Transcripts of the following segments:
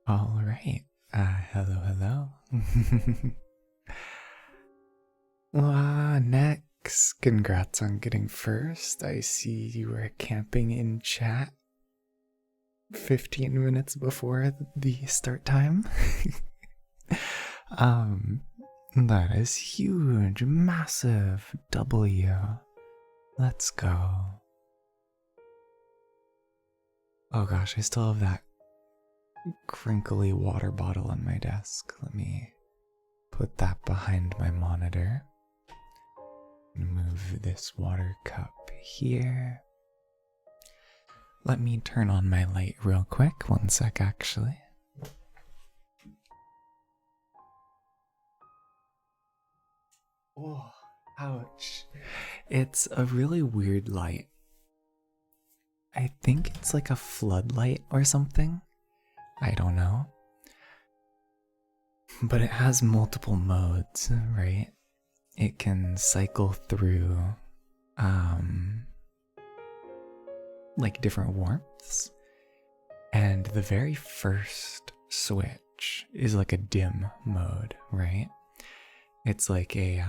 All right. Hello, hello. Next, congrats on getting first. I see you were camping in chat 15 minutes before the start time. um, that is huge, massive W. Let's go. Oh gosh, I still have that crinkly water bottle on my desk. Let me put that behind my monitor. Move this water cup here. Let me turn on my light real quick. One sec, actually. Oh, ouch. It's a really weird light. I think it's like a floodlight or something. I don't know. But it has multiple modes, right? It can cycle through, like different warmths. And the very first switch is like a dim mode, right? It's like a,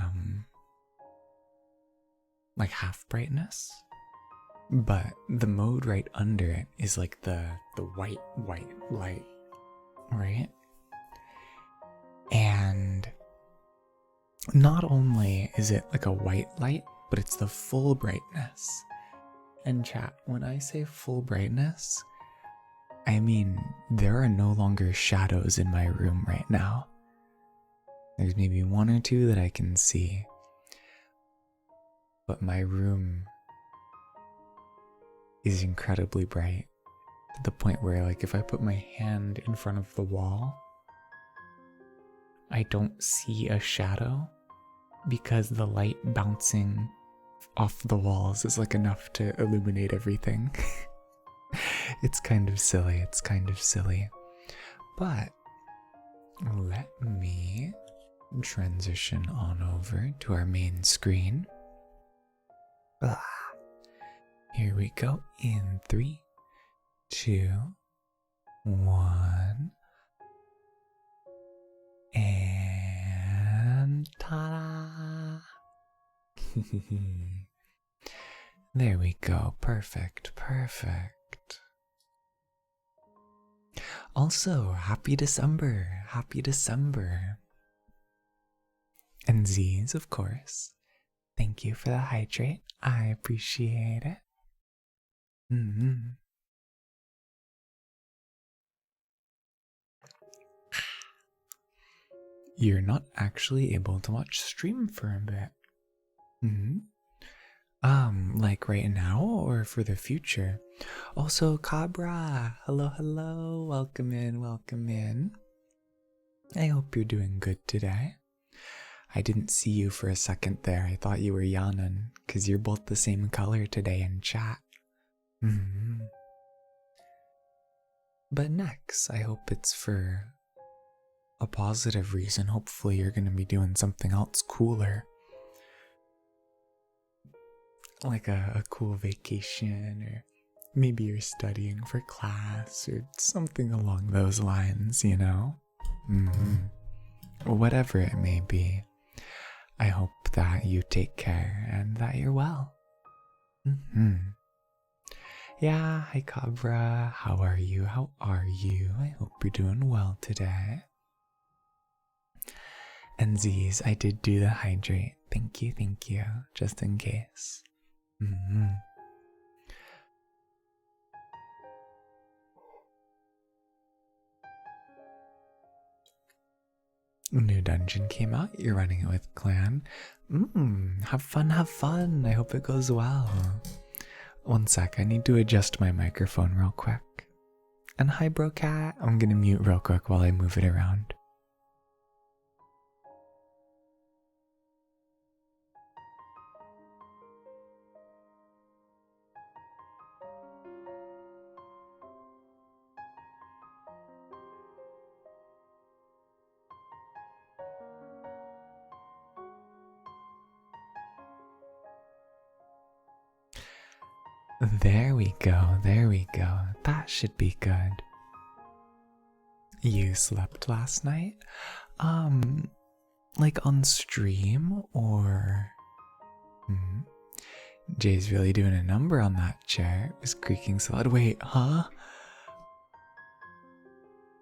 like half brightness. But the mode right under it is like the white light, right? And not only is it like a white light, but it's the full brightness. And chat, when I say full brightness, I mean there are no longer shadows in my room right now. There's maybe one or two that I can see. But my room is incredibly bright to the point where, like, if I put my hand in front of the wall, I don't see a shadow because the light bouncing off the walls is like enough to illuminate everything. It's kind of silly, But let me transition on over to our main screen. Here we go in 3, 2, 1. And ta-da! There we go. Perfect. Also, happy December. And Z's, of course. Thank you for the hydrate. I appreciate it. You're not actually able to watch stream for a bit. Like right now or for the future? Also, Cabra, hello, welcome in. I hope you're doing good today. I didn't see you for a second there. I thought you were Yanan, because you're both the same color today in chat. But next, I hope it's for a positive reason. Hopefully you're going to be doing something else cooler. Like a cool vacation, or maybe you're studying for class, or something along those lines, you know? Whatever it may be, I hope that you take care and that you're well. Yeah, hi Cabra, how are you? I hope you're doing well today. And Z's, I did do the hydrate. Thank you, just in case. New dungeon came out, you're running it with clan. Have fun. I hope it goes well. One sec, I need to adjust my microphone real quick. And hi bro cat, I'm gonna mute real quick while I move it around. There we go. That should be good. You slept last night? Like on stream or? Hmm. Jay's really doing a number on that chair. It was creaking so loud. Wait, huh?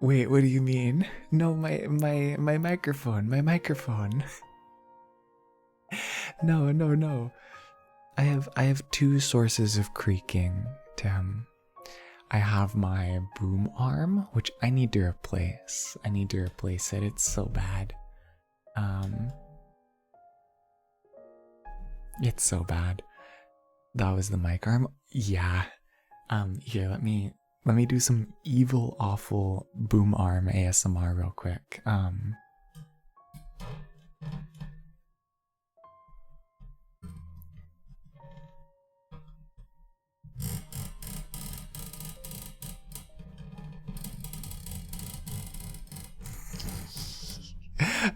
Wait, what do you mean? No, my microphone, my microphone. No, no, no. I have two sources of creaking, Tim. I have my boom arm, which I need to replace. I need to replace it. It's so bad. It's so bad. That was the mic arm. Yeah. Here, let me do some evil, awful boom arm ASMR real quick.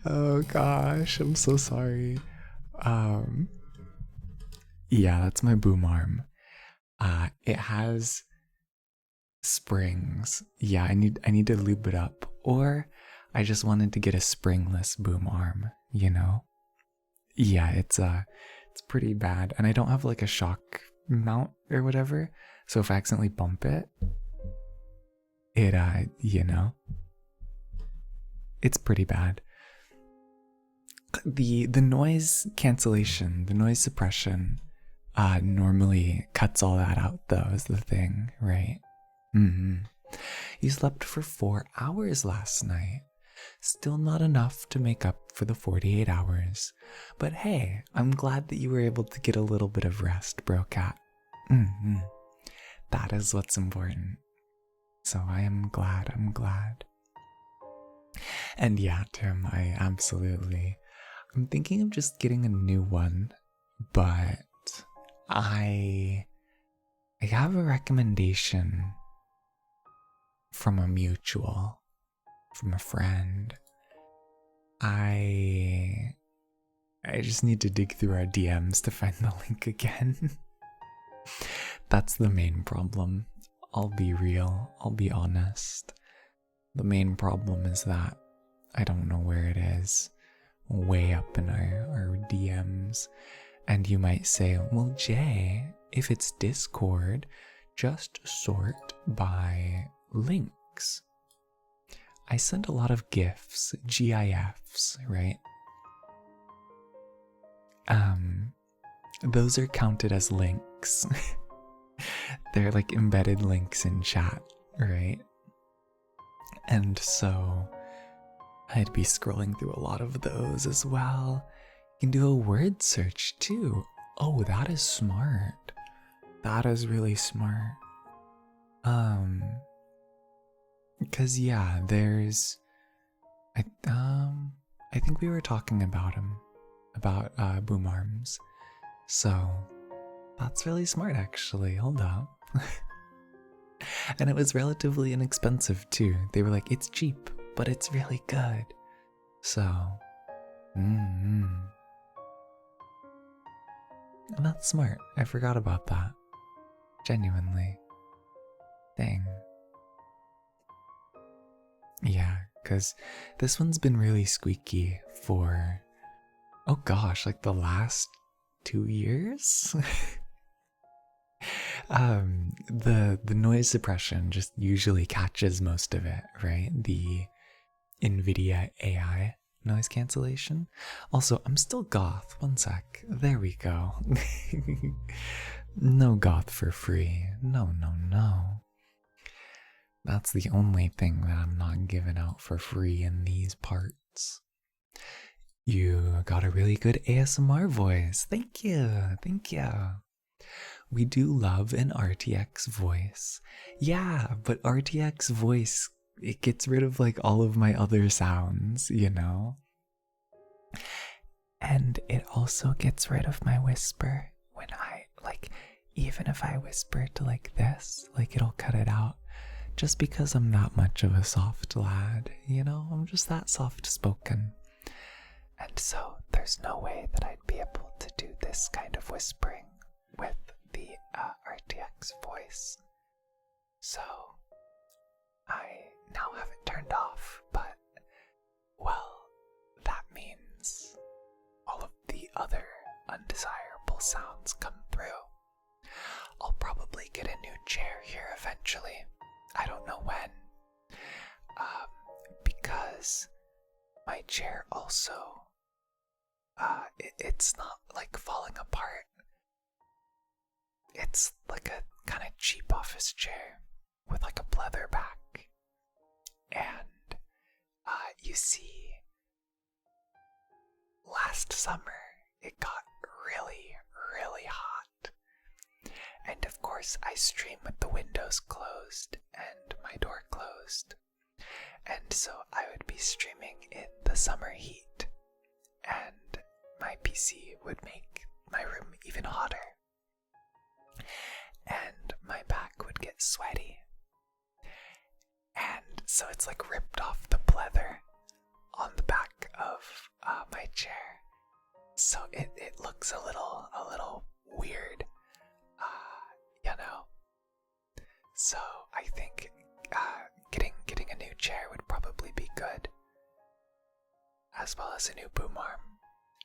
Oh gosh, I'm so sorry. Yeah, that's my boom arm. It has springs. Yeah, I need to lube it up. Or I just wanted to get a springless boom arm, you know? Yeah, it's pretty bad. And I don't have like a shock mount or whatever. So if I accidentally bump it, you know, it's pretty bad. The noise cancellation, the noise suppression, normally cuts all that out though, is the thing, right? You slept for 4 hours last night. Still not enough to make up for the 48 hours. But hey, I'm glad that you were able to get a little bit of rest, bro cat. That is what's important. So I'm glad. And yeah, Tim, I'm thinking of just getting a new one, but I have a recommendation from a mutual, from a friend. I just need to dig through our DMs to find the link again. That's the main problem. I'll be real, I'll be honest. The main problem is that I don't know where it is. Way up in our DMs. And you might say, well, Jay, if it's Discord, just sort by links. I sent a lot of GIFs, GIFs, right? Those are counted as links. They're like embedded links in chat, right? And so I'd be scrolling through a lot of those as well. You can do a word search too. Oh, that is smart. That is really smart. Because yeah, I think we were talking about him, about boom arms. So that's really smart actually. Hold up. And it was relatively inexpensive too. They were like, it's cheap, but it's really good. So, and that's smart. I forgot about that. Genuinely. Dang. Yeah, because this one's been really squeaky for, oh gosh, like the last 2 years? The noise suppression just usually catches most of it, right? The NVIDIA AI noise cancellation. Also, I'm still goth. One sec. There we go. No goth for free. No. That's the only thing that I'm not giving out for free in these parts. You got a really good ASMR voice. Thank you. We do love an RTX voice. Yeah, but RTX voice, it gets rid of like all of my other sounds, you know? And it also gets rid of my whisper when even if I whisper to like this, like it'll cut it out. Just because I'm not much of a soft lad, you know? I'm just that soft spoken. And so there's no way that I'd be able to do this kind of whispering with the RTX voice. So I now have it turned off, but, well, that means all of the other undesirable sounds come through. I'll probably get a new chair here eventually. I don't know when. Because my chair also, it's not like falling apart. It's like a kind of cheap office chair with like a leather back. And, you see, last summer it got really, really hot. And of course I stream with the windows closed and my door closed. And so I would be streaming in the summer heat, and my PC would make my room even hotter. And my back would get sweaty. And so it's like ripped off the pleather on the back of my chair. So it looks a little weird, you know. So I think getting a new chair would probably be good, as well as a new boom arm,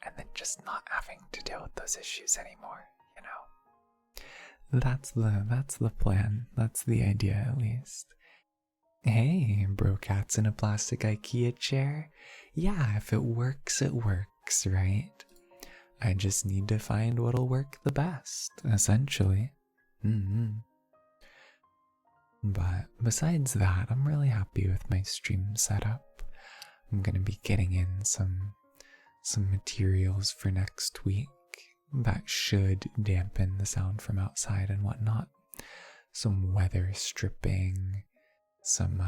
and then just not having to deal with those issues anymore, you know. That's the plan. That's the idea, at least. Hey, Brocat's in a plastic IKEA chair. Yeah, if it works, right? I just need to find what'll work the best, essentially. But besides that, I'm really happy with my stream setup. I'm gonna be getting in some materials for next week that should dampen the sound from outside and whatnot. Some weather stripping, some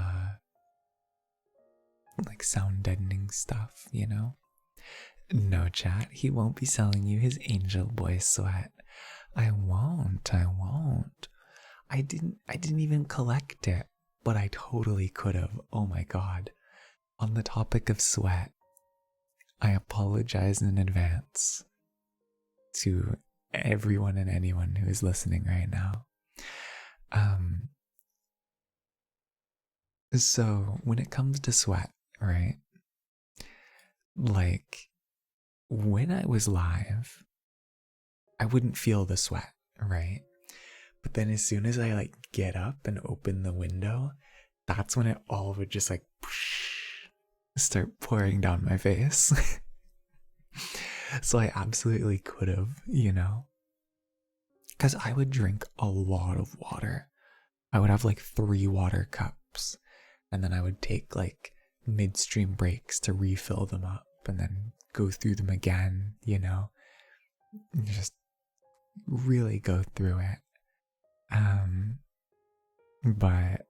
like sound deadening stuff, you know? No, chat, he won't be selling you his Angel Boy sweat. I won't. I didn't even collect it, but I totally could have. Oh my god. On the topic of sweat, I apologize in advance to everyone and anyone who is listening right now. So when it comes to sweat, right? Like, when I was live, I wouldn't feel the sweat, right? But then as soon as I like get up and open the window, that's when it all would just like start pouring down my face. So I absolutely could have, you know, because I would drink a lot of water. I would have like 3 water cups, and then I would take like midstream breaks to refill them up and then go through them again, you know, and just really go through it. But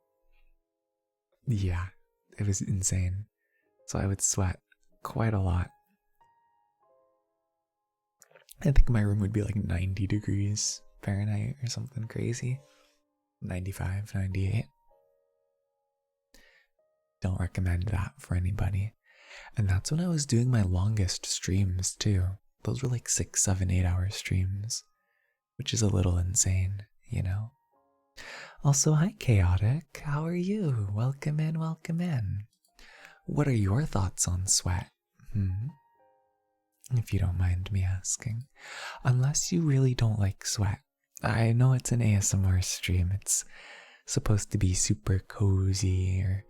yeah, it was insane. So I would sweat quite a lot. I think my room would be like 90 degrees Fahrenheit or something crazy. 95, 98. Don't recommend that for anybody. And that's when I was doing my longest streams too. Those were like 6, 7, 8 hour streams, which is a little insane, you know? Also, hi Chaotic, how are you? Welcome in, welcome in. What are your thoughts on sweat? If you don't mind me asking. Unless you really don't like sweat. I know it's an ASMR stream, it's supposed to be super cozy, or,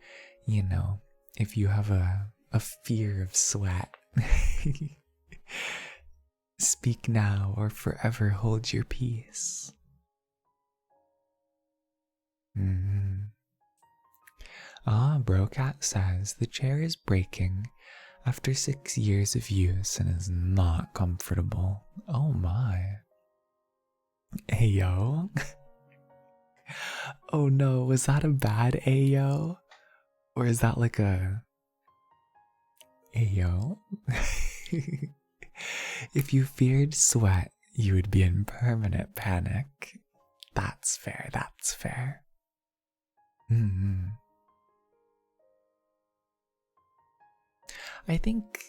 you know, if you have a fear of sweat, speak now or forever hold your peace. Brocat says the chair is breaking after 6 years of use and is not comfortable. Oh my. Ayo? Oh no, was that a bad Ayo? Or is that like a Ayo? If you feared sweat, you would be in permanent panic. That's fair, that's fair. I think,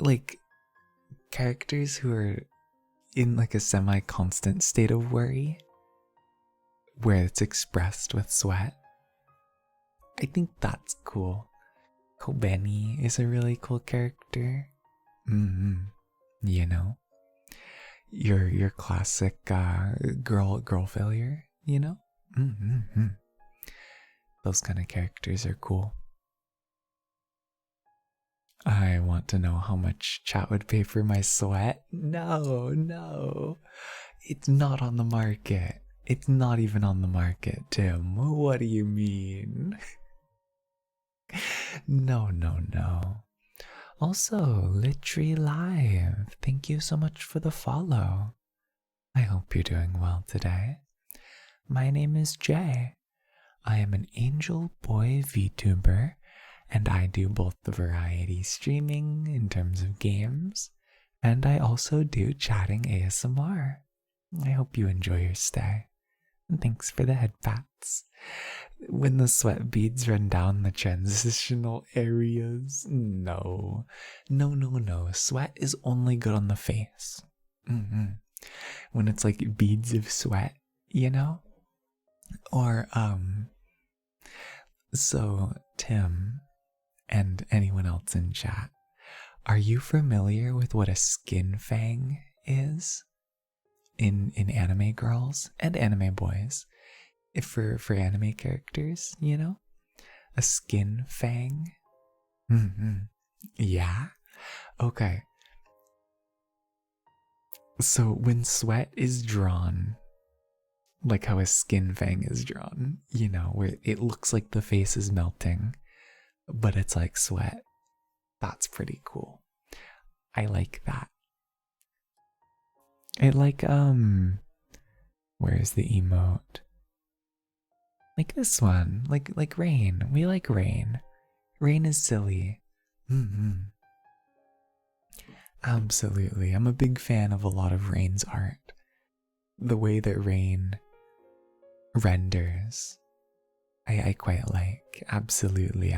like, characters who are in like a semi-constant state of worry, where it's expressed with sweat, I think that's cool. Kobeni is a really cool character. You know, your classic girl failure. You know, those kind of characters are cool. I want to know how much chat would pay for my sweat. No, it's not on the market. It's not even on the market, Tim. What do you mean? No. Also, Litry Live, thank you so much for the follow. I hope you're doing well today. My name is Jay. I am an Angel Boy VTuber, and I do both the variety streaming in terms of games, and I also do chatting ASMR. I hope you enjoy your stay. And thanks for the head pats. When the sweat beads run down the transitional areas, no. Sweat is only good on the face. When it's like beads of sweat, you know? Or, so, Tim, and anyone else in chat, are you familiar with what a skin fang is? In anime girls and anime boys, if for anime characters, you know, a skin fang. Yeah. Okay. So when sweat is drawn, like how a skin fang is drawn, you know, where it looks like the face is melting, but it's like sweat. That's pretty cool. I like that. It like where's the emote? Like this one, like rain. We like rain. Rain is silly. Absolutely. I'm a big fan of a lot of Rain's art. The way that Rain renders, I quite like. Absolutely.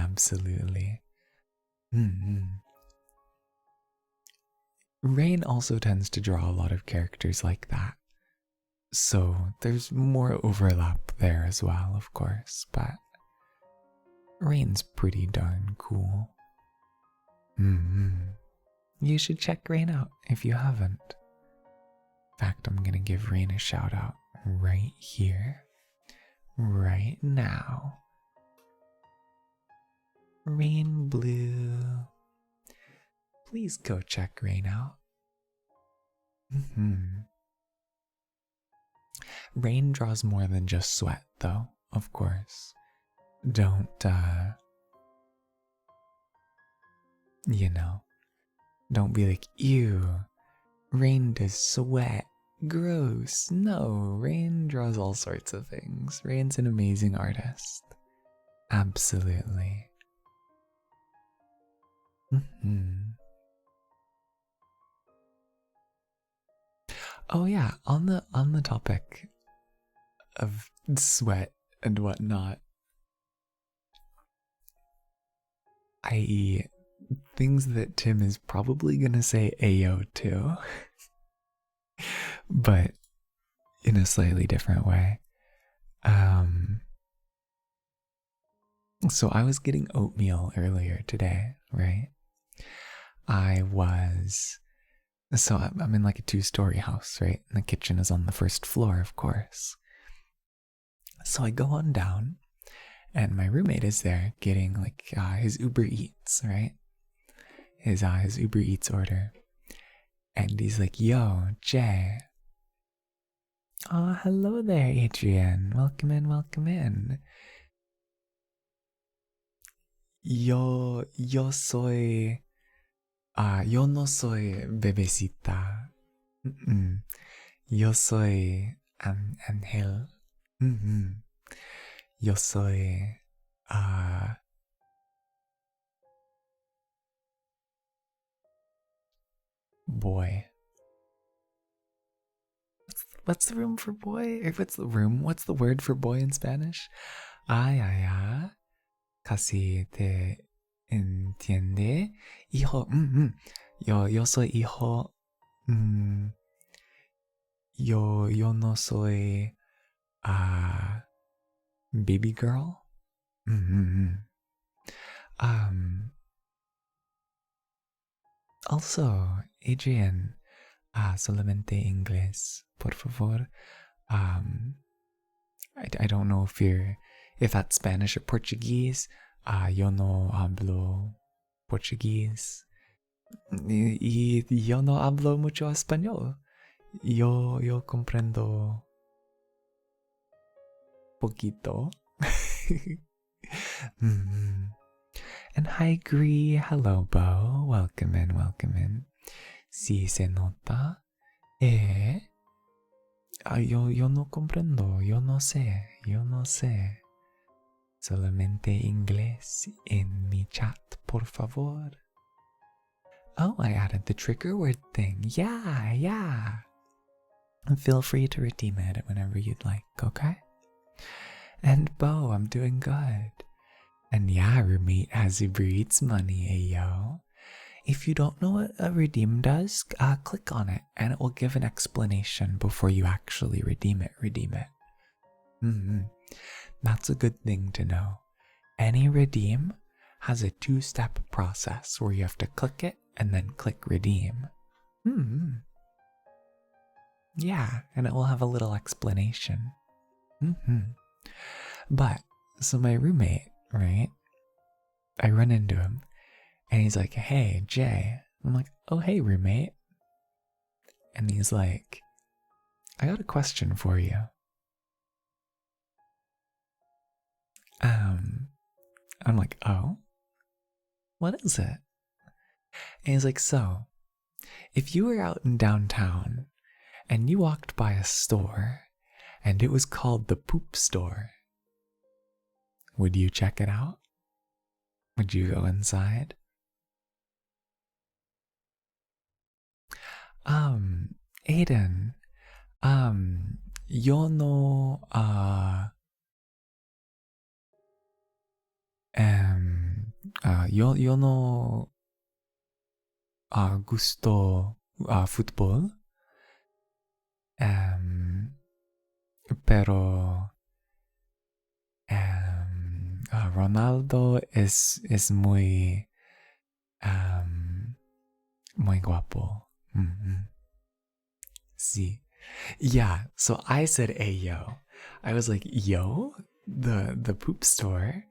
Rain also tends to draw a lot of characters like that. So there's more overlap there as well, of course, but Rain's pretty darn cool. You should check Rain out if you haven't. In fact, I'm gonna give Rain a shout out right here, right now. Rain Blue. Please go check Rain out. Rain draws more than just sweat, though, of course. Don't, you know, don't be like, ew, Rain does sweat. Gross. No, Rain draws all sorts of things. Rain's an amazing artist. Absolutely. Oh yeah, on the topic of sweat and whatnot, i.e. things that Tim is probably gonna say Ayo to, but in a slightly different way. So I was getting oatmeal earlier today, right? So I'm in like a 2-story house, right? And the kitchen is on the first floor, of course. So I go on down, and my roommate is there getting like his Uber Eats, right? His Uber Eats order. And he's like, yo, Jay. Oh, hello there, Adrian. Welcome in. Yo no soy bebecita. Yo soy Ángel. Yo soy boy. What's the room for boy? Or what's the word for boy in Spanish? Casi te entiende. Hijo. Yo soy hijo. Yo no soy baby girl. Mm-hmm. Um, Also, Adrian, solamente inglés, por favor. Um, I don't know if that's Spanish or Portuguese. Yo no hablo Portuguese. Y yo no hablo mucho español. Yo comprendo poquito. Mm. And hi, Gree. Hello, Bo. Welcome in, welcome in. Si se nota. Eh. Yo no comprendo. Yo no sé. Yo no sé. Solamente inglés en mi chat, por favor. Oh, I added the trigger word thing. Yeah, yeah. Feel free to redeem it whenever you'd like, okay? And Bo, I'm doing good. And yeah, roommate has Uber Eats money, ayo. If you don't know what a redeem does, click on it and it will give an explanation before you actually redeem it. Mm-hmm. That's a good thing to know. Any redeem has a 2-step process where you have to click it and then click redeem. Mm-hmm. Yeah, and it will have a little explanation. Mm-hmm. But, so my roommate, right? I run into him and he's like, hey, Jay. I'm like, oh, hey, roommate. And he's like, I got a question for you. I'm like, oh, what is it? And he's like, so, if you were out in downtown and you walked by a store and it was called the poop store, would you check it out? Would you go inside? Aiden, yo no, yo no, gusto, fútbol, pero, Ronaldo es muy, muy guapo. Mm-hmm. Sí. Yeah, so I said, hey, yo. I was like, yo? The poop store?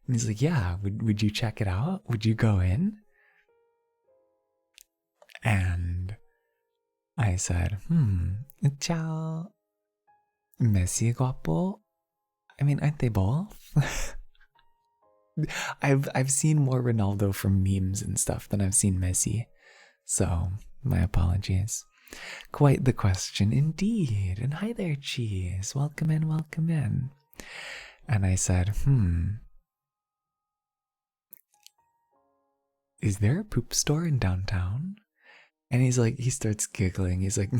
And he's like, yeah, would you check it out? Would you go in? And I said, ciao. Messi guapo? I mean, aren't they both? I've seen more Ronaldo from memes and stuff than I've seen Messi. So, my apologies. Quite the question indeed. And hi there, Cheese. Welcome in, welcome in. And I said, is there a poop store in downtown? And he's like, he starts giggling. He's like,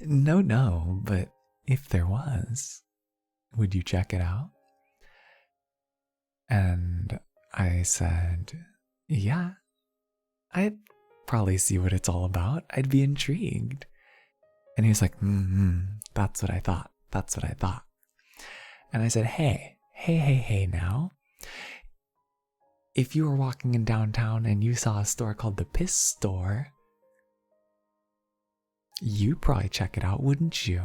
no, but if there was, would you check it out? And I said, yeah, I'd probably see what it's all about. I'd be intrigued. And he was like, that's what I thought. That's what I thought. And I said, hey now. If you were walking in downtown and you saw a store called the Piss Store, you'd probably check it out, wouldn't you?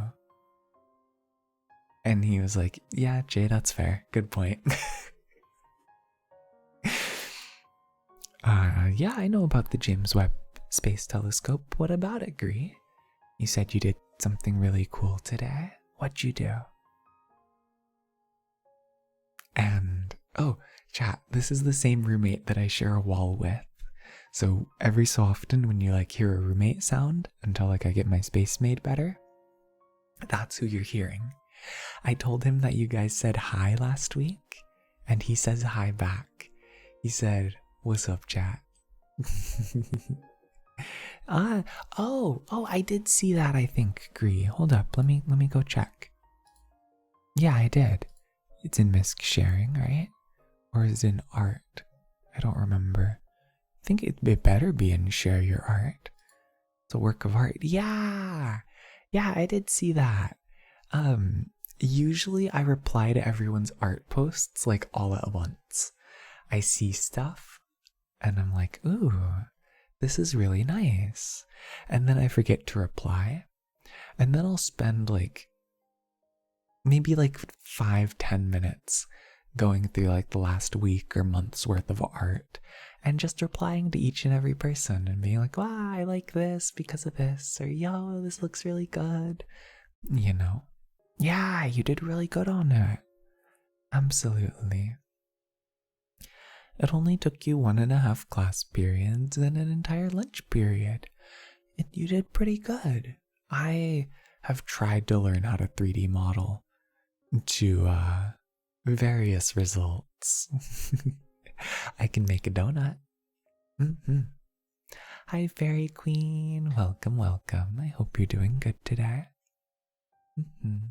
And he was like, yeah, Jay, that's fair. Good point. Yeah, I know about the James Webb Space Telescope. What about it, Gree? You said you did something really cool today. What'd you do? And, oh, chat, this is the same roommate that I share a wall with. So every so often when you like hear a roommate sound until like I get my space made better, that's who you're hearing. I told him that you guys said hi last week, and he says hi back. He said, what's up, chat? I did see that, I think, Gree. Hold up, let me go check. Yeah, I did. It's in Misc sharing, right? Or is it in art? I don't remember. I think it better be in share your art. It's a work of art. Yeah, I did see that. Usually I reply to everyone's art posts like all at once. I see stuff and I'm like, ooh, this is really nice. And then I forget to reply. And then I'll spend like maybe like 5-10 minutes going through like the last week or month's worth of art and just replying to each and every person and being like, wow, I like this because of this, or yo, this looks really good. You know, yeah, you did really good on it. Absolutely. It only took you 1.5 class periods and an entire lunch period. You did pretty good. I have tried to learn how to 3D model to various results. I can make a donut. Mm-hmm. Hi, Fairy Queen. Welcome, welcome. I hope you're doing good today. Mm-hmm.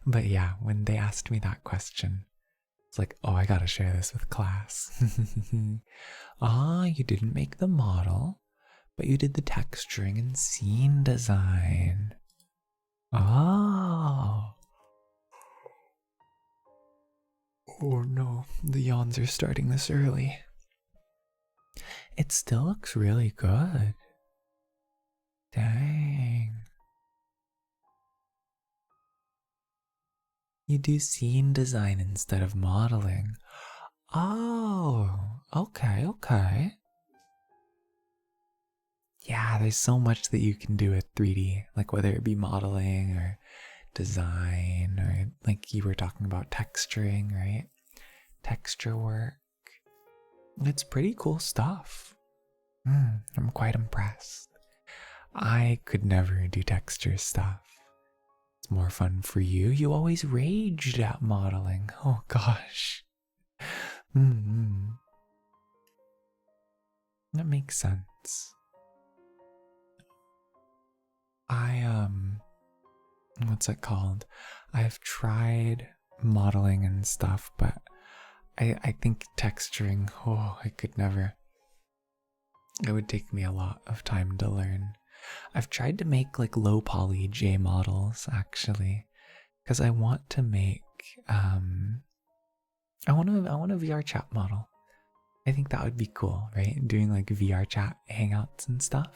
But yeah, when they asked me that question, it's like, oh, I gotta share this with class. Ah, you didn't make the model, but you did the texturing and scene design. Oh. Oh no, the yawns are starting this early. It still looks really good. Dang. You do scene design instead of modeling. Oh, okay, okay. Yeah, there's so much that you can do with 3D, like whether it be modeling or design, or like you were talking about texturing, right? Texture work. It's pretty cool stuff. I'm quite impressed. I could never do texture stuff. It's more fun for you. You always raged at modeling. Oh gosh. That makes sense. What's it called? I've tried modeling and stuff, but I think texturing, oh, I could never. It would take me a lot of time to learn. I've tried to make like low poly J models actually, because I want to make I want a VR chat model. I think that would be cool, right? Doing like VR chat hangouts and stuff.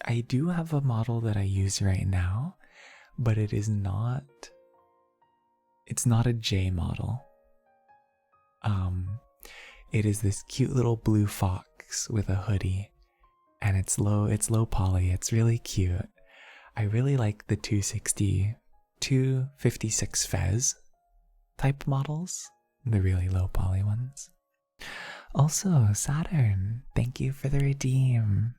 I do have a model that I use right now, but it's not a J model. It is this cute little blue fox with a hoodie, and it's low poly. It's really cute. I really like the 256 Fez type models, the really low poly ones. Also, Saturn, thank you for the redeem.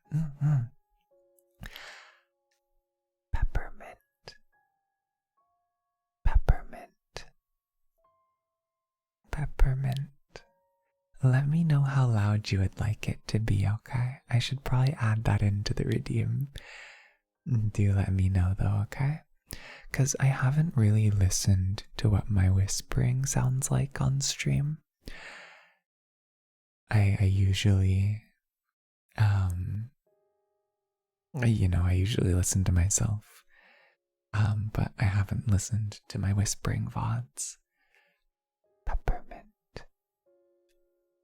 Peppermint. Peppermint. Peppermint. Let me know how loud you would like it to be, okay? I should probably add that into the redeem. Do let me know though, okay? Because I haven't really listened to what my whispering sounds like on stream. I usually, I usually listen to myself. But I haven't listened to my whispering VODs. Peppermint.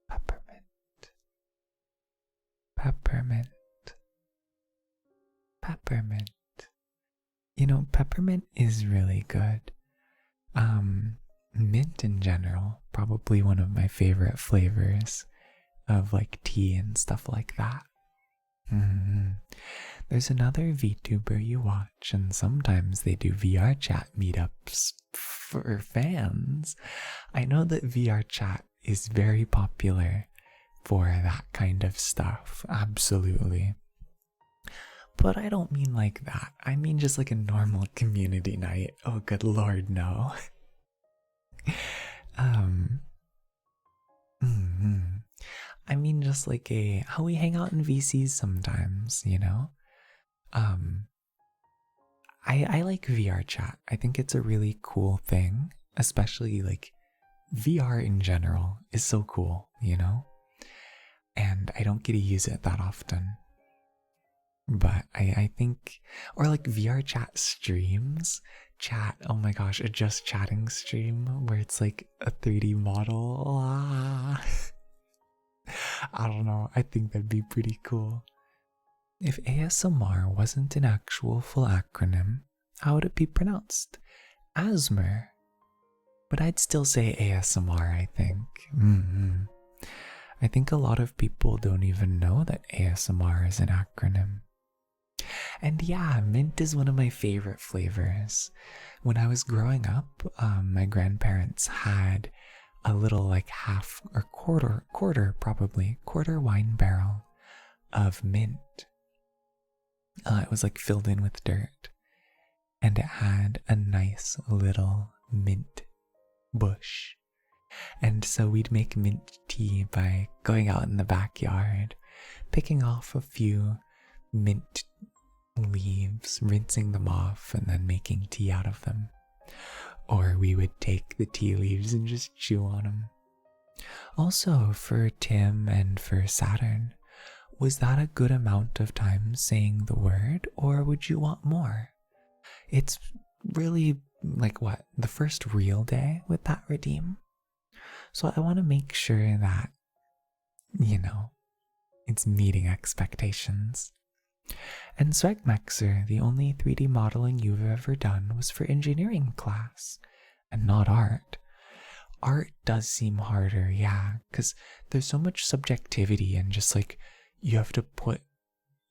Peppermint. Peppermint. Peppermint. You know, peppermint is really good. Mint in general, probably one of my favorite flavors of like tea and stuff like that. There's another VTuber you watch, and sometimes they do VR chat meetups for fans. I know that VR chat is very popular for that kind of stuff, absolutely. But I don't mean like that. I mean just like a normal community night. Oh, good lord, no. I mean just like how we hang out in VCs sometimes, you know? I like VR chat. I think it's a really cool thing, especially like VR in general is so cool, you know? And I don't get to use it that often. But I think, or like VR chat streams, chat, oh my gosh, a just chatting stream where it's like a 3D model. Ah. I don't know, I think that'd be pretty cool. If ASMR wasn't an actual full acronym, how would it be pronounced? ASMR. But I'd still say ASMR, I think. I think a lot of people don't even know that ASMR is an acronym. And yeah, mint is one of my favorite flavors. When I was growing up, my grandparents had a little like half or quarter wine barrel of mint. It was like filled in with dirt, and it had a nice little mint bush. And so we'd make mint tea by going out in the backyard, picking off a few mint leaves, rinsing them off, and then making tea out of them. Or we would take the tea leaves and just chew on them. Also, for Tim and for Saturn, was that a good amount of time saying the word, or would you want more? It's really like what, the first real day with that redeem? So I want to make sure that, it's meeting expectations. And Swagmaxer, the only 3D modeling you've ever done was for engineering class, and not art. Art does seem harder, yeah, because there's so much subjectivity and just like, you have to put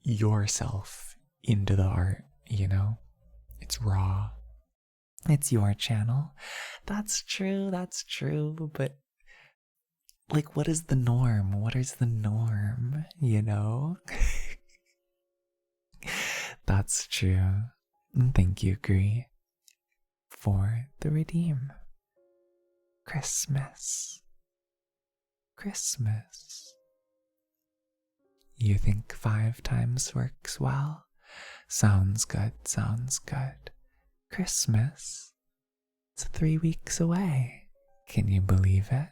yourself into the art, It's raw. It's your channel. That's true, but like, what is the norm? What is the norm, That's true. Thank you, Gree, for the redeem. Christmas. You think 5 times works well? Sounds good. Christmas. It's 3 weeks away. Can you believe it?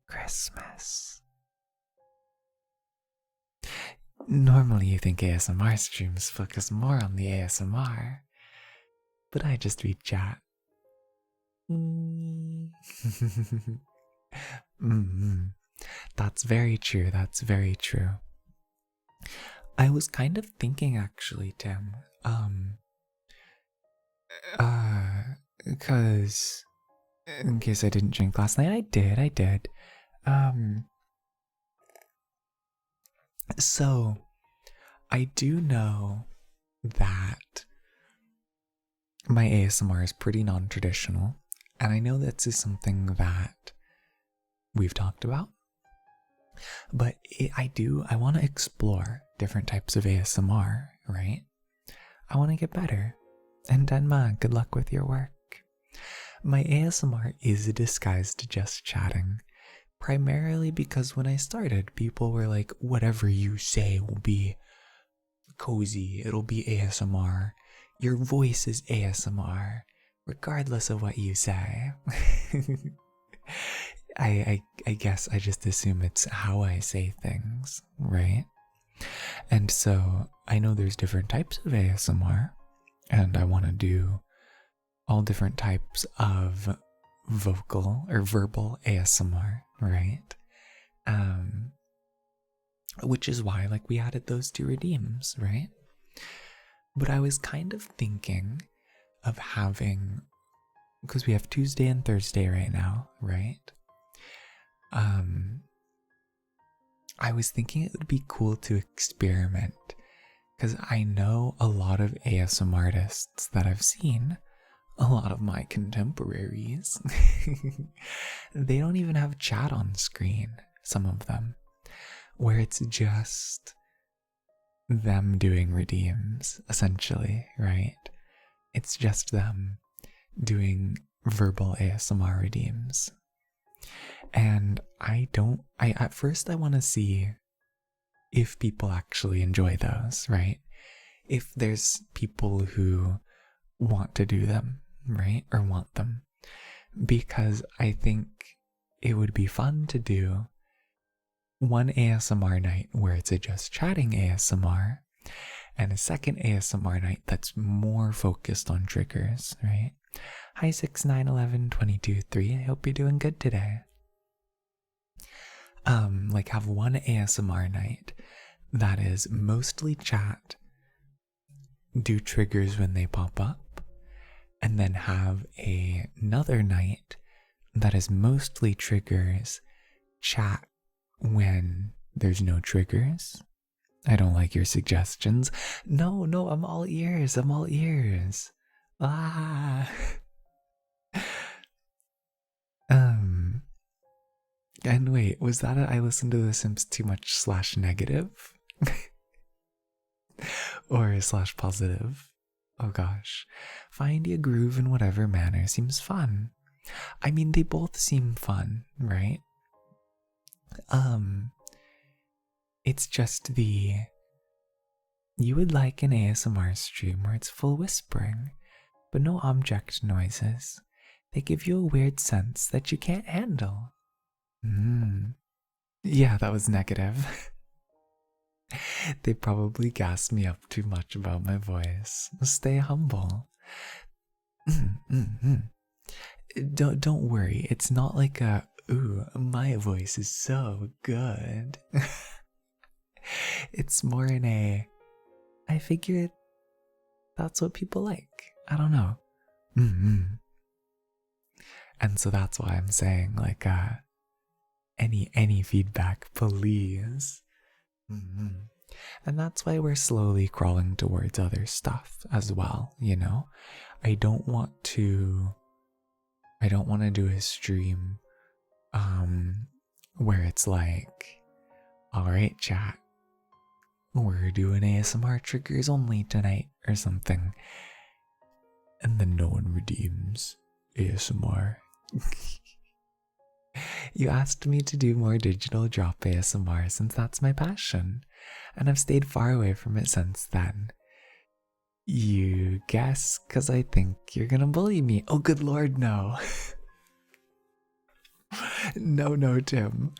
Christmas. Normally you think ASMR streams focus more on the ASMR, but I just read chat. That's very true. I was kind of thinking actually, Tim, because in case I didn't drink last night, I did. So I do know that my ASMR is pretty non-traditional, and I know this is something that we've talked about, but I want to explore different types of ASMR, right? I want to get better. And Denma, good luck with your work. My ASMR is a disguise to just chatting, primarily because when I started, people were like, whatever you say will be cozy, it'll be ASMR. Your voice is ASMR, regardless of what you say. I guess I just assume it's how I say things, right? And so I know there's different types of ASMR, and I want to do all different types of vocal or verbal ASMR, right? Which is why we added those 2 redeems, right? But I was kind of thinking of having, because we have Tuesday and Thursday right now, right? I was thinking it would be cool to experiment, because I know a lot of ASMR artists that I've seen, a lot of my contemporaries, they don't even have chat on screen, some of them, where it's just them doing redeems, essentially, right? It's just them doing verbal ASMR redeems. And at first I want to see if people actually enjoy those, right? If there's people who want to do them, right? Or want them. Because I think it would be fun to do one ASMR night where it's a just chatting ASMR, And a second ASMR night that's more focused on triggers, right? Hi 6911223. I hope you're doing good today. Like have one ASMR night that is mostly chat, do triggers when they pop up, and then have another night that is mostly triggers, chat when there's no triggers. I don't like your suggestions. No, I'm all ears. I'm all ears. Ah. And wait, was that I listened to The Sims too much / negative? Or / positive? Oh gosh. Find your groove in whatever manner seems fun. I mean, they both seem fun, right? It's just you would like an ASMR stream where it's full whispering, but no object noises. They give you a weird sense that you can't handle. Yeah, that was negative. They probably gassed me up too much about my voice. Stay humble. Don't worry, it's not like a, ooh, my voice is so good. It's more in a, I figured that's what people like. I don't know. And so that's why I'm saying, like, any feedback, please. And that's why we're slowly crawling towards other stuff as well, you know? I don't want to do a stream where it's like, alright chat, we're doing ASMR triggers only tonight or something. And then no one redeems ASMR. You asked me to do more digital drop ASMR since that's my passion, and I've stayed far away from it since then. You guess because I think you're gonna bully me. Oh, good lord, no. No, Tim.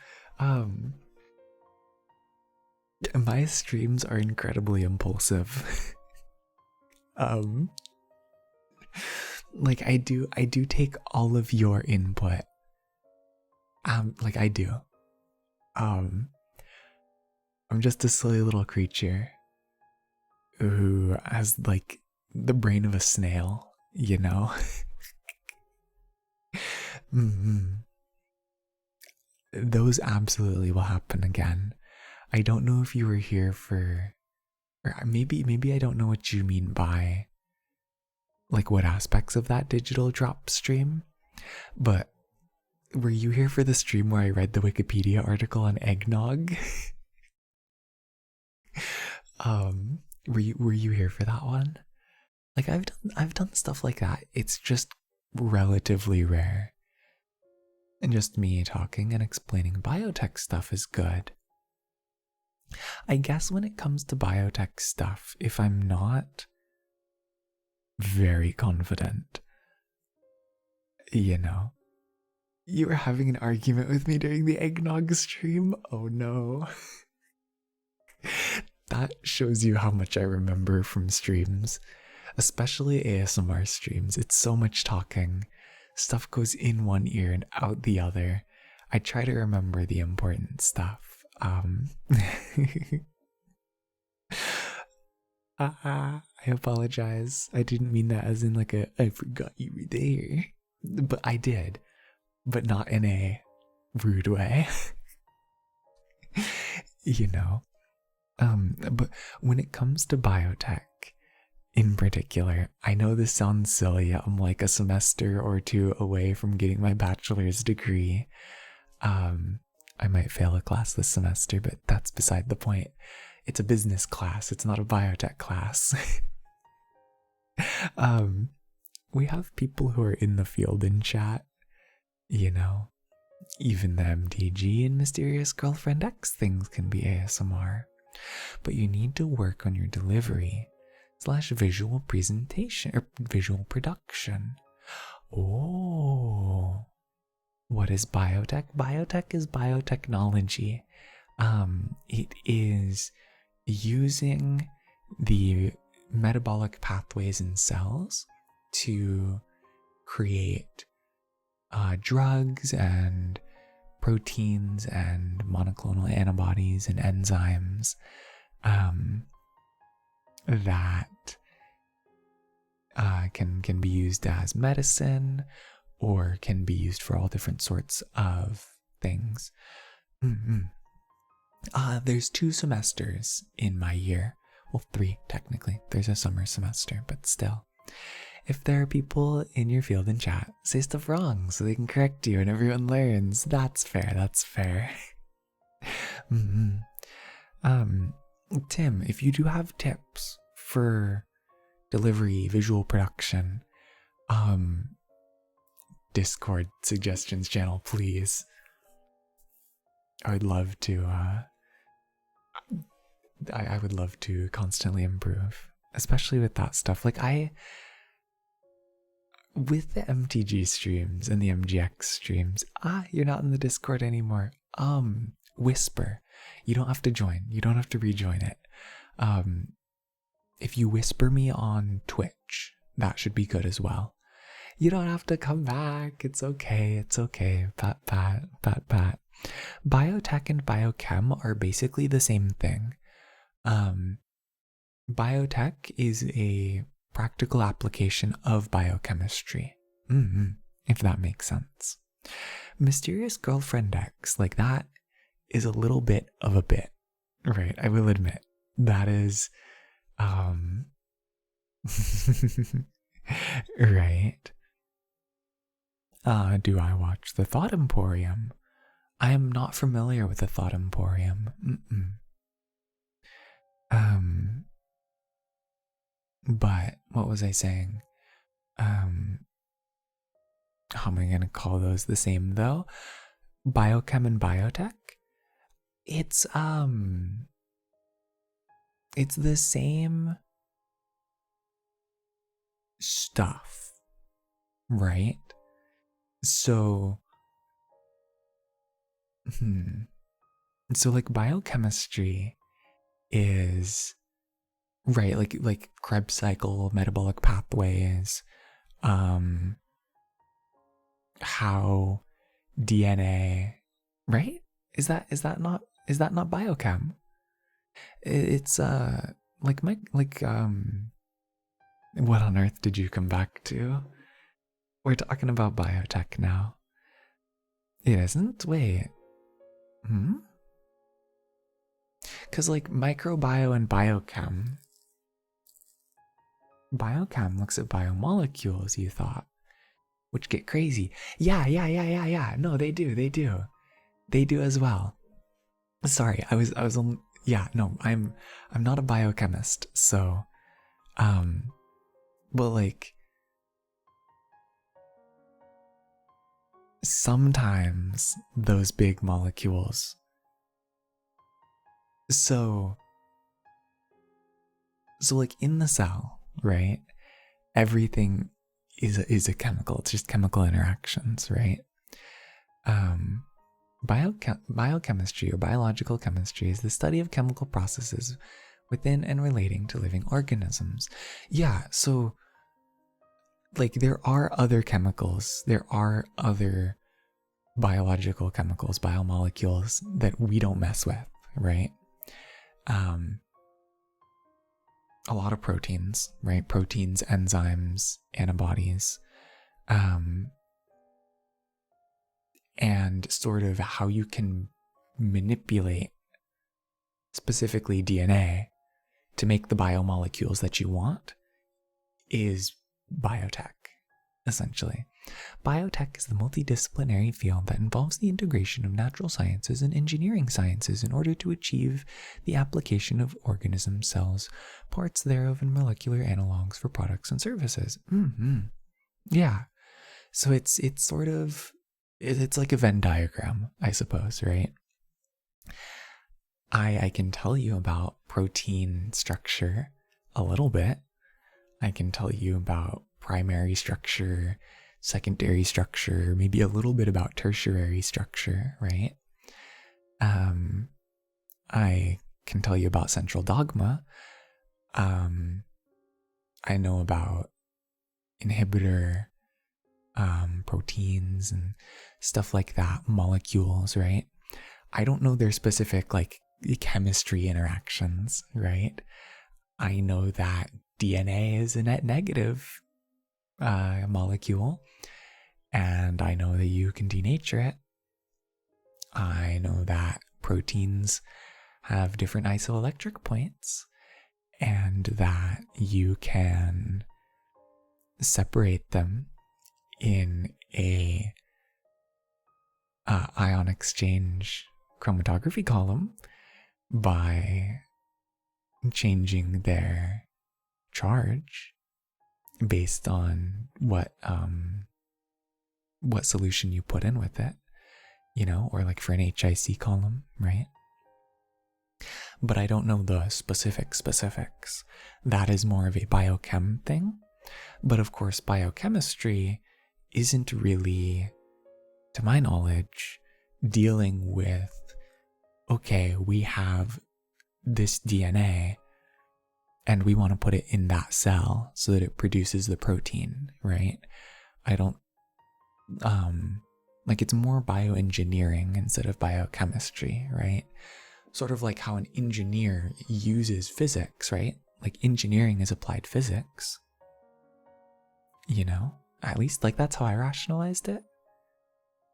My streams are incredibly impulsive. Like I do take all of your input. Like I do. I'm just a silly little creature who has like the brain of a snail, you know? Those absolutely will happen again. I don't know if you were here for, or maybe I don't know what you mean by like what aspects of that digital drop stream, but were you here for the stream where I read the Wikipedia article on eggnog? Were you here for that one? Like I've done stuff like that. It's just relatively rare. And just me talking and explaining biotech stuff is good. I guess when it comes to biotech stuff, if I'm not very confident, you know, you were having an argument with me during the eggnog stream? Oh no. That shows you how much I remember from streams, especially ASMR streams. It's so much talking. Stuff goes in one ear and out the other. I try to remember the important stuff. I apologize. I didn't mean that as in like a I forgot you were there. But I did. But not in a rude way. You know. But when it comes to biotech in particular, I know this sounds silly. I'm like a semester or two away from getting my bachelor's degree. I might fail a class this semester, but that's beside the point. It's a business class, it's not a biotech class. We have people who are in the field in chat, you know. Even the MTG and Mysterious Girlfriend X things can be ASMR. But you need to work on your delivery / visual presentation or visual production. Oh, what is biotech? Biotech is biotechnology. It is using the metabolic pathways in cells to create drugs and proteins and monoclonal antibodies and enzymes that can be used as medicine or can be used for all different sorts of things. There's 2 semesters in my year. Well, 3 technically. There's a summer semester, but still. If there are people in your field in chat, say stuff wrong so they can correct you and everyone learns. That's fair, that's fair. Tim, if you do have tips for delivery, visual production, Discord suggestions channel, please. I would love to, I would love to constantly improve, especially with that stuff. Like with the MTG streams and the MGX streams, you're not in the Discord anymore. Whisper. You don't have to join. You don't have to rejoin it. If you whisper me on Twitch, that should be good as well. You don't have to come back. It's okay. It's okay. Pat. Biotech and biochem are basically the same thing. Biotech is a practical application of biochemistry. If that makes sense. Mysterious Girlfriend X, like that is a little bit of a bit, right? I will admit. That is, right. Do I watch the Thought Emporium? I am not familiar with the Thought Emporium. But what was I saying? How am I gonna call those the same though? Biochem and biotech? It's the same stuff, right? So like biochemistry is right, like Krebs cycle, metabolic pathways, how DNA, right? Is that not biochem? It's what on earth did you come back to? We're talking about biotech now. It isn't? Wait. Because like microbio and biochem looks at biomolecules, you thought, which get crazy. Yeah. No, they do as well. Sorry, I was on. Yeah, no, I'm not a biochemist, so but like sometimes those big molecules. So like in the cell, right? Everything is a chemical. It's just chemical interactions, right? Biochemistry or biological chemistry is the study of chemical processes within and relating to living organisms. Yeah, so like there are other chemicals, there are other biological chemicals, biomolecules that we don't mess with, right? A lot of proteins, right? Proteins, enzymes, antibodies, and sort of how you can manipulate specifically DNA to make the biomolecules that you want is biotech, essentially. Biotech is the multidisciplinary field that involves the integration of natural sciences and engineering sciences in order to achieve the application of organism cells, parts thereof, and molecular analogs for products and services. Yeah. So it's sort of, it's like a Venn diagram, I suppose, right? I can tell you about protein structure a little bit. I can tell you about primary structure, secondary structure, maybe a little bit about tertiary structure, right? I can tell you about central dogma. I know about inhibitor proteins and stuff like that, molecules, right? I don't know their specific like chemistry interactions, right? I know that DNA is a net negative molecule, and I know that you can denature it. I know that proteins have different isoelectric points, and that you can separate them in a ion exchange chromatography column by changing their charge based on what solution you put in with it, you know, or like for an HIC column, right? But I don't know the specifics. That is more of a biochem thing. But of course, biochemistry isn't really, to my knowledge, dealing with, okay, we have this DNA and we want to put it in that cell so that it produces the protein, right? I don't, like it's more bioengineering instead of biochemistry, right? Sort of like how an engineer uses physics, right? Like engineering is applied physics, you know? At least like that's how I rationalized it.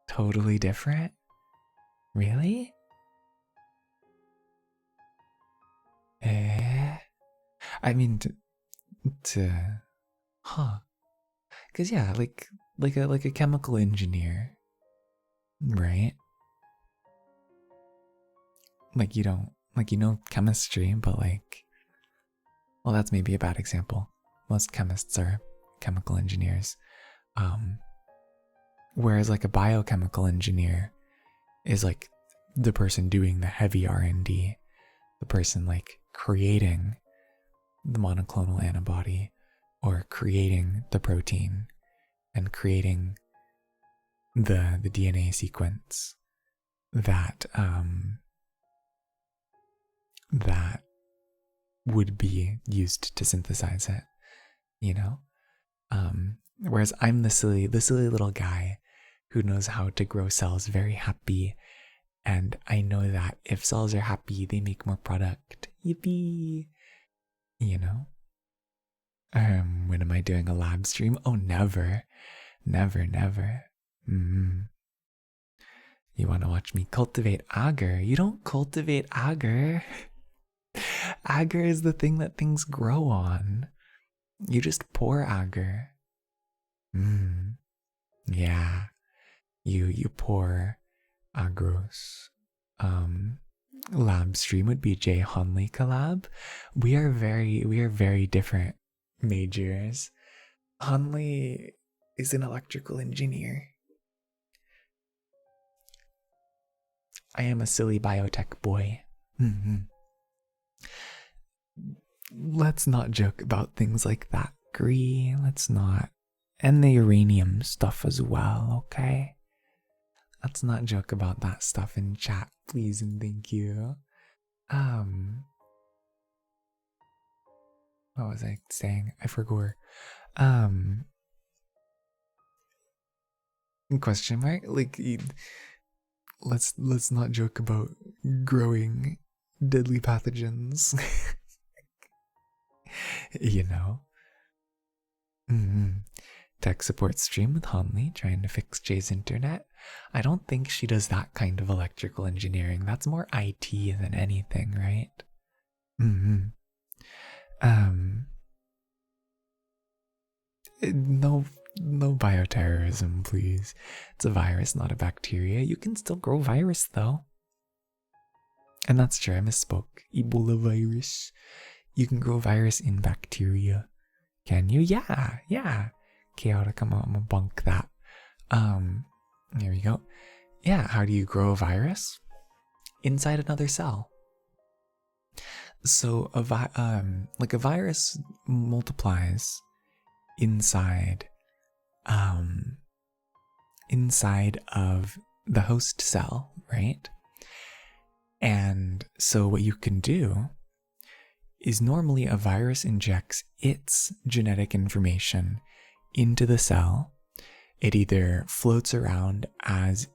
Totally different? Really? I mean, huh? Because yeah, like a chemical engineer, right? Like you don't like you know chemistry, but like, well, that's maybe a bad example. Most chemists are chemical engineers, whereas like a biochemical engineer is like the person doing the heavy R&D, the person like creating the monoclonal antibody or creating the protein and creating the DNA sequence that that would be used to synthesize it, you know? Whereas I'm the silly little guy who knows how to grow cells very happy, and I know that if cells are happy, they make more product. Yippee! You know? When am I doing a lab stream? Oh, never. Never. You want to watch me cultivate agar? You don't cultivate agar. Agar is the thing that things grow on. You just pour agar. Yeah. You pour agros. Lab stream would be Jay Honley collab. We are very different majors. Honley is an electrical engineer. I am a silly biotech boy. Let's not joke about things like that, Gree. Let's not. And the uranium stuff as well, okay? Let's not joke about that stuff in chat, please and thank you. What was I saying? I forgot. Question mark? Like, let's not joke about growing deadly pathogens. You know? Tech support stream with Honley trying to fix Jay's internet. I don't think she does that kind of electrical engineering. That's more IT than anything, right? No bioterrorism, please. It's a virus, not a bacteria. You can still grow virus though. And that's true, I misspoke. Ebola virus. You can grow virus in bacteria. Can you? Yeah. Chaotic, I'm gonna bunk that. There we go. Yeah, how do you grow a virus? Inside another cell. So a virus multiplies inside of the host cell, right? And so what you can do is normally a virus injects its genetic information into the cell. It either floats around as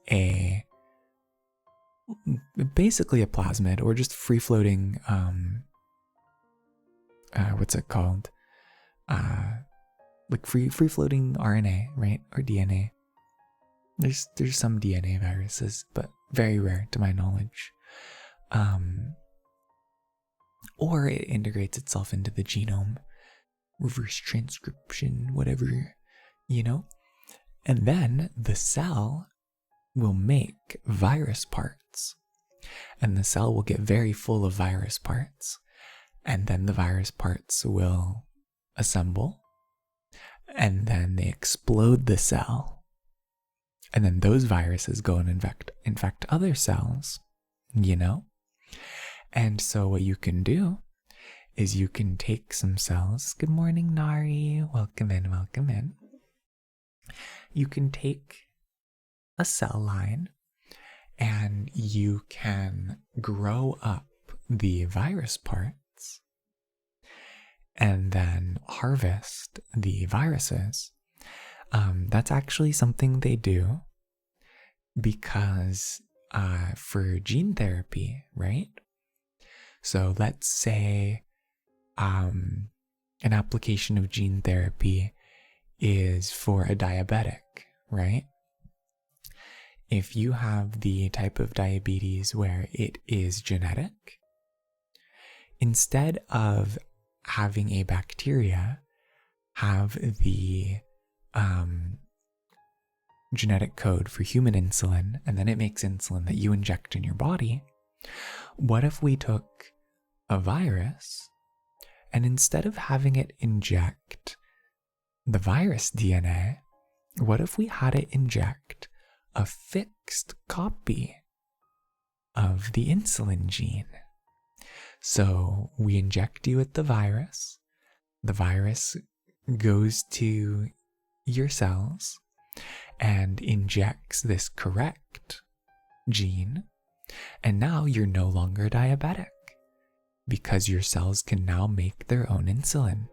basically a plasmid, or just free floating, what's it called? Like free floating RNA, right? Or DNA. There's some DNA viruses, but very rare to my knowledge. Or it integrates itself into the genome, reverse transcription, whatever, and then the cell will make virus parts, and the cell will get very full of virus parts, and then the virus parts will assemble, and then they explode the cell, and then those viruses go and infect other cells, And so what you can do is you can take some cells. Good morning, Nari. Welcome in. You can take a cell line and you can grow up the virus parts and then harvest the viruses. That's actually something they do because for gene therapy, right? So let's say an application of gene therapy is for a diabetic, right? If you have the type of diabetes where it is genetic, instead of having a bacteria have the genetic code for human insulin, and then it makes insulin that you inject in your body, what if we took a virus and instead of having it inject the virus DNA, what if we had it inject a fixed copy of the insulin gene? So we inject you with the virus goes to your cells and injects this correct gene, and now you're no longer diabetic because your cells can now make their own insulin.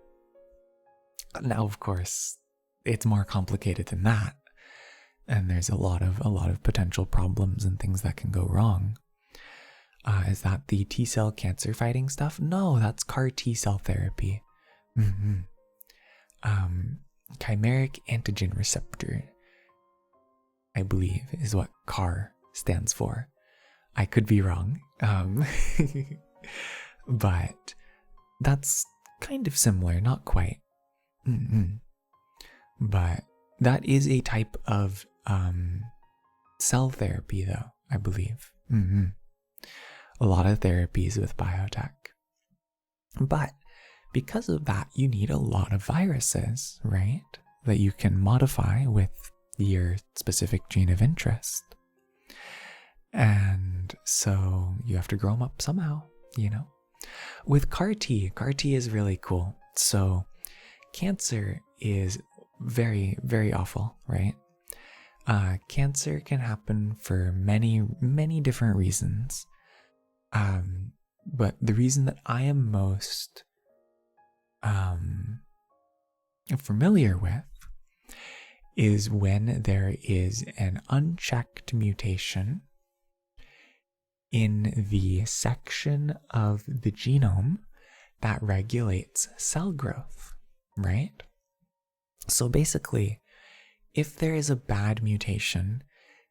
Now, of course, it's more complicated than that, and there's a lot of potential problems and things that can go wrong. Is that the T-cell cancer fighting stuff? No, that's CAR T-cell therapy. Chimeric antigen receptor, I believe, is what CAR stands for. I could be wrong, but that's kind of similar, not quite. But that is a type of cell therapy, though, I believe. A lot of therapies with biotech. But because of that, you need a lot of viruses, right? That you can modify with your specific gene of interest. And so you have to grow them up somehow, With CAR T is really cool. So cancer is very, very awful, right? Cancer can happen for many, many different reasons. But the reason that I am most familiar with is when there is an unchecked mutation in the section of the genome that regulates cell growth, right? So basically, if there is a bad mutation,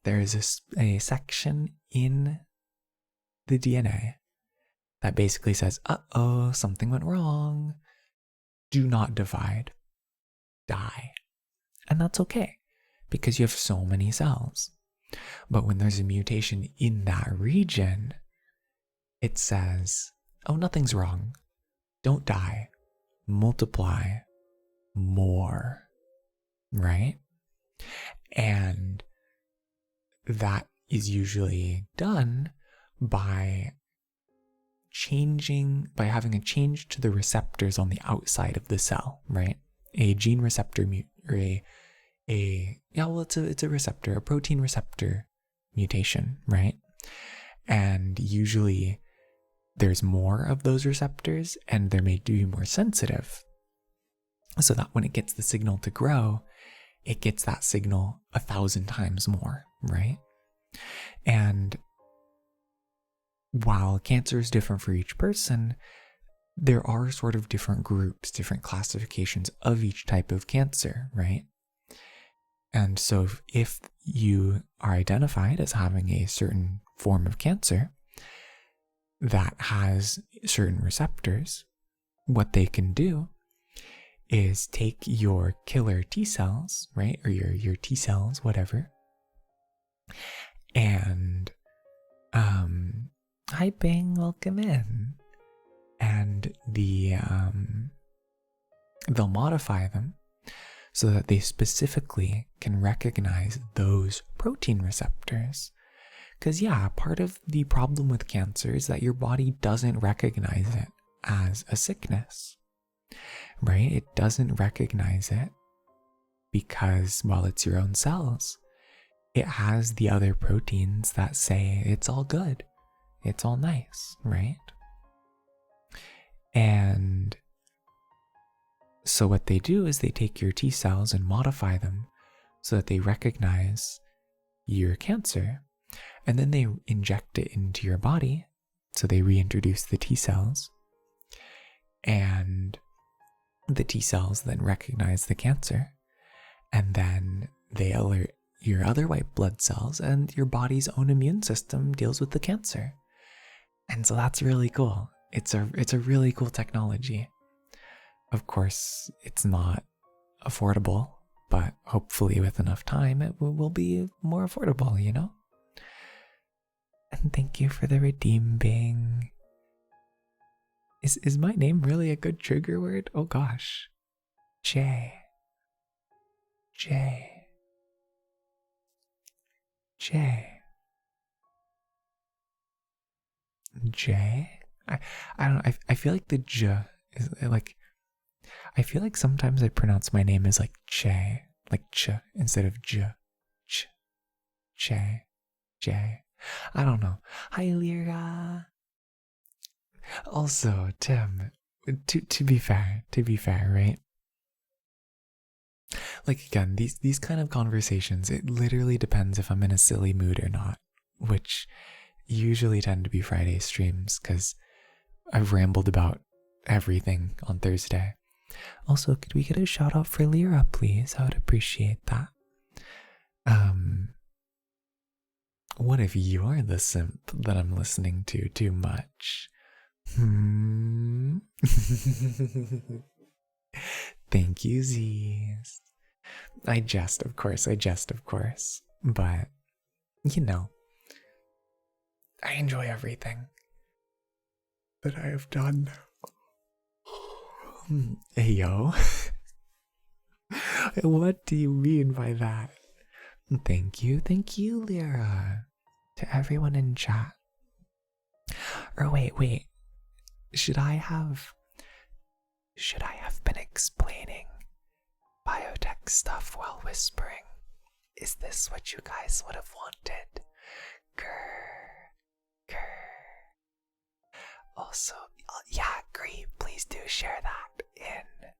there is a section in the DNA that basically says, uh-oh, something went wrong. Do not divide. Die. And that's okay, because you have so many cells. But when there's a mutation in that region, it says, oh, nothing's wrong. Don't die. Multiply more. Right? And that is usually done by having a change to the receptors on the outside of the cell, right? A gene receptor it's a receptor, a protein receptor mutation, right? And usually there's more of those receptors and they're made to be more sensitive. So that when it gets the signal to grow, it gets that signal 1,000 times more, right? And while cancer is different for each person, there are sort of different groups, different classifications of each type of cancer, right? And so if you are identified as having a certain form of cancer that has certain receptors, what they can do is take your killer T cells, right? Or your T cells, whatever. And, hi Bing, welcome in. And they'll modify them so that they specifically can recognize those protein receptors. Because, yeah, part of the problem with cancer is that your body doesn't recognize it as a sickness, right? It doesn't recognize it because, well, it's your own cells. It has the other proteins that say it's all good, it's all nice, right? And so what they do is they take your T cells and modify them so that they recognize your cancer, and then they inject it into your body. So they reintroduce the T cells, and the T cells then recognize the cancer, and then they alert your other white blood cells, and your body's own immune system deals with the cancer. And so that's really cool. It's a really cool technology. Of course, it's not affordable, but hopefully with enough time, it will be more affordable, you know? And thank you for the redeem, Bing. Is my name really a good trigger word? Oh gosh. J. I don't know. I feel like the J is like, I feel like sometimes I pronounce my name as like Che, like Ch instead of J. J. I don't know. Hi, Lyra. Also, Tim, to be fair, right? Like again, these kind of conversations, it literally depends if I'm in a silly mood or not, which usually tend to be Friday streams because I've rambled about everything on Thursday. Also, could we get a shout out for Lyra, please? I would appreciate that. What if you're the simp that I'm listening to too much? Thank you, Z's. I jest, of course. But, you know, I enjoy everything that I have done. Hey, yo. What do you mean by that? Thank you, Lyra. To everyone in chat. Or wait. Should I have been explaining biotech stuff while whispering? Is this what you guys would have wanted? Grr. Also, yeah, agree. Please do share that in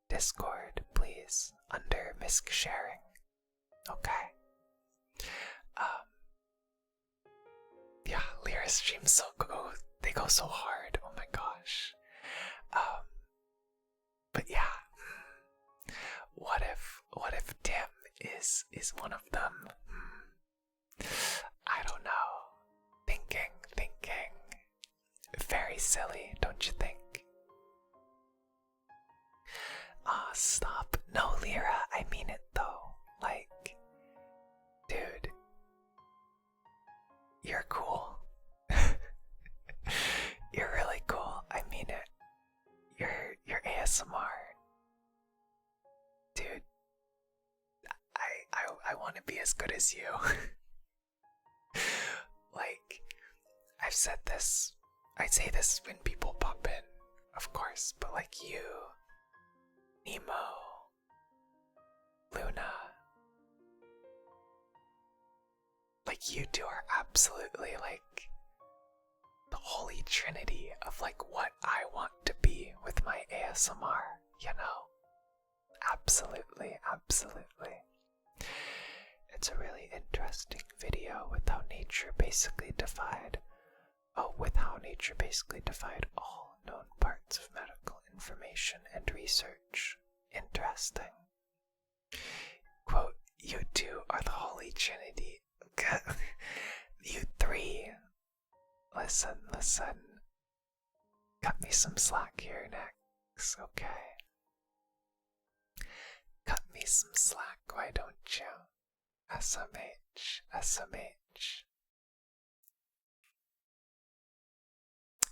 Discord, please, under Misk sharing. Okay. Yeah, Lyra streams they go so hard. Oh my gosh. But yeah, what if Tim is one of them? I don't know. Thinking. Very silly, don't you think? Stop. No, Lyra, I mean it though. Like, dude, you're cool. You're really cool. I mean it. You're ASMR. Dude, I want to be as good as you. Like, I've said this. I say this when people pop in, of course, but like you, Nemo, Luna, like you two are absolutely like the holy trinity of like what I want to be with my ASMR, you know? Absolutely, absolutely. It's a really interesting video with how nature basically defied all known parts of medical information and research. Interesting. Quote, you two are the holy trinity. You three. Listen. Cut me some slack here next, okay? Cut me some slack, why don't you? SMH.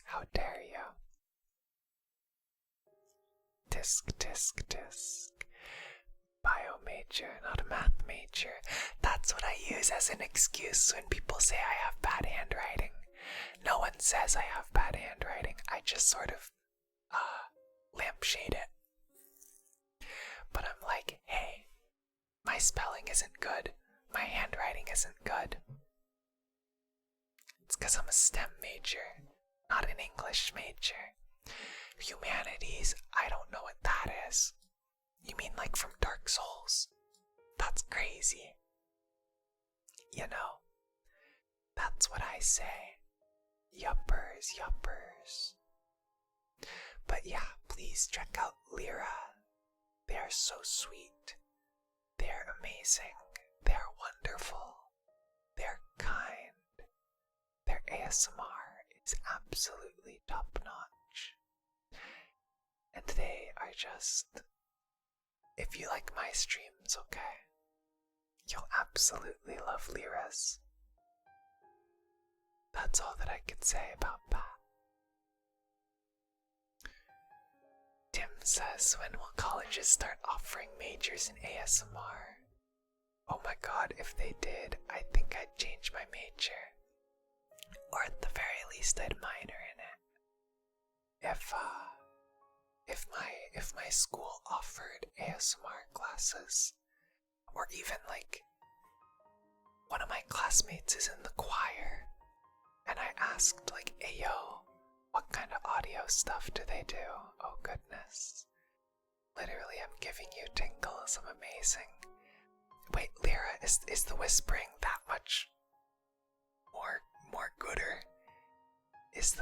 How dare you? Tisk. Bio major, not a math major. That's what I use as an excuse when people say I have bad handwriting. No one says I have bad handwriting. I just sort of, lampshade it. But I'm like, hey, my spelling isn't good. My handwriting isn't good. It's because I'm a STEM major, not an English major. Humanities, I don't know what that is. You mean like from Dark Souls? That's crazy. You know, that's what I say. Yuppers. But yeah, please check out Lyra. They are so sweet. They're amazing. They're wonderful. They're kind. Their ASMR is absolutely top notch. And they are just... If you like my streams, okay, you'll absolutely love Lyra's. That's all that I can say about that. Tim says, when will colleges start offering majors in ASMR? Oh my god, if they did, I think I'd change my major. Or at the very least, I'd minor in it. If my school offered ASMR classes, or even like one of my classmates is in the choir, and I asked like, hey yo, what kind of audio stuff do they do? Oh goodness. Literally, I'm giving you tingles. I'm amazing. Wait, Lyra, is the whispering that much more gooder? Is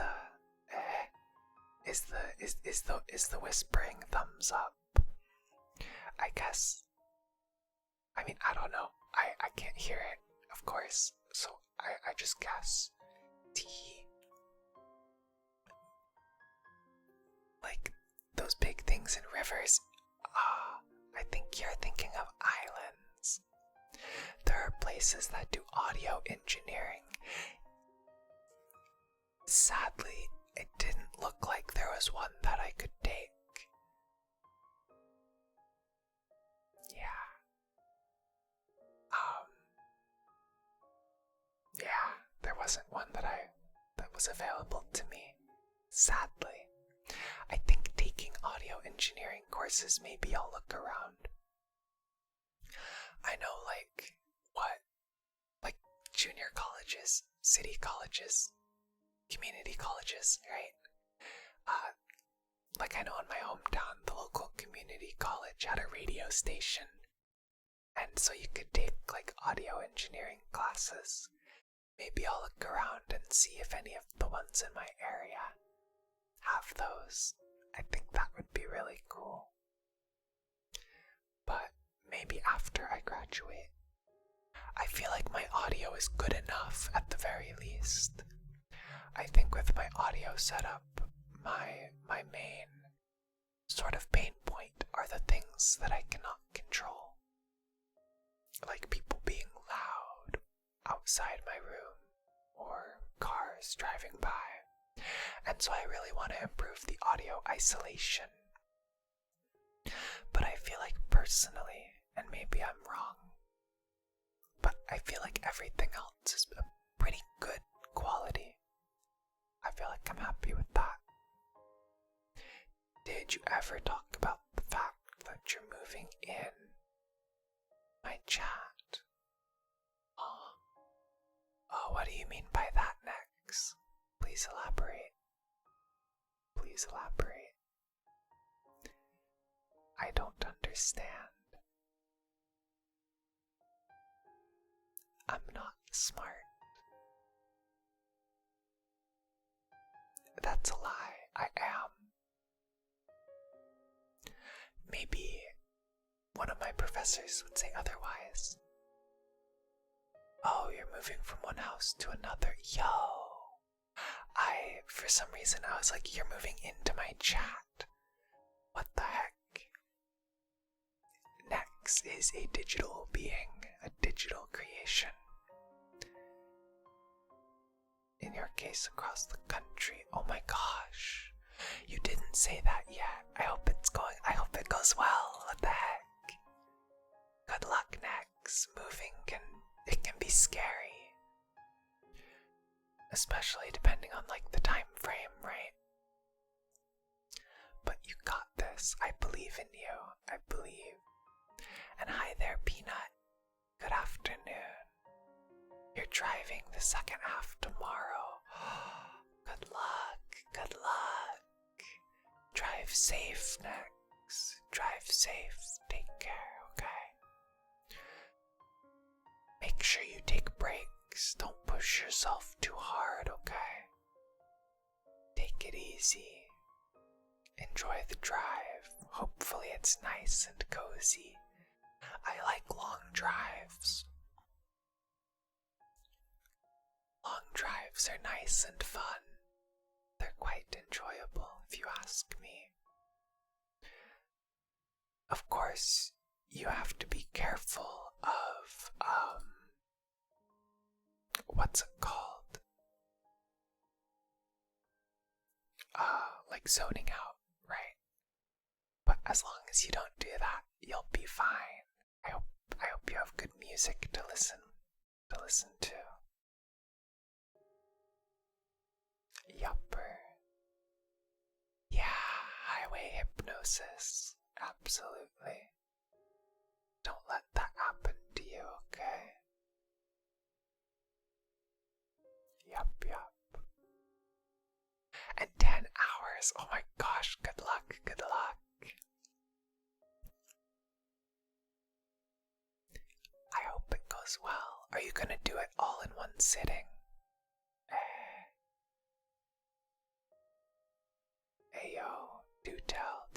the whispering thumbs up? I guess. I mean, I don't know. I can't hear it, of course. So I just guess. T. Like those big things in rivers. I think you're thinking of islands. There are places that do audio engineering. Sadly, it didn't look like there was one that I could take. Yeah, there wasn't one that was available to me. Sadly. I think taking audio engineering courses, maybe I'll look around. I know like junior colleges, city colleges, community colleges, right? Like I know in my hometown, the local community college had a radio station. And so you could take like audio engineering classes. Maybe I'll look around and see if any of the ones in my area have those. I think that would be really cool. But maybe after I graduate. I feel like my audio is good enough at the very least. I think with my audio setup, my main sort of pain point are the things that I cannot control. Like people being loud outside my room or cars driving by. And so I really want to improve the audio isolation. But I feel like personally, and maybe I'm wrong, but I feel like everything else is a pretty good quality. I feel like I'm happy with that. Did you ever talk about the fact that you're moving in my chat? Oh, what do you mean by that, Nex? Please elaborate. Please elaborate. I don't understand. I'm not smart. That's a lie. I am. Maybe one of my professors would say otherwise. Oh, you're moving from one house to another. Yo! For some reason, I was like, you're moving into my chat. What the heck? Nex is a digital being, a digital creation. In your case, across the country. Oh my gosh. You didn't say that yet. I hope it goes well. What the heck? Good luck, Nex. Moving can be scary. Especially depending on the time frame, right? But you got this. I believe in you. I believe. And hi there, Peanut. Good afternoon. You're driving the second half tomorrow. Good luck. Good luck. Drive safe, Nex. Drive safe. Take care, okay? Make sure you take breaks. Don't push yourself too hard, okay? Take it easy. Enjoy the drive. Hopefully it's nice and cozy. I like long drives. Long drives are nice and fun. They're quite enjoyable, if you ask me. Of course, you have to be careful of, what's it called? Zoning out, right? But as long as you don't do that, you'll be fine. I hope you have good music to listen to. Yupper. Yeah, highway hypnosis. Absolutely. Don't let that happen to you, okay? Yup. And 10 hours. Oh my gosh, good luck, good luck. I hope it goes well. Are you gonna do it all in one sitting? Hey yo, do tell.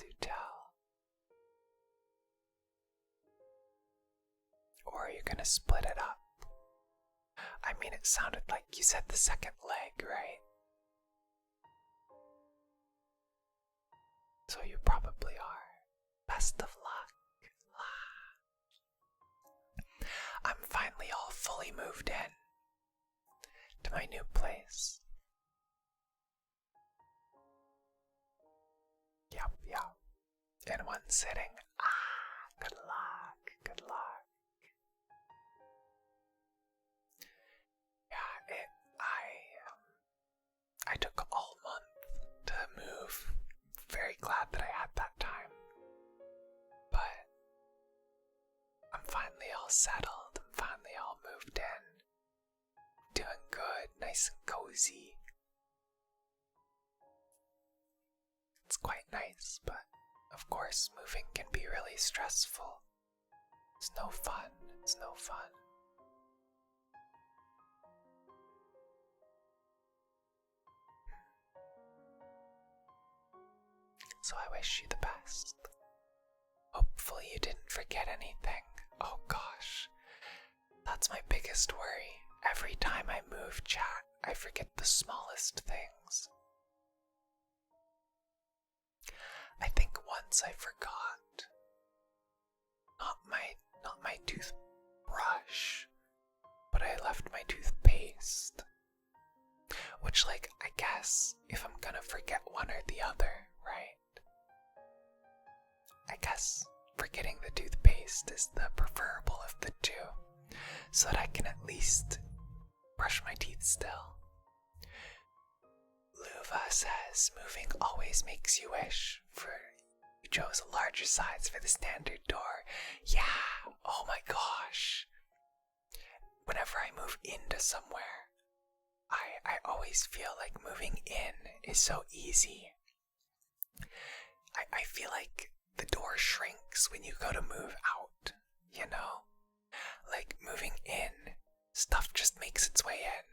Or are you gonna split it up? I mean, it sounded like you said the second leg, right? So you probably are. Best of luck. I'm finally all fully moved in to my new place. Yup. In one sitting. Good luck. Yeah, I took all month to move. Very glad that I had that time. But I'm finally all settled. I'm finally all moved in. Doing good, nice and cozy. It's quite nice, but of course moving can be really stressful. It's no fun. So I wish you the best. Hopefully you didn't forget anything. Oh gosh, that's my biggest worry. Every time I move, chat, I forget the smallest things. I think once I forgot not my toothbrush, but I left my toothpaste. Which, I guess if I'm gonna forget one or the other, right? I guess forgetting the toothpaste is the preferable of the two, so that I can at least brush my teeth still. Luva says moving always makes you wish, for you chose a larger size for the standard door. Yeah, oh my gosh. Whenever I move into somewhere, I always feel like moving in is so easy. I feel like the door shrinks when you go to move out, you know? Like moving in, stuff just makes its way in.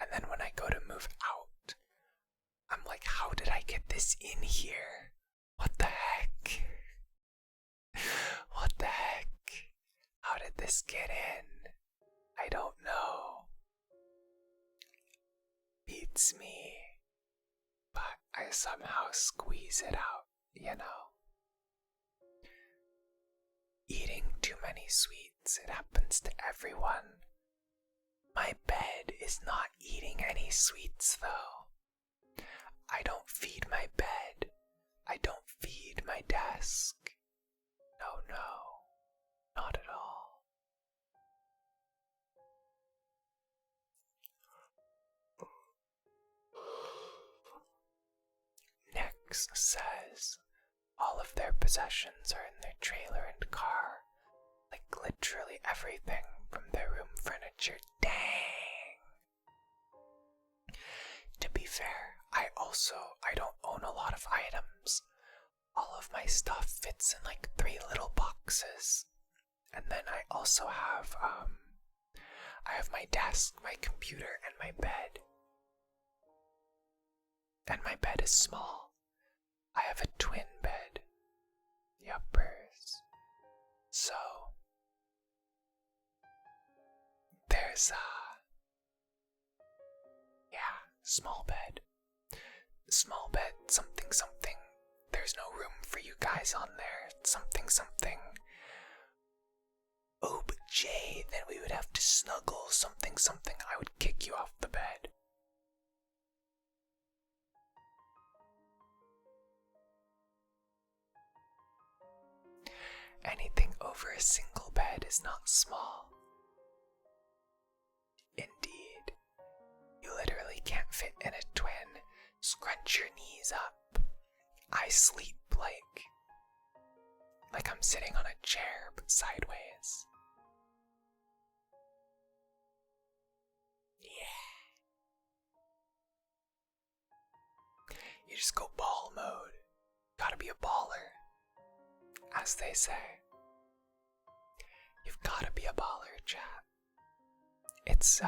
And then when I go to move out, I'm like, how did I get this in here? What the heck? What the heck? How did this get in? I don't know. Beats me. But I somehow squeeze it out, you know? Eating too many sweets, it happens to everyone. My bed is not eating any sweets, though. I don't feed my bed. I don't feed my desk. No, not at all. Next says all of their possessions are in their trailer and car. Like literally everything from their room furniture. Dang! To be fair, I don't own a lot of items. All of my stuff fits in like 3 little boxes. And then I also have, I have my desk, my computer, and my bed. And my bed is small. I have a twin bed. Yuppers. So, there's small bed. Small bed, something, something. There's no room for you guys on there. Something, something. Oh, but Jay, then we would have to snuggle. Something, something. I would kick you off the bed. Anything over a single bed is not small. Indeed. You literally can't fit in a twin. Scrunch your knees up. I sleep like I'm sitting on a chair, but sideways. Yeah. You just go ball mode. Gotta be a baller. As they say. You've gotta be a baller, chat. It's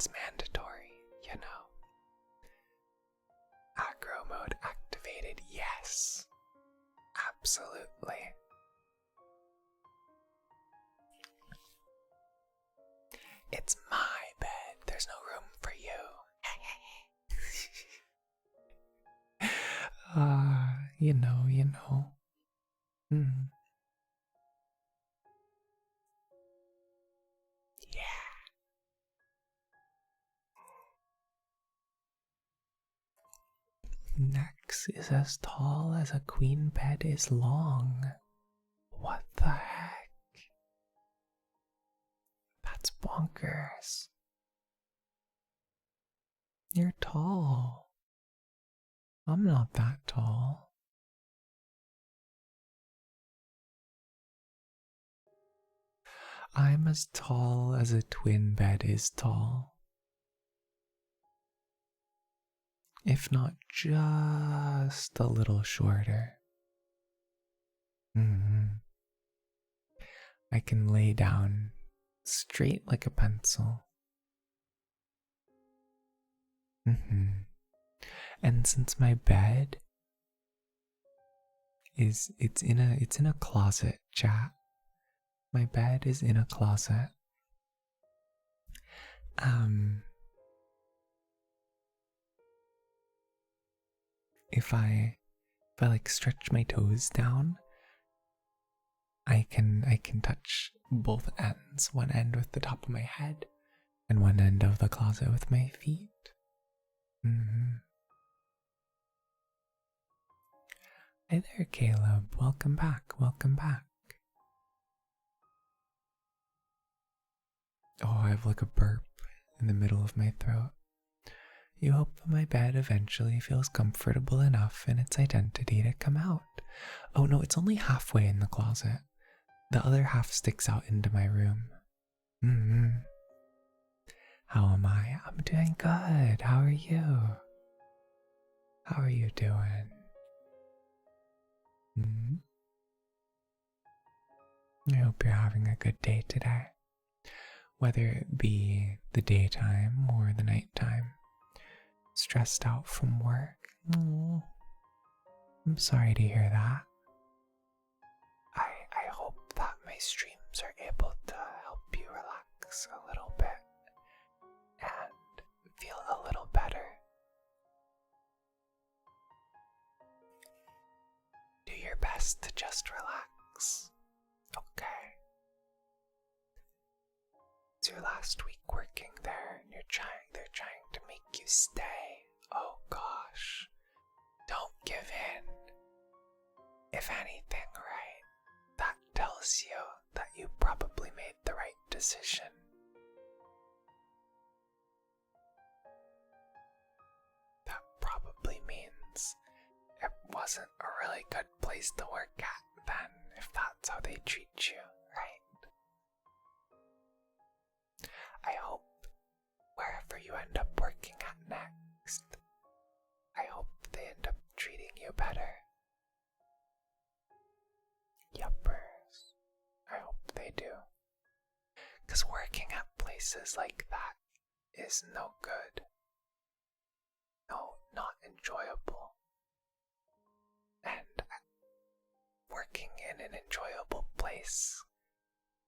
mandatory, you know. Aggro mode activated, yes. Absolutely. It's my bed. There's no room for you. You know. Yeah. Next is as tall as a queen bed is long. What the heck? That's bonkers. You're tall. I'm not that tall. I'm as tall as a twin bed is tall. If not just a little shorter. I can lay down straight like a pencil. And since my bed it's in a closet, chat. My bed is in a closet. If I like stretch my toes down, I can touch both ends, one end with the top of my head and one end of the closet with my feet. Hi there, Caleb. Welcome back. Oh, I have like a burp in the middle of my throat. You hope that my bed eventually feels comfortable enough in its identity to come out. Oh no, it's only halfway in the closet. The other half sticks out into my room. How am I? I'm doing good. How are you? How are you doing? Hmm? I hope you're having a good day today. Whether it be the daytime or the nighttime. Stressed out from work. Oh, I'm sorry to hear that. I hope that my streams are able to help you relax a little bit and feel a little better. Do your best to just relax. Okay. It's your last week working there and they're trying to make you stay. Oh gosh. Don't give in. If anything, right, that tells you that you probably made the right decision. That probably means it wasn't a really good place to work at then, if that's how they treat you, right? I hope wherever you end up working at next, I hope they end up treating you better. Yuppers. I hope they do. Because working at places like that is no good. No, not enjoyable. And working in an enjoyable place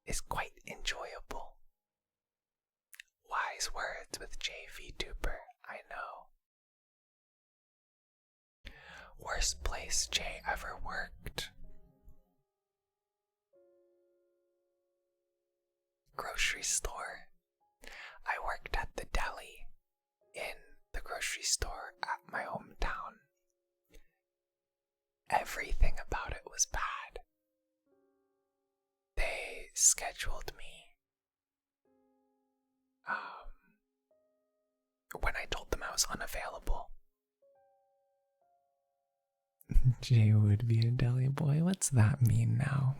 is quite enjoyable. Wise words with JVTuber, I know. Worst place Jay ever worked. Grocery store. I worked at the deli in the grocery store at my hometown. Everything about it was bad. They scheduled me when I told them I was unavailable. Jay would be a deli boy. What's that mean now?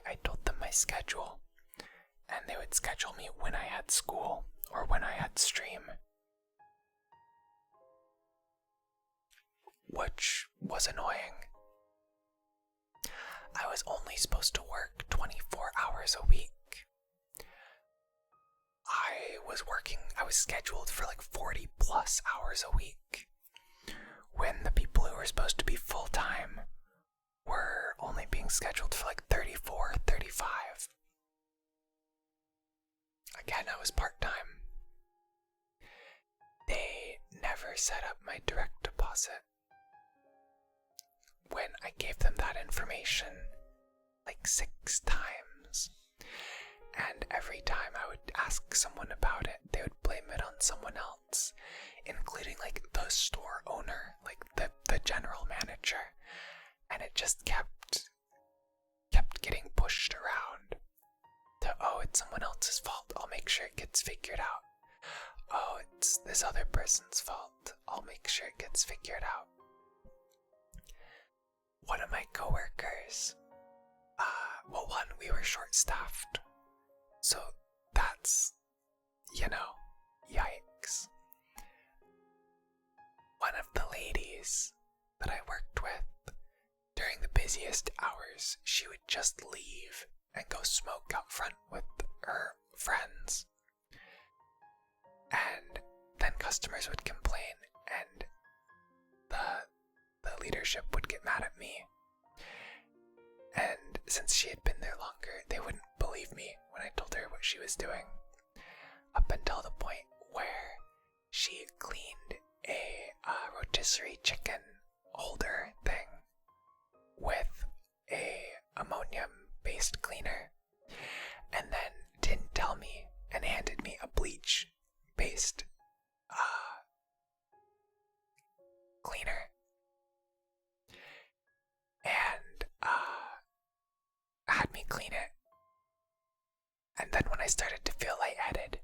I told them my schedule, and they would schedule me when I had school or when I had stream. Which was annoying. I was only supposed to work 24 hours a week. I was scheduled for like 40 plus hours a week, when the people who were supposed to be full-time were only being scheduled for like 34, 35. Again, I was part-time. They never set up my direct deposit. When I gave them that information like 6 times, and every time I would ask someone about it, they would blame it on someone else, including like the store owner, like the general manager, and it just kept getting pushed around to, oh, it's someone else's fault, I'll make sure it gets figured out. Oh, it's this other person's fault, I'll make sure it gets figured out. One of my coworkers, well, one, we were short-staffed, so that's, yikes. One of the ladies that I worked with, during the busiest hours, she would just leave and go smoke out front with her friends. And then customers would complain, and the leadership would get mad at me. And since she had been there longer, they wouldn't believe me when I told her what she was doing. Up until the point where she cleaned a rotisserie chicken holder thing with a ammonium-based cleaner, and then didn't tell me and handed me a bleach-based cleaner. And had me clean it. And then when I started to feel lightheaded,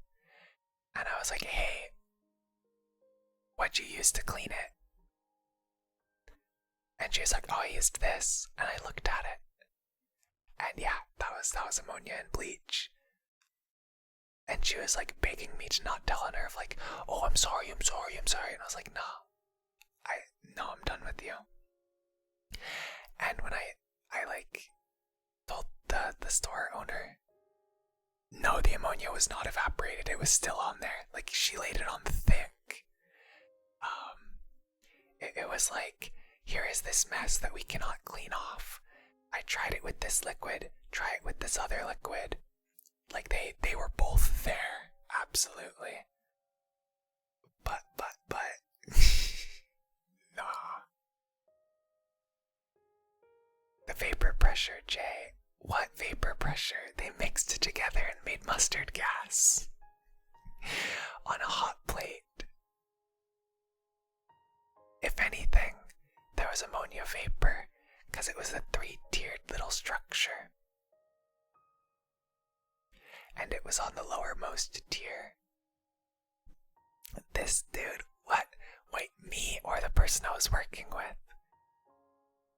and I was like, hey, what'd you use to clean it? And she was like, oh, I used this. And I looked at it. And yeah, that was ammonia and bleach. And she was like begging me to not tell her, of like, oh, I'm sorry. And I was like, no, I'm done with you. And when I like told the store owner, no, the ammonia was not evaporated. It was still on there. Like, she laid it on thick. It was like, here is this mess that we cannot clean off. I tried it with this liquid, try it with this other liquid. Like, they were both there. Absolutely. But, nah. The vapor pressure, Jay. What vapor pressure? They mixed it together and made mustard gas. On a hot plate. If anything, there was ammonia vapor, because it was a 3-tiered little structure. And it was on the lowermost tier. This dude, what? Wait, me or the person I was working with?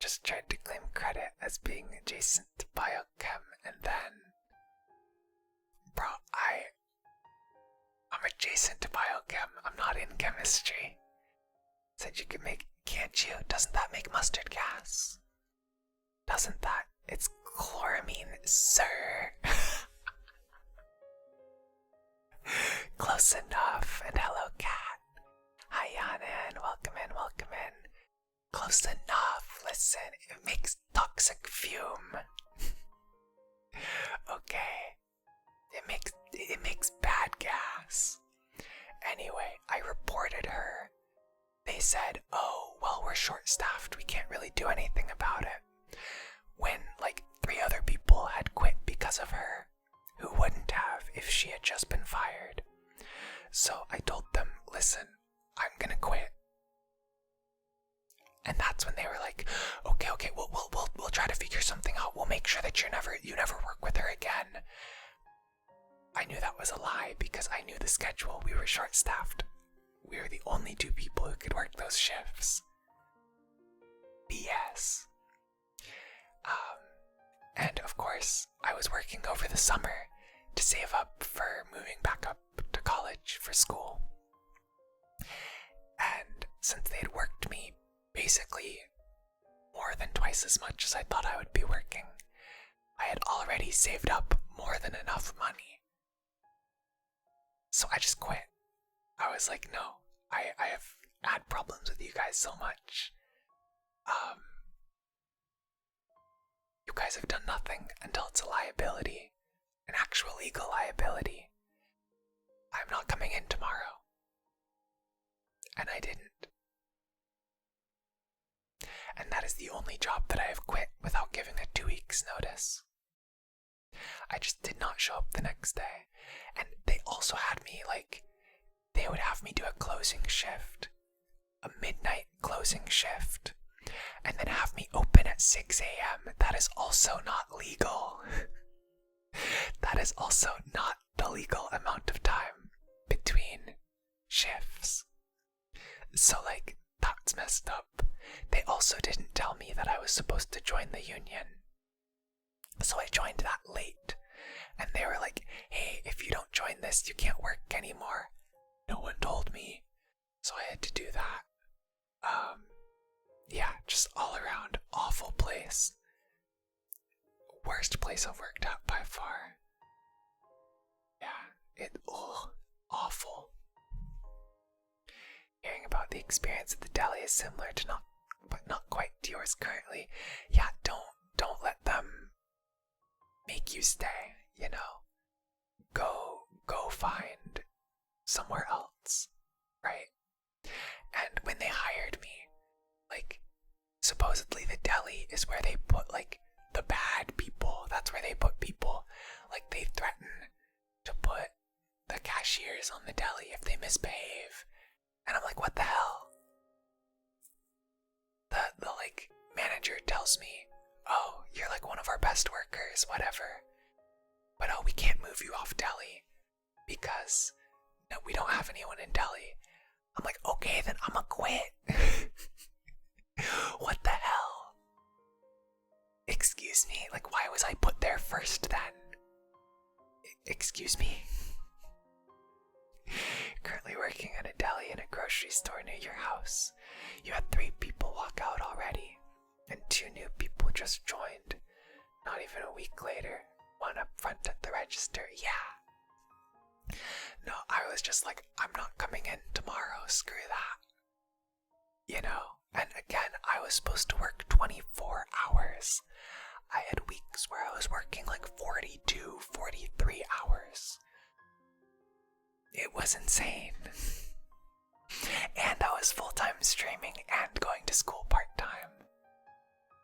Just tried to claim credit as being adjacent to biochem, and then... Bro, I'm adjacent to biochem, I'm not in chemistry. Said you could make, can't you? Doesn't that make mustard gas? Doesn't that? It's chloramine, sir. Close enough. And hello, cat. Hi, Yanan. Welcome in. Close enough. Listen, it makes toxic fume. Okay. It makes bad gas. Anyway, I reported her. They said, oh, well, we're short-staffed. We can't really do anything about it. When, like, 3 other people had quit because of her, who wouldn't have if she had just been fired. So I told them, listen, I'm gonna quit. And that's when they were like, okay, we'll try to figure something out. We'll make sure that you never work with her again. I knew that was a lie because I knew the schedule. We were short-staffed. We were the only 2 people who could work those shifts. BS. And of course, I was working over the summer to save up for moving back up to college for school. And since they had worked me basically more than twice as much as I thought I would be working, I had already saved up more than enough money. So I just quit. I was like, no, I have had problems with you guys so much. You guys have done nothing until it's a liability, an actual legal liability. I'm not coming in tomorrow. And I didn't. And that is the only job that I have quit without giving a 2 weeks notice. I just did not show up the next day. And they also had me, like, they would have me do a closing shift, a midnight closing shift, and then have me open at 6 a.m. That is also not legal. That is also not the legal amount of time between shifts. So, like, that's messed up. They also didn't tell me that I was supposed to join the union. So I joined that late. And they were like, hey, if you don't join this, you can't work anymore. No one told me. So I had to do that. Yeah, just all around awful place. Worst place I've worked at by far. Yeah, awful. Hearing about the experience at the deli is similar to but not quite to yours currently. Yeah, don't let them make you stay, you know? Go find somewhere else, right? And when they hired me, like, supposedly the deli is where they put, like, the bad people. That's where they put people. Like, they threaten to put the cashiers on the deli if they misbehave. And I'm like, what the hell? The like, manager tells me, oh, you're like one of our best workers, whatever. But oh, we can't move you off deli because no, we don't have anyone in deli. I'm like, okay, then I'ma quit. What the hell? Excuse me, like, why was I put there first then? Excuse me? grocery store near your house. You had 3 people walk out already, and 2 new people just joined. Not even a week later, one up front at the register. Yeah. No, I was just like, I'm not coming in tomorrow, screw that. You know? And again, I was supposed to work 24 hours. I had weeks where I was working like 42, 43 hours. It was insane. And I was full-time streaming and going to school part-time.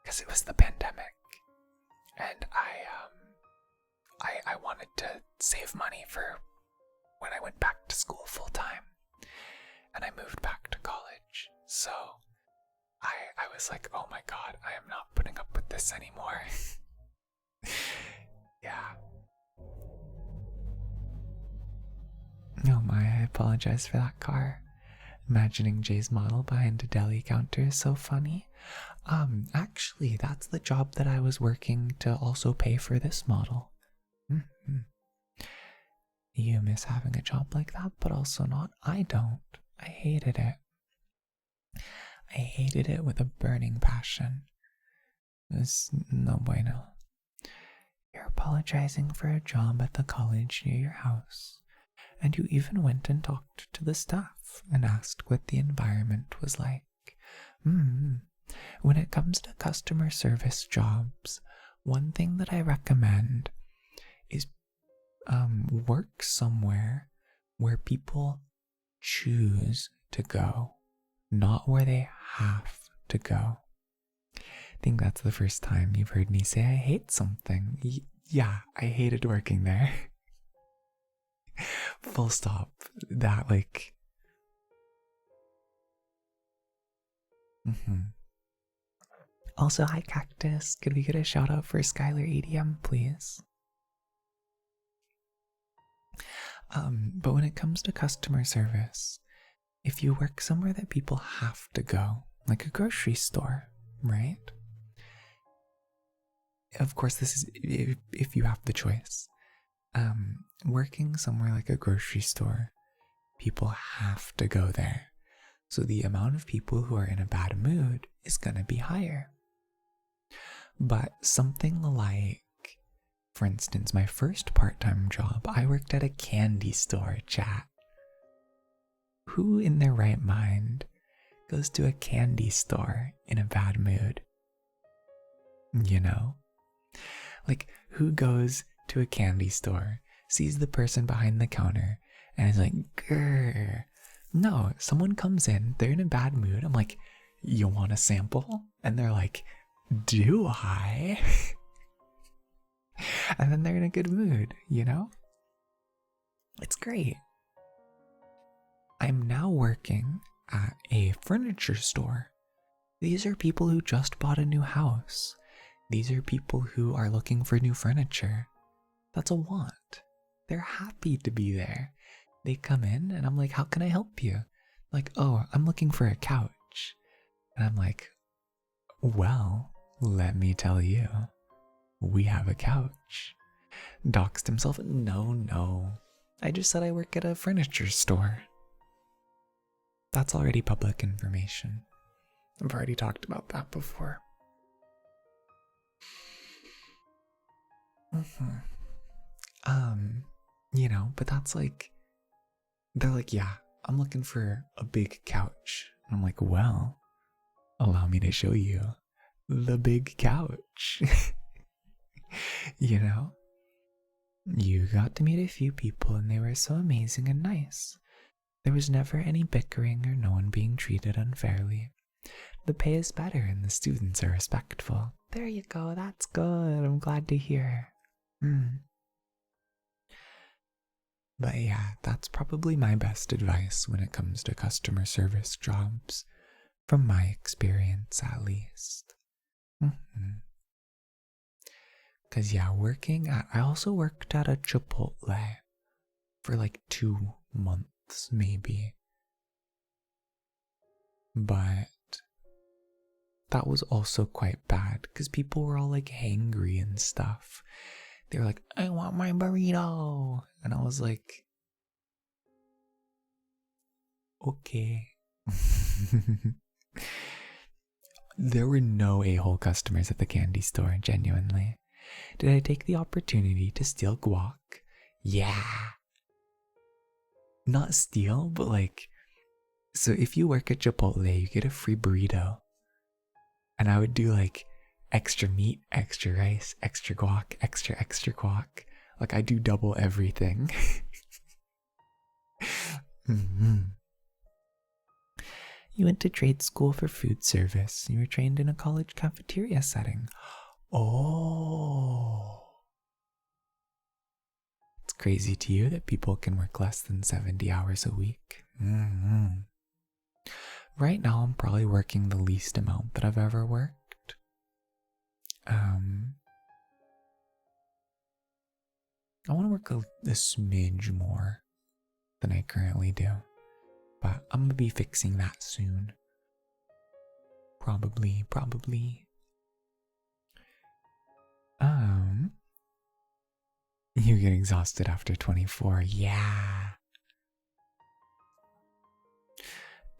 Because it was the pandemic. And I wanted to save money for when I went back to school full-time. And I moved back to college. So I was like, oh my god, I am not putting up with this anymore. Yeah. Oh my, I apologize for that car. Imagining Jay's model behind a deli counter is so funny. Actually, that's the job that I was working to also pay for this model. You miss having a job like that, but also not. I don't. I hated it. I hated it with a burning passion. It was no bueno. You're apologizing for a job at the college near your house, and you even went and talked to the staff and asked what the environment was like. When it comes to customer service jobs, one thing that I recommend is work somewhere where people choose to go, not where they have to go. I think that's the first time you've heard me say I hate something. Yeah, I hated working there. Full stop. That, like... Also, hi Cactus. Could we get a shout out for Skylar EDM, please? But when it comes to customer service, if you work somewhere that people have to go, like a grocery store, right? Of course, this is if you have the choice. Working somewhere like a grocery store, people have to go there. So the amount of people who are in a bad mood is gonna be higher. But something like, for instance, my first part-time job, I worked at a candy store, chat. Who in their right mind goes to a candy store in a bad mood? You know? Like, who goes to a candy store, sees the person behind the counter, and is like, grrr. No, someone comes in, they're in a bad mood. I'm like, you want a sample? And they're like, do I? And then they're in a good mood, you know? It's great. I'm now working at a furniture store. These are people who just bought a new house. These are people who are looking for new furniture. That's a want. They're happy to be there. They come in and I'm like, how can I help you? Like, oh, I'm looking for a couch. And I'm like, well, let me tell you, we have a couch. Doxed himself. No. I just said I work at a furniture store. That's already public information. I've already talked about that before. You know, but that's like, they're like, yeah, I'm looking for a big couch. And I'm like, well, allow me to show you the big couch. You know? You got to meet a few people and they were so amazing and nice. There was never any bickering or no one being treated unfairly. The pay is better and the students are respectful. There you go, that's good. I'm glad to hear. But yeah, that's probably my best advice when it comes to customer service jobs, from my experience at least. Because yeah, I also worked at a Chipotle for like 2 months maybe. But that was also quite bad because people were all like hangry and stuff. They were like, I want my burrito. And I was like, okay. There were no a-hole customers at the candy store, genuinely. Did I take the opportunity to steal guac? Yeah. Not steal, but like, so if you work at Chipotle, you get a free burrito. And I would do like extra meat, extra rice, extra guac, extra guac. Like I do double everything. Mm-hmm. You went to trade school for food service. You were trained in a college cafeteria setting. Oh. It's crazy to you that people can work less than 70 hours a week. Mm-hmm. Right now, I'm probably working the least amount that I've ever worked. I want to work a smidge more than I currently do. But I'm gonna be fixing that soon. Probably. You get exhausted after 24. Yeah.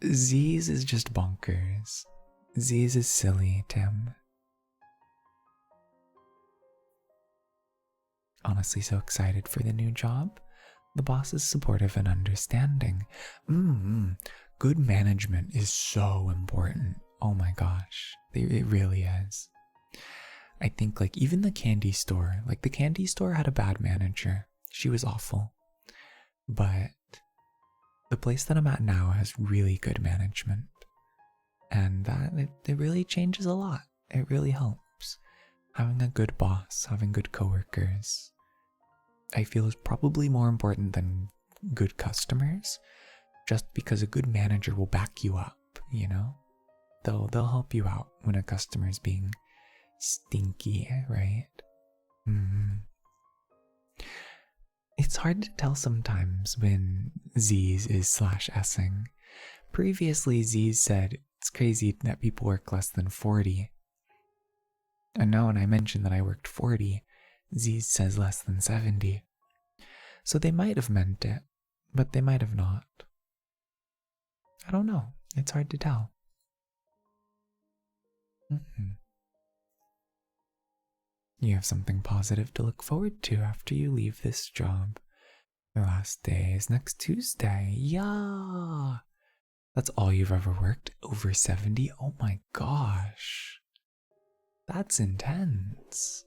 Z's is just bonkers. Z's is silly, Tim. Honestly, so excited for the new job. The boss is supportive and understanding. Good management is so important. Oh my gosh. It really is. I think like even the candy store, like the candy store had a bad manager. She was awful. But the place that I'm at now has really good management. And that it really changes a lot. It really helps. Having a good boss, having good coworkers, I feel is probably more important than good customers, just because a good manager will back you up, you know? They'll help you out when a customer's being stinky, right? It's hard to tell sometimes when Z's is /s'ing. Previously, Z's said it's crazy that people work less than 40. And now when I mentioned that I worked 40, Z says less than 70. So they might have meant it, but they might have not. I don't know. It's hard to tell. You have something positive to look forward to after you leave this job. Your last day is next Tuesday. Yeah! That's all you've ever worked? Over 70? Oh my gosh. That's intense.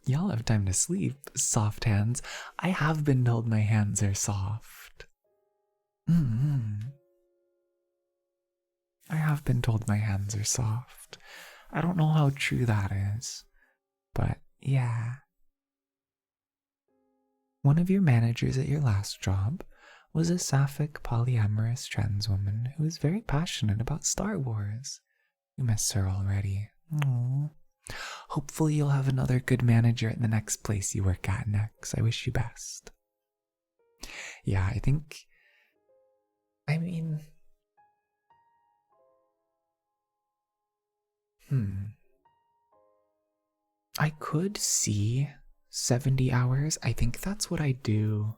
Y'all have time to sleep, soft hands. I have been told my hands are soft. I have been told my hands are soft. I don't know how true that is, but yeah. One of your managers at your last job was a sapphic polyamorous trans woman who was very passionate about Star Wars. You miss her already. Aww. Hopefully you'll have another good manager at the next place you work at next. I wish you best. Yeah, I could see 70 hours. I think that's what I do.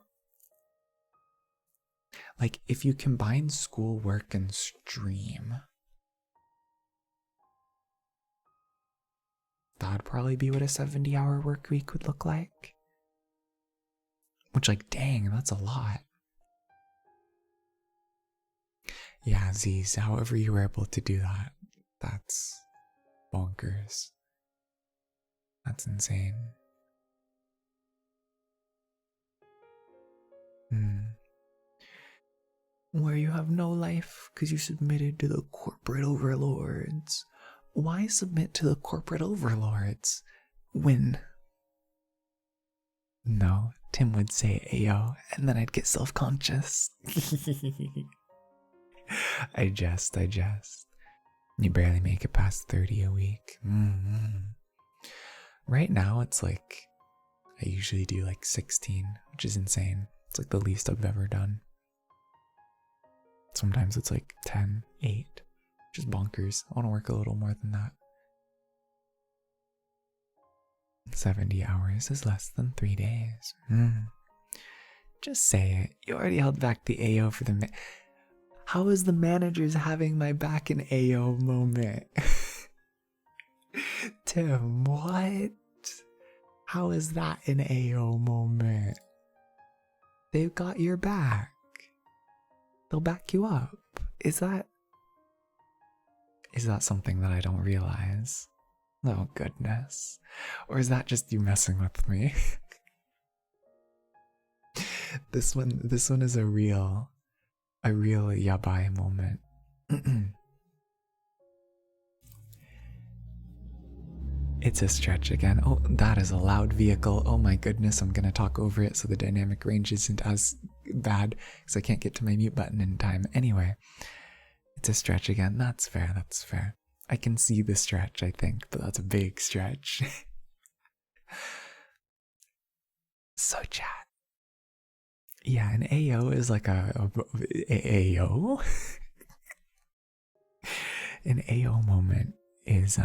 Like, if you combine school, work, and stream, that'd probably be what a 70-hour work week would look like. Which, like, dang, that's a lot. Yeah, Z's, however you were able to do that, that's bonkers. That's insane. Where you have no life because you submitted to the corporate overlords. Why submit to the corporate overlords when... No, Tim would say Ayo, and then I'd get self-conscious. I jest. You barely make it past 30 a week. Right now, it's like, I usually do like 16, which is insane. It's like the least I've ever done. Sometimes it's like 10, 8, which is bonkers. I want to work a little more than that. 70 hours is less than 3 days. Just say it. You already held back the AO for the How is the manager's having my back in AO moment? Tim, what? How is that an AO moment? They've got your back. They'll back you up. Is that something that I don't realize? Oh goodness. Or is that just you messing with me? This one is a real yabai moment. It's a stretch again. Oh, that is a loud vehicle. Oh my goodness, I'm gonna talk over it so the dynamic range isn't as bad because I can't get to my mute button in time. Anyway, it's a stretch again. That's fair, that's fair. I can see the stretch, I think, but that's a big stretch. So chat. Yeah, an AO is like a AO? An AO moment is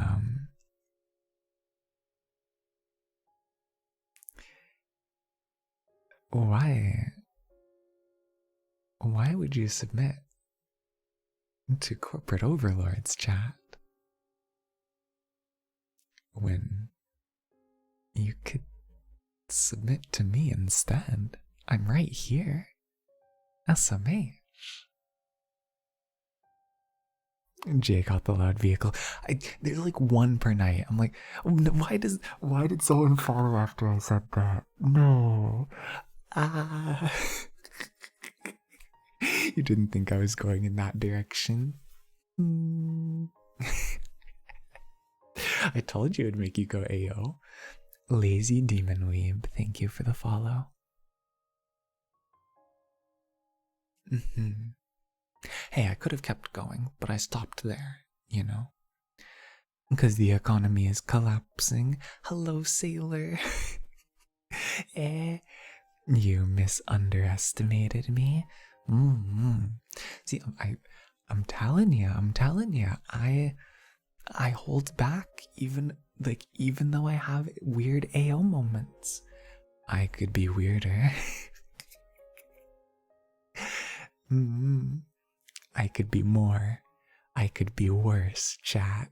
why would you submit to corporate overlords, chat, when you could submit to me instead? I'm right here. SMH. Jay got the loud vehicle. There's like one per night. I'm like, why did someone follow after I said that? No. You didn't think I was going in that direction? I told you it'd make you go AO. Lazy Demon Weeb, thank you for the follow. Hey, I could have kept going, but I stopped there, you know? Because the economy is collapsing. Hello, sailor. You misunderestimated me. See, I'm telling you, I hold back even though I have weird AO moments. I could be weirder. I could be more. I could be worse, chat.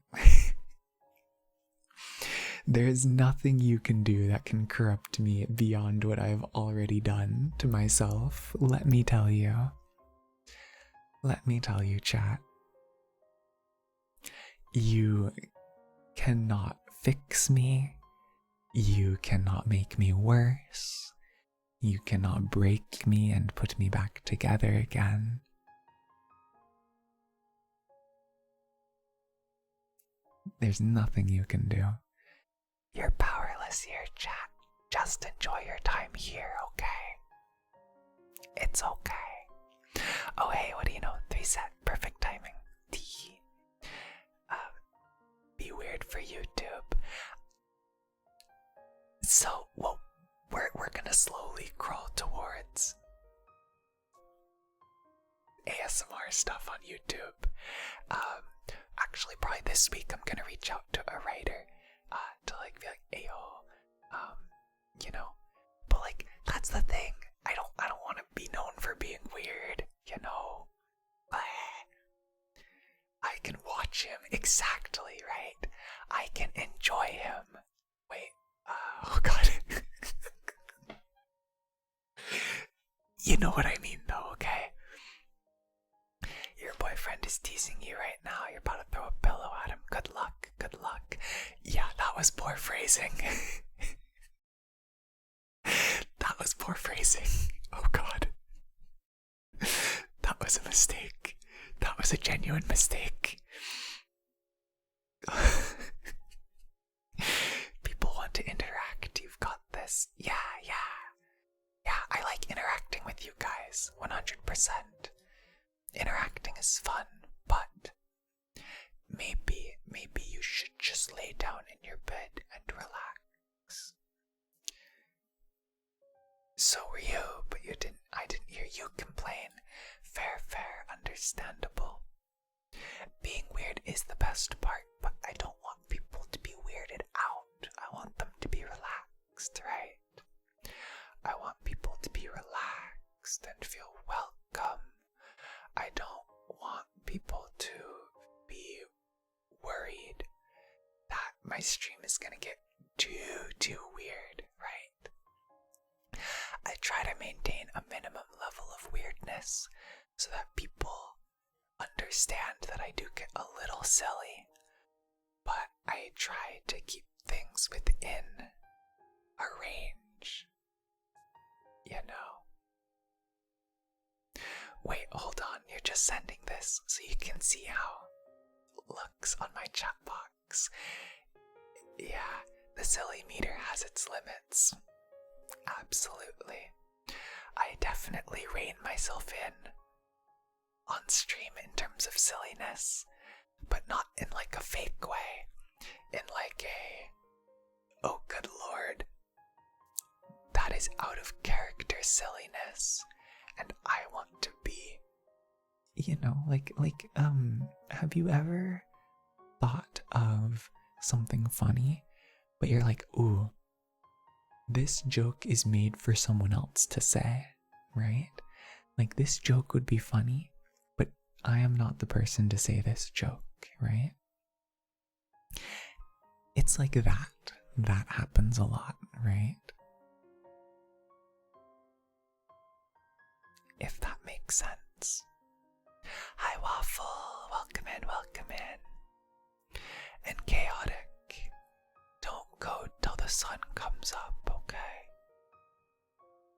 There is nothing you can do that can corrupt me beyond what I've already done to myself. Let me tell you. Let me tell you, chat. You cannot fix me. You cannot make me worse. You cannot break me and put me back together again. There's nothing you can do. You're powerless here, chat. Just enjoy your time here, okay? It's okay. Oh, hey, what do you know? 3 set. Perfect timing. Be weird for YouTube. So, well, we're gonna slowly crawl towards ASMR stuff on YouTube. Actually, probably this week I'm gonna reach out to a writer to like be like, ayo, you know. But like, that's the thing. I don't want to be known for being weird, you know. I can watch him exactly, right? I can enjoy him. Wait, oh god. You know what I mean, though, okay? Your boyfriend is teasing you right now. You're about to throw a pillow at him. Good luck, good luck. Yeah, that was poor phrasing. That was poor phrasing. Oh god. That was a mistake. That was a genuine mistake. People want to interact. You've got this. Yeah, I like interacting with you guys. 100%. Interacting is fun, but maybe you should just lay down in your bed and relax. So were you, but I didn't hear you complain. Fair, understandable. Being weird is the best part, but I don't want people to be weirded out. I want them to be relaxed, right? I want people to be relaxed and feel welcome. I don't stream is gonna get too weird, right? I try to maintain a minimum level of weirdness so that people understand that I do get a little silly, but I try to keep things within a range, you know. Wait, hold on, you're just sending this so you can see how it looks on my chat box. Yeah, the silly meter has its limits. Absolutely. I definitely rein myself in on stream in terms of silliness, but not in like a fake way. In like a, oh good lord, that is out of character silliness, and I want to be, you know, have you ever thought of something funny, but you're like, ooh, this joke is made for someone else to say, right? Like, this joke would be funny, but I am not the person to say this joke, right? It's like that. That happens a lot, right? If that makes sense. Hi Waffle, welcome in. And Chaotic, don't go till the sun comes up, okay?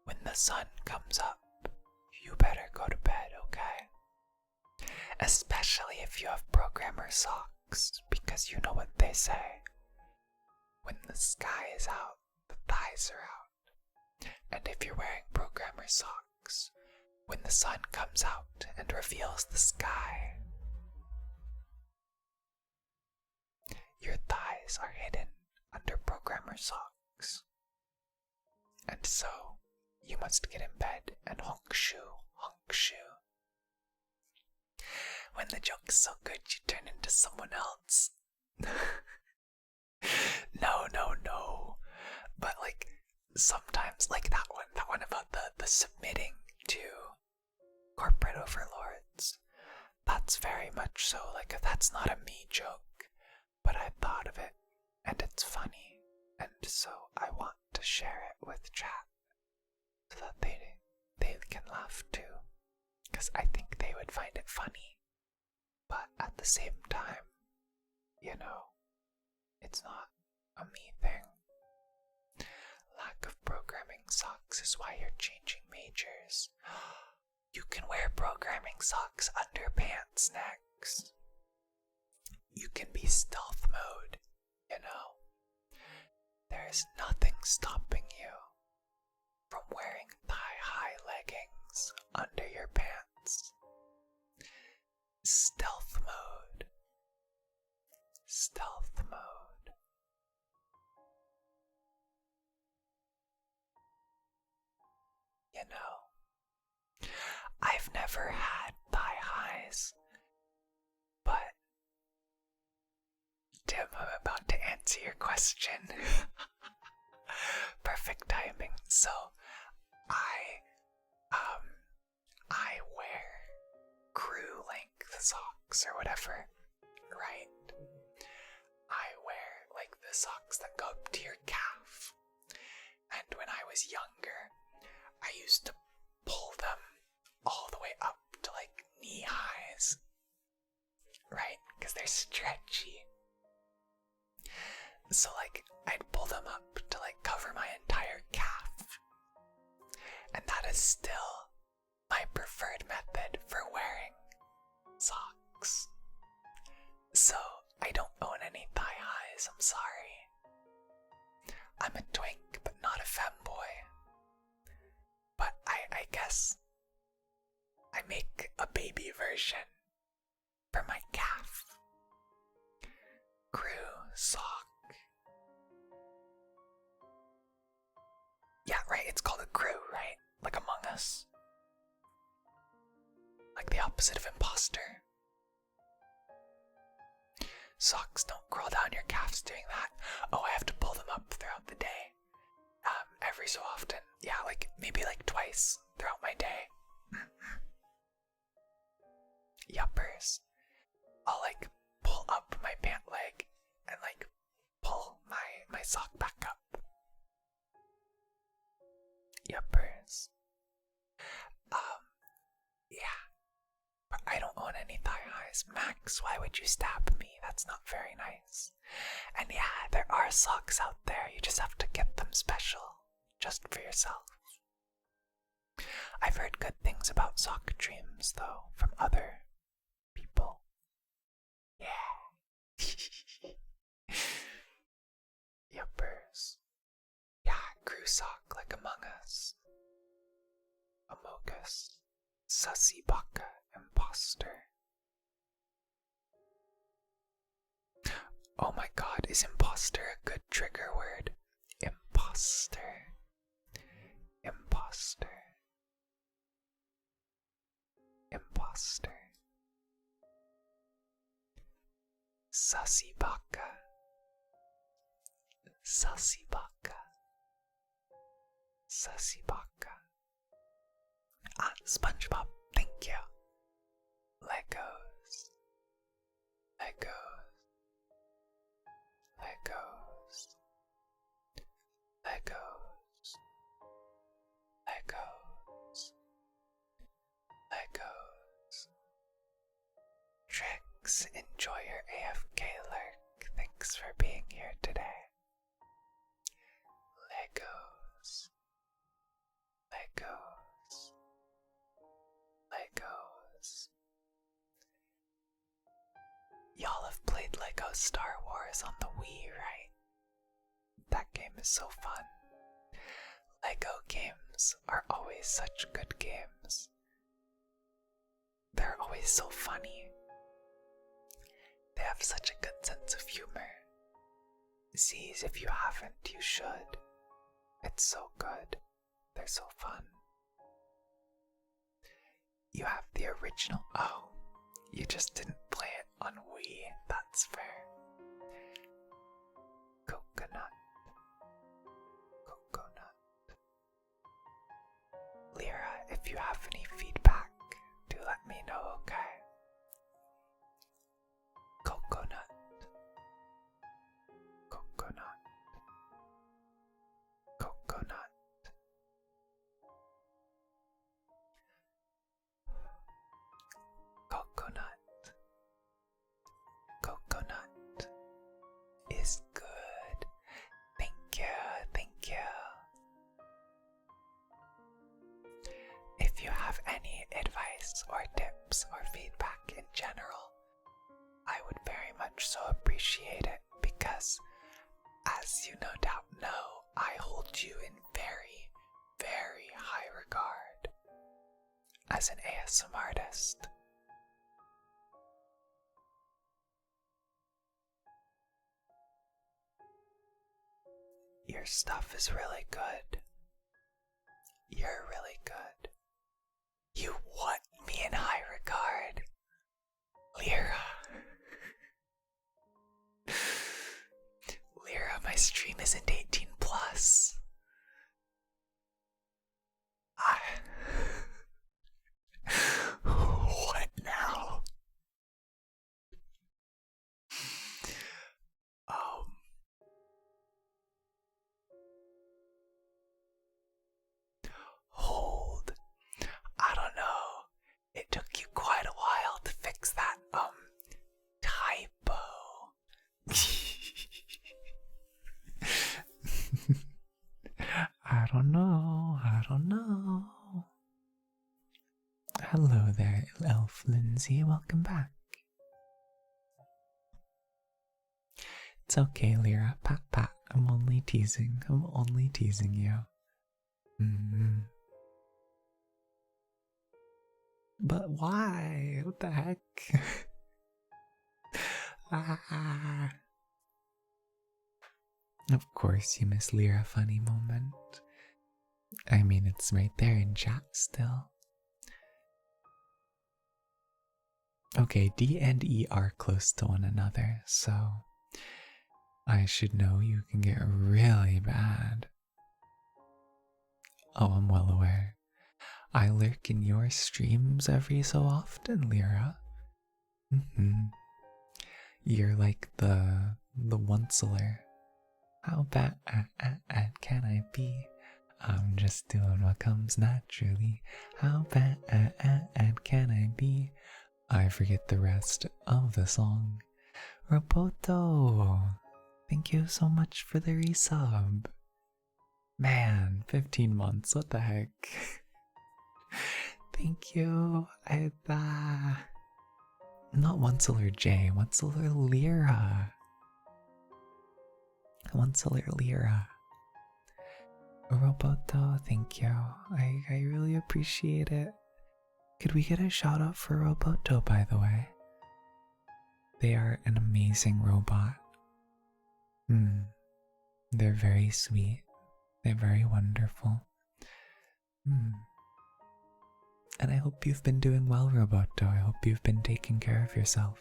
When the sun comes up, you better go to bed, okay? Especially if you have programmer socks, because you know what they say. When the sky is out, the thighs are out. And if you're wearing programmer socks, when the sun comes out and reveals the sky, your thighs are hidden under programmer socks. And so, you must get in bed and honk shoe. When the joke is so good, you turn into someone else. No. But like, sometimes, like that one about the submitting to corporate overlords, that's very much so, like, that's not a me joke, but I thought of it, and it's funny, and so I want to share it with chat, so that they can laugh too, because I think they would find it funny, but at the same time, you know, it's not a me thing. Lack of programming socks is why you're changing majors. You can wear programming socks under pants next. You can be stealth mode, you know. There's nothing stopping you from wearing thigh-high leggings under your pants. Stealth mode. You know, I've never had thigh highs, but Tim, I'm about to answer your question. Perfect timing. So, I wear crew length socks or whatever, right? I wear like the socks that go up to your calf. And when I was younger, I used to pull them all the way up to like knee highs, right? Because they're stretchy. So like I'd pull them up to like cover my entire calf. And that is still my preferred method for wearing socks. So I don't own any thigh highs, I'm sorry. I'm a twink, but not a femboy. But I guess I make a baby version for my calf. Crew sock. Yeah, right, it's called a crew, right? Like Among Us. Like the opposite of imposter. Socks don't crawl down your calves doing that. Oh, I have to pull them up throughout the day. Every so often. Yeah, like maybe like twice throughout my day. Yuppers. I'll like pull up my pant leg and like pull apologize. Max, why would you stab me? That's not very nice. And yeah, there are socks out there. You just have to get them special, just for yourself. I've heard good things about sock dreams, though, from other people. Yeah. Yuppers. Yeah, grew sock like Among Us. Amogus. Sussy Baka. Imposter. Oh my god, is imposter a good trigger word? Imposter. Imposter. Imposter. Sussy Baka. Sussy Baka. Sussy Baka. Ah, SpongeBob, thank you. Legos. Legos. Legos. Legos. Legos. Legos. Tricks, enjoy your AFK lurk. Thanks for being here today. Legos. Legos. Legos. Y'all have played Lego Star Wars on the Wii, right? That game is so fun. Lego games are always such good games. They're always so funny. They have such a good sense of humor. See, if you haven't, you should. It's so good. They're so fun. You have the original. Oh, you just didn't play it on Wii. That's fair. Coconut. Coconut. Lyra, if you have any feedback, do let me know, okay? Coconut. Coconut. Coconut. Coconut. Coconut is good. Thank you, thank you. If you have any advice or tips or feedback in general, I would very much so appreciate it because, as you no doubt know, I hold you in very, very high regard as an ASM artist. Your stuff is really good. You're really good. You want me in high regard? Lyra. Lyra, my stream isn't 18 plus. What now? Hold. I don't know. It took you quite a while to fix that, typo. I don't know. Hello there, Elf Lindsay. Welcome back. It's okay, Lyra. Pat, pat. I'm only teasing you. But why? What the heck? Of course you miss Lyra funny moment. I mean, it's right there in chat still. Okay, D and E are close to one another, so I should know you can get really bad. Oh, I'm well aware. I lurk in your streams every so often, Lyra. You're like the onceler. How bad can I be? I'm just doing what comes naturally. How bad can I be? I forget the rest of the song. Roboto, thank you so much for the resub. Man, 15 months, what the heck? Thank you. Not Onceler J, Onceler Lyra. Onceler Lyra. Roboto, thank you. I really appreciate it. Could we get a shout out for Roboto, by the way? They are an amazing robot. They're very sweet. They're very wonderful. And I hope you've been doing well, Roboto. I hope you've been taking care of yourself.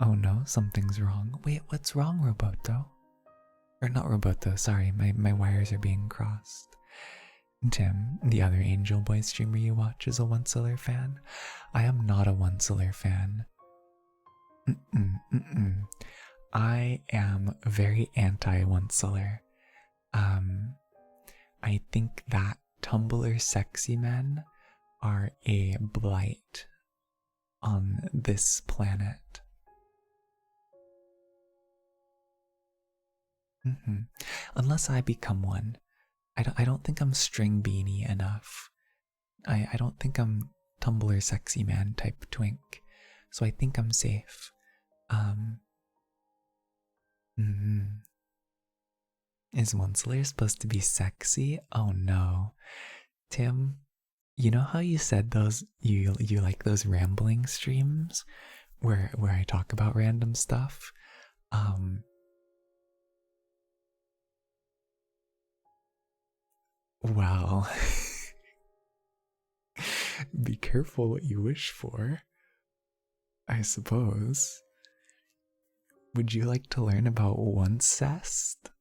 Oh no, something's wrong. Wait, what's wrong, Roboto? Or not Roboto, sorry, my wires are being crossed. Tim, the other Angel Boy streamer you watch, is a Onceler fan. I am not a Onceler fan. I am very anti-Onceler. I think that Tumblr sexy men are a blight on this planet. Unless I become one. I don't think I'm string beanie enough. I don't think I'm Tumblr sexy man type twink. So I think I'm safe. Is Onceler supposed to be sexy? Oh no. Tim, you know how you said those you like those rambling streams where I talk about random stuff? Well, be careful what you wish for, I suppose. Would you like to learn about oncest?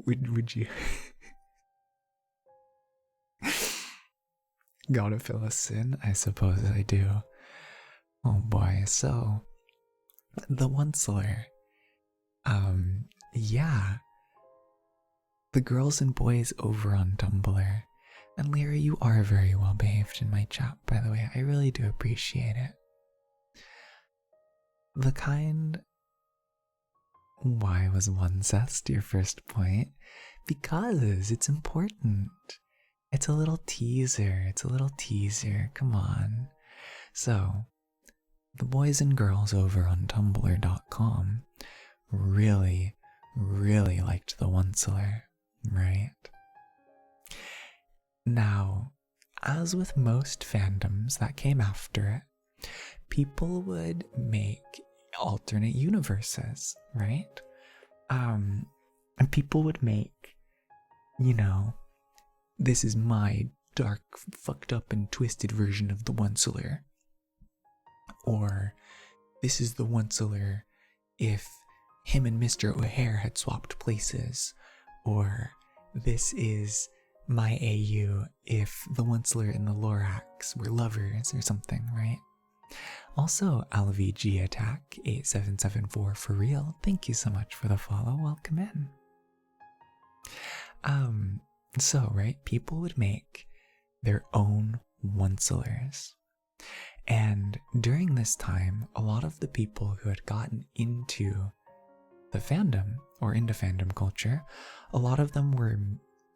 Would you gotta fill us in? I suppose I do. Oh boy, so the Onceler. Yeah. The girls and boys over on Tumblr. And Lyra, you are very well behaved in my chat, by the way. I really do appreciate it. The kind. Why was oncest your first point? Because it's important. It's a little teaser. It's a little teaser. Come on. So, the boys and girls over on Tumblr.com really, really liked the Onceler, right? Now, as with most fandoms that came after it, people would make alternate universes, right? And people would make, this is my dark, fucked up and twisted version of the Onceler. Or, this is the Onceler if him and Mr. O'Hare had swapped places. Or, this is my AU if the Onceler and the Lorax were lovers or something, right? Also, LVG Attack 8774 for real. Thank you so much for the follow. Welcome in. So, right, people would make their own Oncelers. And during this time, a lot of the people who had gotten into the fandom or into fandom culture, a lot of them were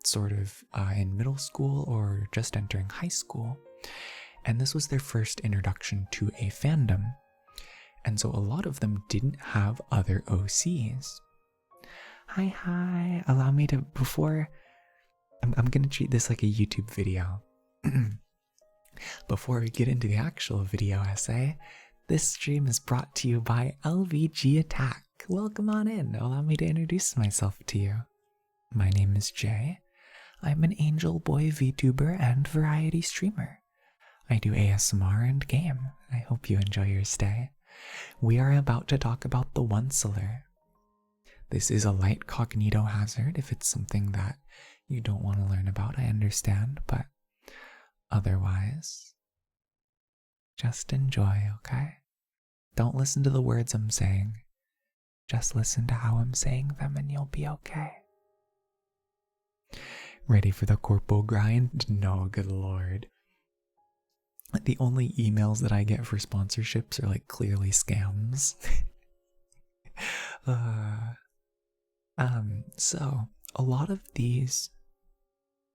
sort of in middle school or just entering high school. And this was their first introduction to a fandom. And so a lot of them didn't have other OCs. Hi. Allow me to, before, I'm going to treat this like a YouTube video. Before we get into the actual video essay, this stream is brought to you by LVG Attack. Welcome on in. Allow me to introduce myself to you. My name is Jay. I'm an Angel Boy VTuber and variety streamer. I do ASMR and game. I hope you enjoy your stay. We are about to talk about the Onceler. This is a light cognito hazard. If it's something that you don't want to learn about, I understand, but otherwise, just enjoy, okay? Don't listen to the words I'm saying. Just listen to how I'm saying them and you'll be okay. Ready for the corpo grind? No, good lord. The only emails that I get for sponsorships are like clearly scams. So a lot of these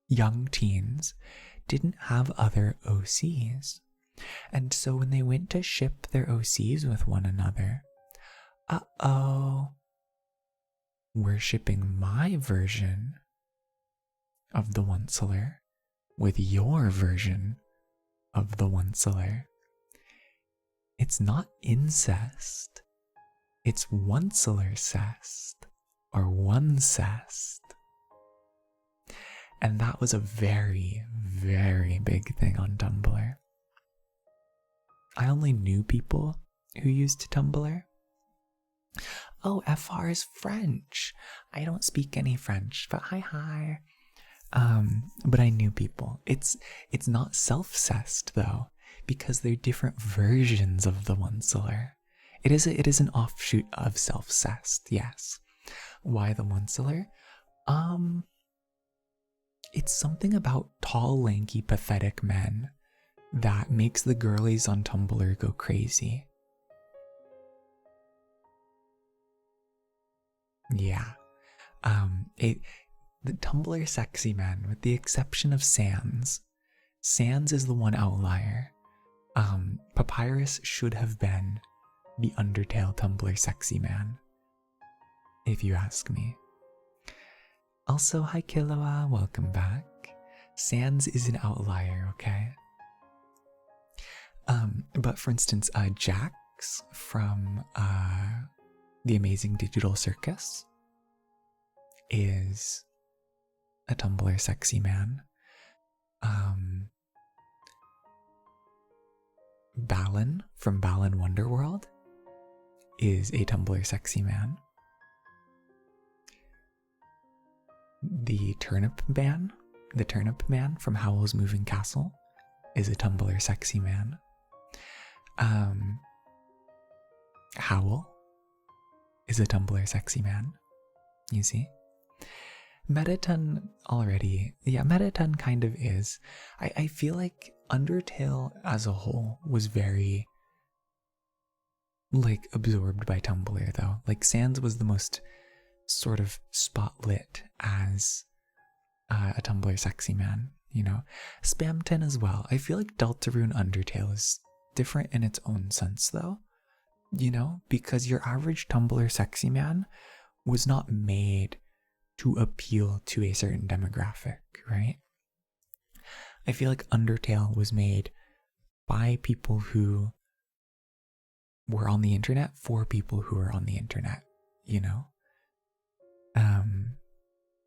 young teens didn't have other OCs. And so when they went to ship their OCs with one another, we're shipping my version of the Onceler with your version of the Onceler. It's not incest. It's Onceler-cest or one-cest. And that was a very, very big thing on Tumblr. I only knew people who used Tumblr. Oh, FR is French. I don't speak any French, but hi. But I knew people. It's not self-cest though, because they're different versions of the Onceler. It is an offshoot of self-cest, yes. Why the Onceler? It's something about tall, lanky, pathetic men that makes the girlies on Tumblr go crazy. Yeah. The Tumblr sexy men, with the exception of Sans. Sans is the one outlier. Papyrus should have been the Undertale Tumblr sexy man, if you ask me. Also, hi Kiloa, welcome back. Sans is an outlier, okay? But for instance, Jax from The Amazing Digital Circus is a Tumblr sexy man. Balin from Balin Wonderworld is a Tumblr sexy man. The Turnip Man from Howl's Moving Castle is a Tumblr sexy man. Howl is a Tumblr sexy man. You see? Metaton already, yeah, Metaton kind of is. I feel like Undertale as a whole was very, like, absorbed by Tumblr though. Like, Sans was the most sort of spotlit as a Tumblr sexy man, you know? Spamton as well. I feel like Deltarune Undertale is different in its own sense though, you know? Because your average Tumblr sexy man was not made to appeal to a certain demographic, right? I feel like Undertale was made by people who were on the internet for people who were on the internet, you know?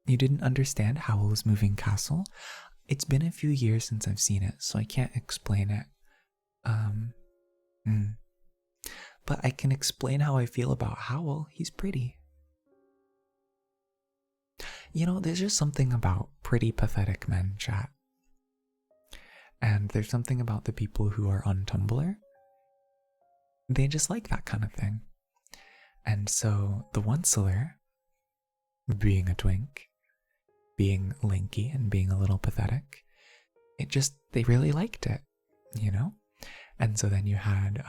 You didn't understand Howl's Moving Castle? It's been a few years since I've seen it, so I can't explain it. But I can explain how I feel about Howl. He's pretty. You know, there's just something about pretty pathetic men, chat. And there's something about the people who are on Tumblr. They just like that kind of thing. And so the Onceler, being a twink, being lanky and being a little pathetic, they really liked it, you know? And so then you had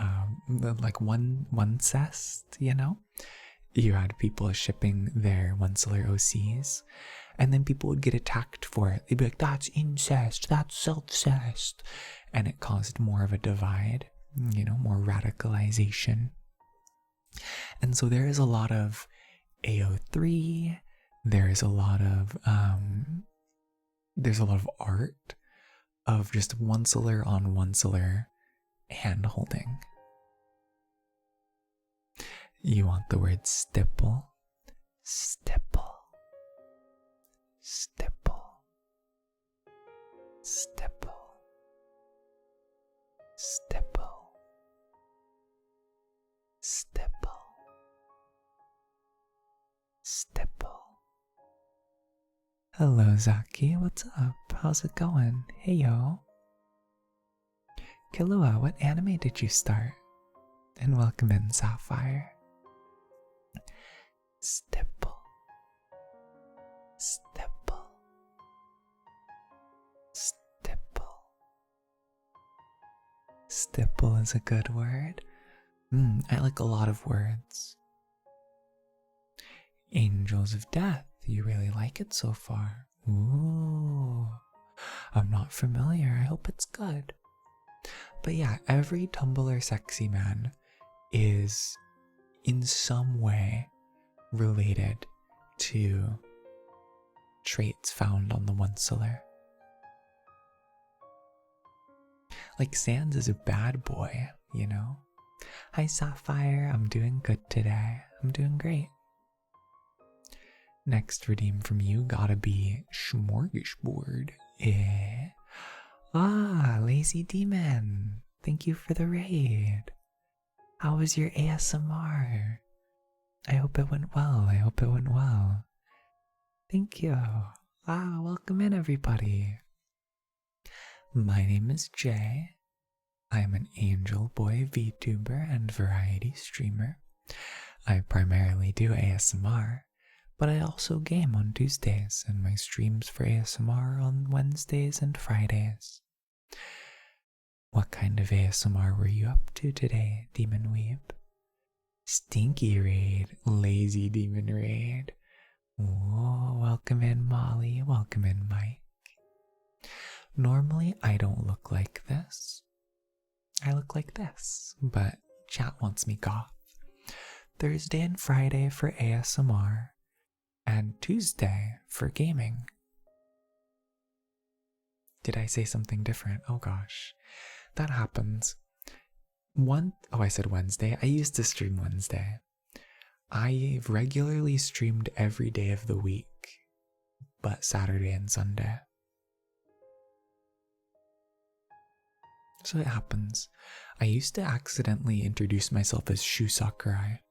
like one cest, you know? You had people shipping their Onceler OCs, and then people would get attacked for it. They'd be like, that's incest, that's self-cest. And it caused more of a divide, you know, more radicalization. And so there is a lot of AO3, there's a lot of art of just Onceler on Onceler hand holding. You want the word stipple? Stipple. Stipple. Stipple. Stipple. Stipple. Stipple. Hello, Zaki. What's up? How's it going? Hey, yo. Killua, what anime did you start? And welcome in, Sapphire. Stipple. Stipple. Stipple is a good word. I like a lot of words. Angels of Death. You really like it so far. Ooh. I'm not familiar. I hope it's good. But yeah, every Tumblr sexy man is in some way related to traits found on the Onceler. Like Sans is a bad boy, you know? Hi Sapphire, I'm doing good today. I'm doing great. Next redeem from you gotta be Smorgasbord. Lazy Demon. Thank you for the raid. How was your ASMR? I hope it went well. Thank you. Welcome in everybody. My name is Jay. I am an Angel Boy VTuber and variety streamer. I primarily do ASMR, but I also game on Tuesdays, and my streams for ASMR are on Wednesdays and Fridays. What kind of ASMR were you up to today, Demon Weeb? Stinky Raid, Lazy Demon Raid. Oh, welcome in Molly, welcome in Mike. Normally I don't look like this. I look like this, but chat wants me goth. Thursday and Friday for ASMR, and Tuesday for gaming. Did I say something different? Oh gosh, that happens. I said Wednesday. I used to stream Wednesday. I regularly streamed every day of the week, but Saturday and Sunday. So it happens. I used to accidentally introduce myself as Shu Sakurai,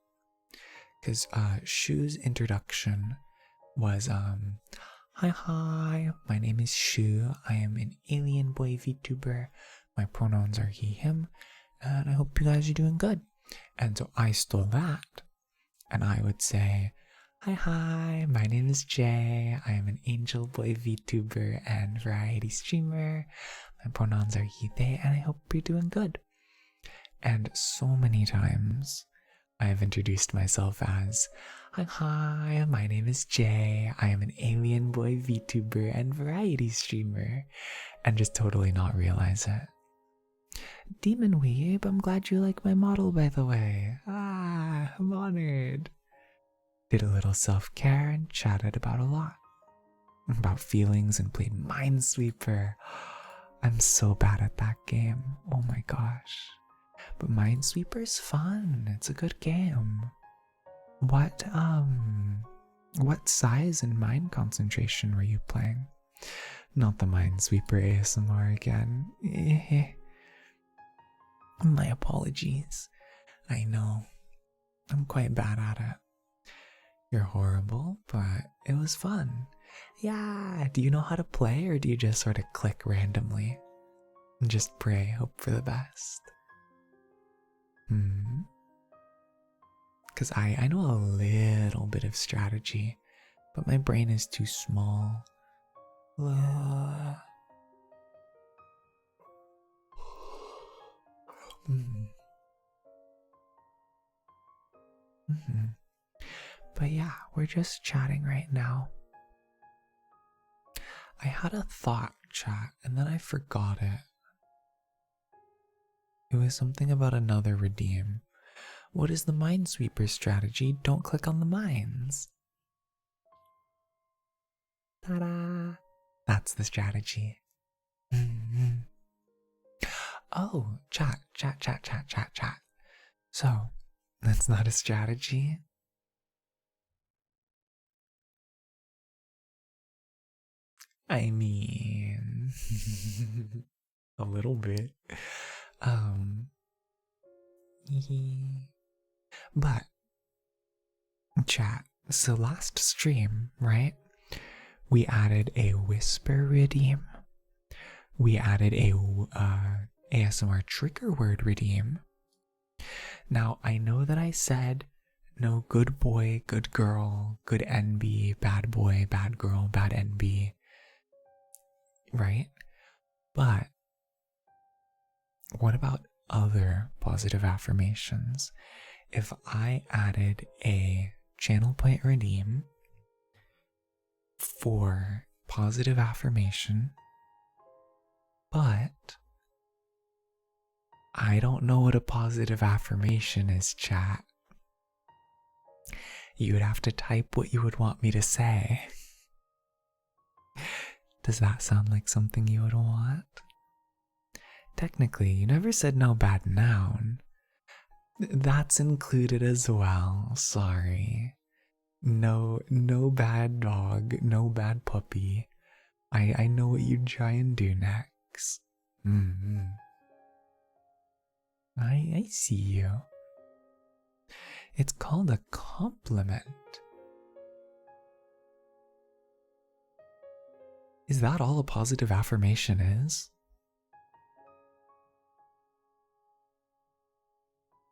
because Shu's introduction was hi, my name is Shu. I am an alien boy VTuber. My pronouns are he, him, and I hope you guys are doing good. And so I stole that, and I would say, hi, my name is Jay. I am an Angel Boy VTuber and variety streamer. My pronouns are he, they, and I hope you're doing good. And so many times I have introduced myself as, hi, my name is Jay. I am an alien boy VTuber and variety streamer, and just totally not realize it. Demon Weeb, I'm glad you like my model, by the way. I'm honored. Did a little self-care and chatted about a lot. About feelings and played Minesweeper. I'm so bad at that game. Oh my gosh. But Minesweeper's fun. It's a good game. What size and mind concentration were you playing? Not the Minesweeper ASMR again. My apologies. I know. I'm quite bad at it. You're horrible, but it was fun. Yeah, do you know how to play, or do you just sort of click randomly? And just pray, hope for the best? Because I know a little bit of strategy, but my brain is too small. But yeah, we're just chatting right now. I had a thought, chat, and then I forgot it. It was something about another redeem. What is the Minesweeper strategy? Don't click on the mines. Ta-da! That's the strategy. Oh, chat. So, that's not a strategy? I mean, a little bit. But, chat, so last stream, right? We added a whisper redeem. We added a ASMR trigger word redeem. Now, I know that I said no good boy, good girl, good NB, bad boy, bad girl, bad NB, right? But what about other positive affirmations. If I added a channel point redeem for positive affirmation, but I don't know what a positive affirmation is, chat. You would have to type what you would want me to say. Does that sound like something you would want? Technically, you never said no bad noun. That's included as well, sorry. No bad dog, no bad puppy. I know what you'd try and do next. I see you. It's called a compliment. Is that all a positive affirmation is?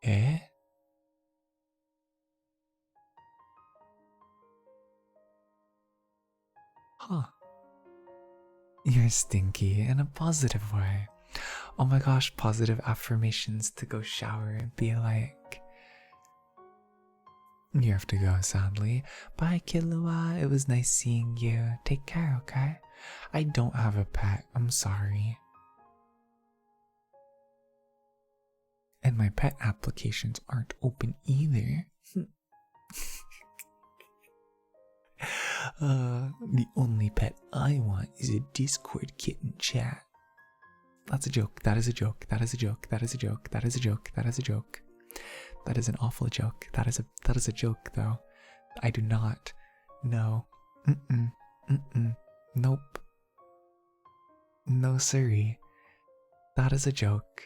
Eh? Huh. You're stinky in a positive way. Oh my gosh, positive affirmations to go shower and be like. You have to go, sadly. Bye, Killua. It was nice seeing you. Take care, okay? I don't have a pet. I'm sorry. And my pet applications aren't open either. The only pet I want is a Discord kitten, chat. That's a joke. That is a joke. That is a joke. That is a joke. That is a joke. That is a joke. That is an awful joke. That is a joke, though. I do not. No. Nope. No siree. That is a joke.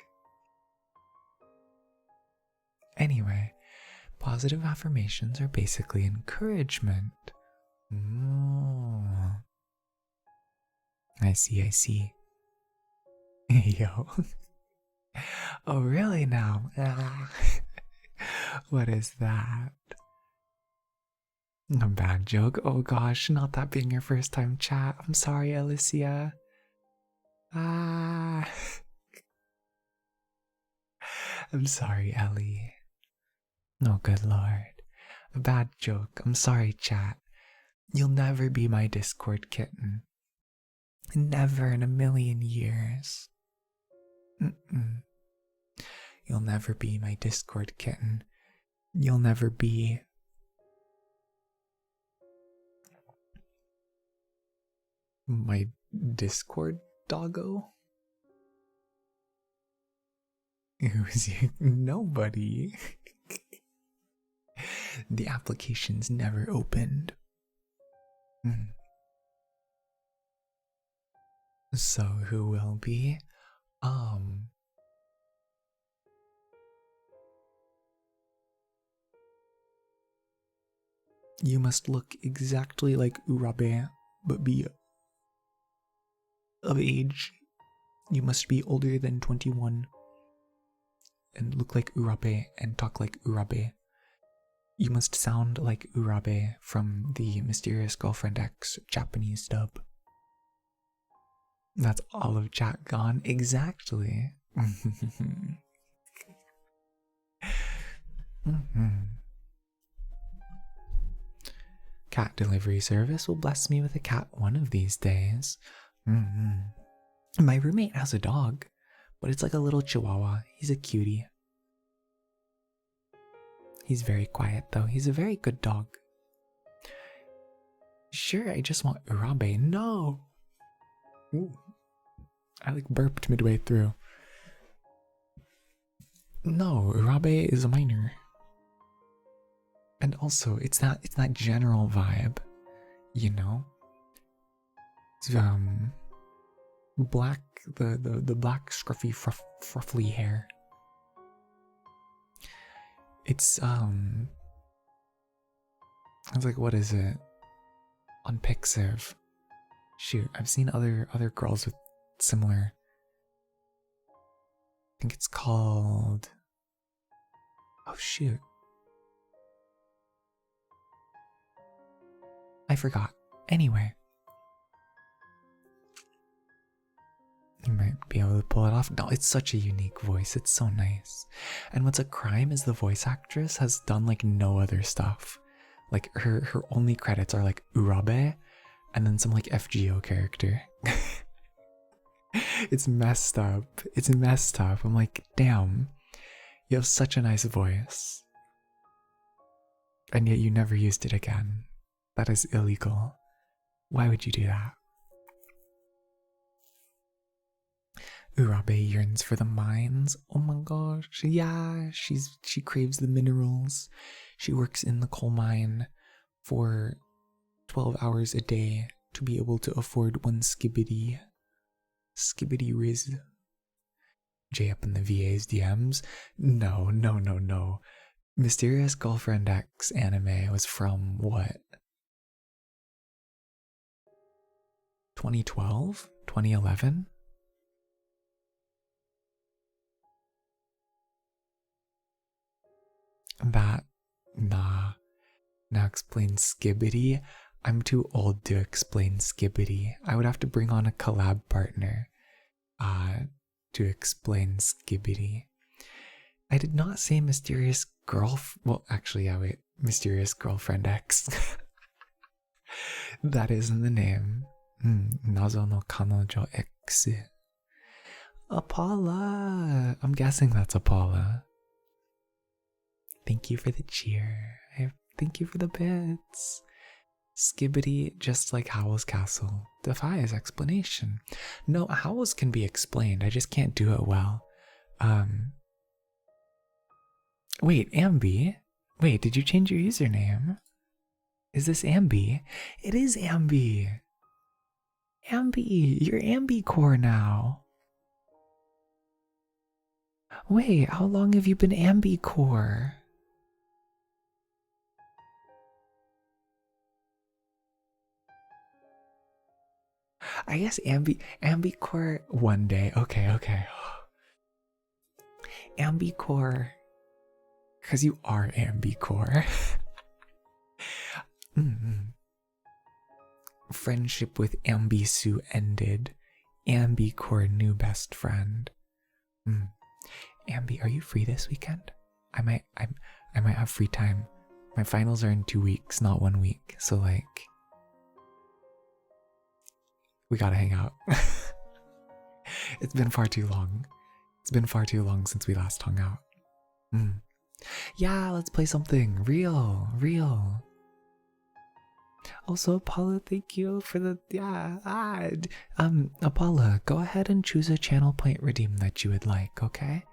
Anyway, positive affirmations are basically encouragement. I see. Yo. Oh, really now? What is that? A bad joke? Oh gosh, not that being your first time chat. I'm sorry, Alicia. I'm sorry, Ellie. Oh, good lord. A bad joke. I'm sorry, chat. You'll never be my Discord kitten. Never in a million years. You'll never be my Discord kitten. You'll never be. My Discord doggo? Who's you? Nobody. The application's never opened. So who will be? You must look exactly like Urabe, but be of age. You must be older than 21 and look like Urabe and talk like Urabe. You must sound like Urabe from the Mysterious Girlfriend X Japanese dub. That's all of chat gone. Exactly. Cat delivery service will bless me with a cat one of these days. My roommate has a dog, but it's like a little chihuahua. He's a cutie. He's very quiet though. He's a very good dog. Sure, I just want Urabe. No! Ooh. I like burped midway through. No, Urabe is a minor. And also, it's that general vibe, you know? It's black, the black scruffy fruffly hair. It's like, what is it? On Pixiv. Shoot, I've seen other girls with similar. I think it's called. Oh shoot. I forgot. Anyway. might be able to pull it off. No, it's such a unique voice. It's so nice. And what's a crime is the voice actress has done like no other stuff. Like her only credits are like Urabe and then some like FGO character. It's messed up. It's messed up. I'm like, damn, you have such a nice voice. And yet you never used it again. That is illegal. Why would you do that? Urabe yearns for the mines. Oh my gosh. Yeah, she craves the minerals. She works in the coal mine for 12 hours a day to be able to afford one skibbity. Skibbity riz. Jay up in the VA's DMs? No. Mysterious Girlfriend X anime was from what? 2012? 2011? That, nah. Now explain Skibbity. I'm too old to explain Skibbity. I would have to bring on a collab partner to explain Skibbity. I did not say mysterious well, actually, yeah, wait. Mysterious Girlfriend X. That isn't the name. Nazo no kanojo X. Apala. I'm guessing that's Apala. Thank you for the cheer. Thank you for the bits. Skibbity, just like Howl's Castle, defies explanation. No, Howl's can be explained, I just can't do it well. Wait, Ambi? Wait, did you change your username? Is this Ambi? It is Ambi! Ambi, you're Ambicore now. Wait, how long have you been Ambicore? I guess Ambicore one day. Okay. Ambicore. Because you are Ambicore. Friendship with Ambisu ended. Ambicore new best friend. Ambi, are you free this weekend? I might have free time. My finals are in 2 weeks, not 1 week. So like, we gotta hang out. It's been far too long. It's been far too long since we last hung out. Yeah, let's play something real. Also, Paula, thank you for the Paula, go ahead and choose a channel point redeem that you would like, okay?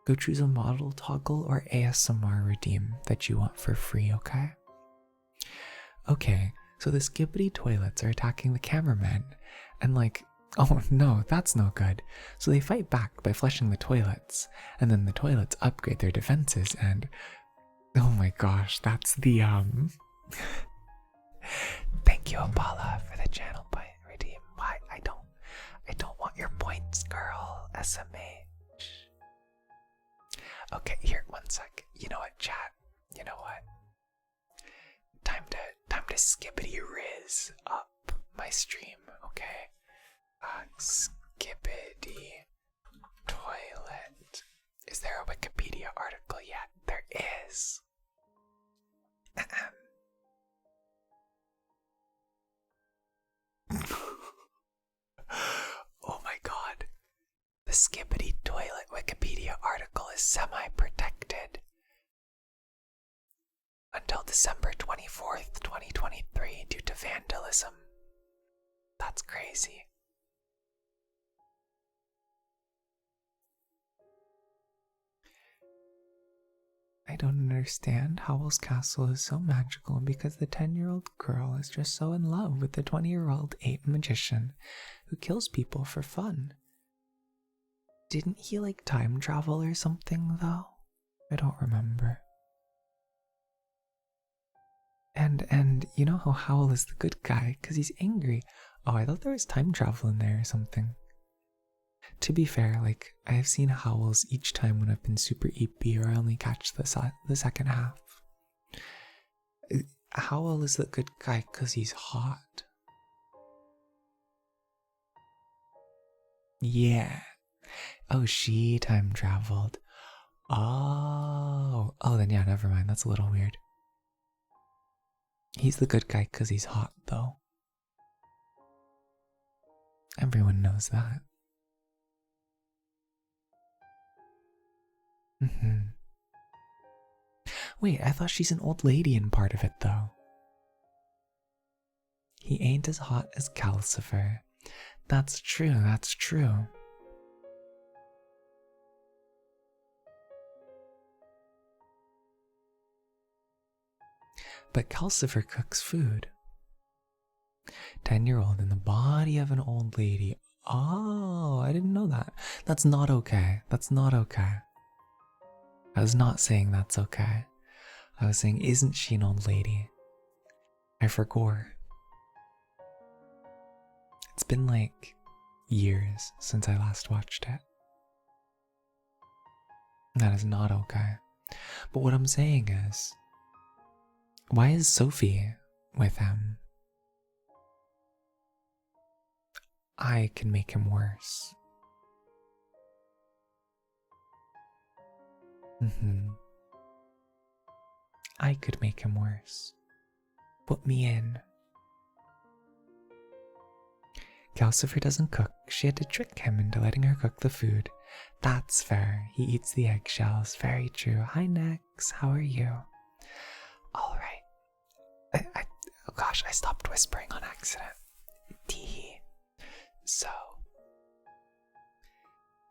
Go choose a model toggle or ASMR redeem that you want for free, okay? Okay, so the skibbity toilets are attacking the cameraman, and like, oh no, that's no good. So they fight back by flushing the toilets, and then the toilets upgrade their defenses, and oh my gosh, that's the Thank you, Apala, for the channel point redeem. Why? I don't want your points, girl. SMH. Okay, here, 1 sec. You know what, chat? You know what? Time to skibbity riz up my stream, okay? Skibbity toilet. Is there a Wikipedia article yet? There is. Oh my god. The skibbity toilet Wikipedia article is semi-protected until December 24th, 2023 due to vandalism. That's crazy. I don't understand. Howl's Castle is so magical because the 10-year-old girl is just so in love with the 20-year-old ape magician who kills people for fun. Didn't he like time travel or something though? I don't remember. And you know how Howl is the good guy because he's angry. Oh, I thought there was time travel in there or something. To be fair, like, I have seen Howls each time when I've been super EP or I only catch the second half. Howl is the good guy because he's hot. Yeah. Oh, she time traveled. Oh. Oh, then yeah, never mind. That's a little weird. He's the good guy because he's hot, though. Everyone knows that. Wait, I thought she's an old lady in part of it, though. He ain't as hot as Calcifer. That's true, that's true. But Calcifer cooks food. 10-year-old in the body of an old lady. Oh, I didn't know that. That's not okay. That's not okay. I was not saying that's okay. I was saying, isn't she an old lady? I forgot. It's been like years since I last watched it. That is not okay. But what I'm saying is, why is Sophie with him? I can make him worse. I could make him worse. Put me in. Calcifer doesn't cook. She had to trick him into letting her cook the food. That's fair. He eats the eggshells. Very true. Hi, Nex. How are you? All right. Oh gosh, I stopped whispering on accident. Teehee. So,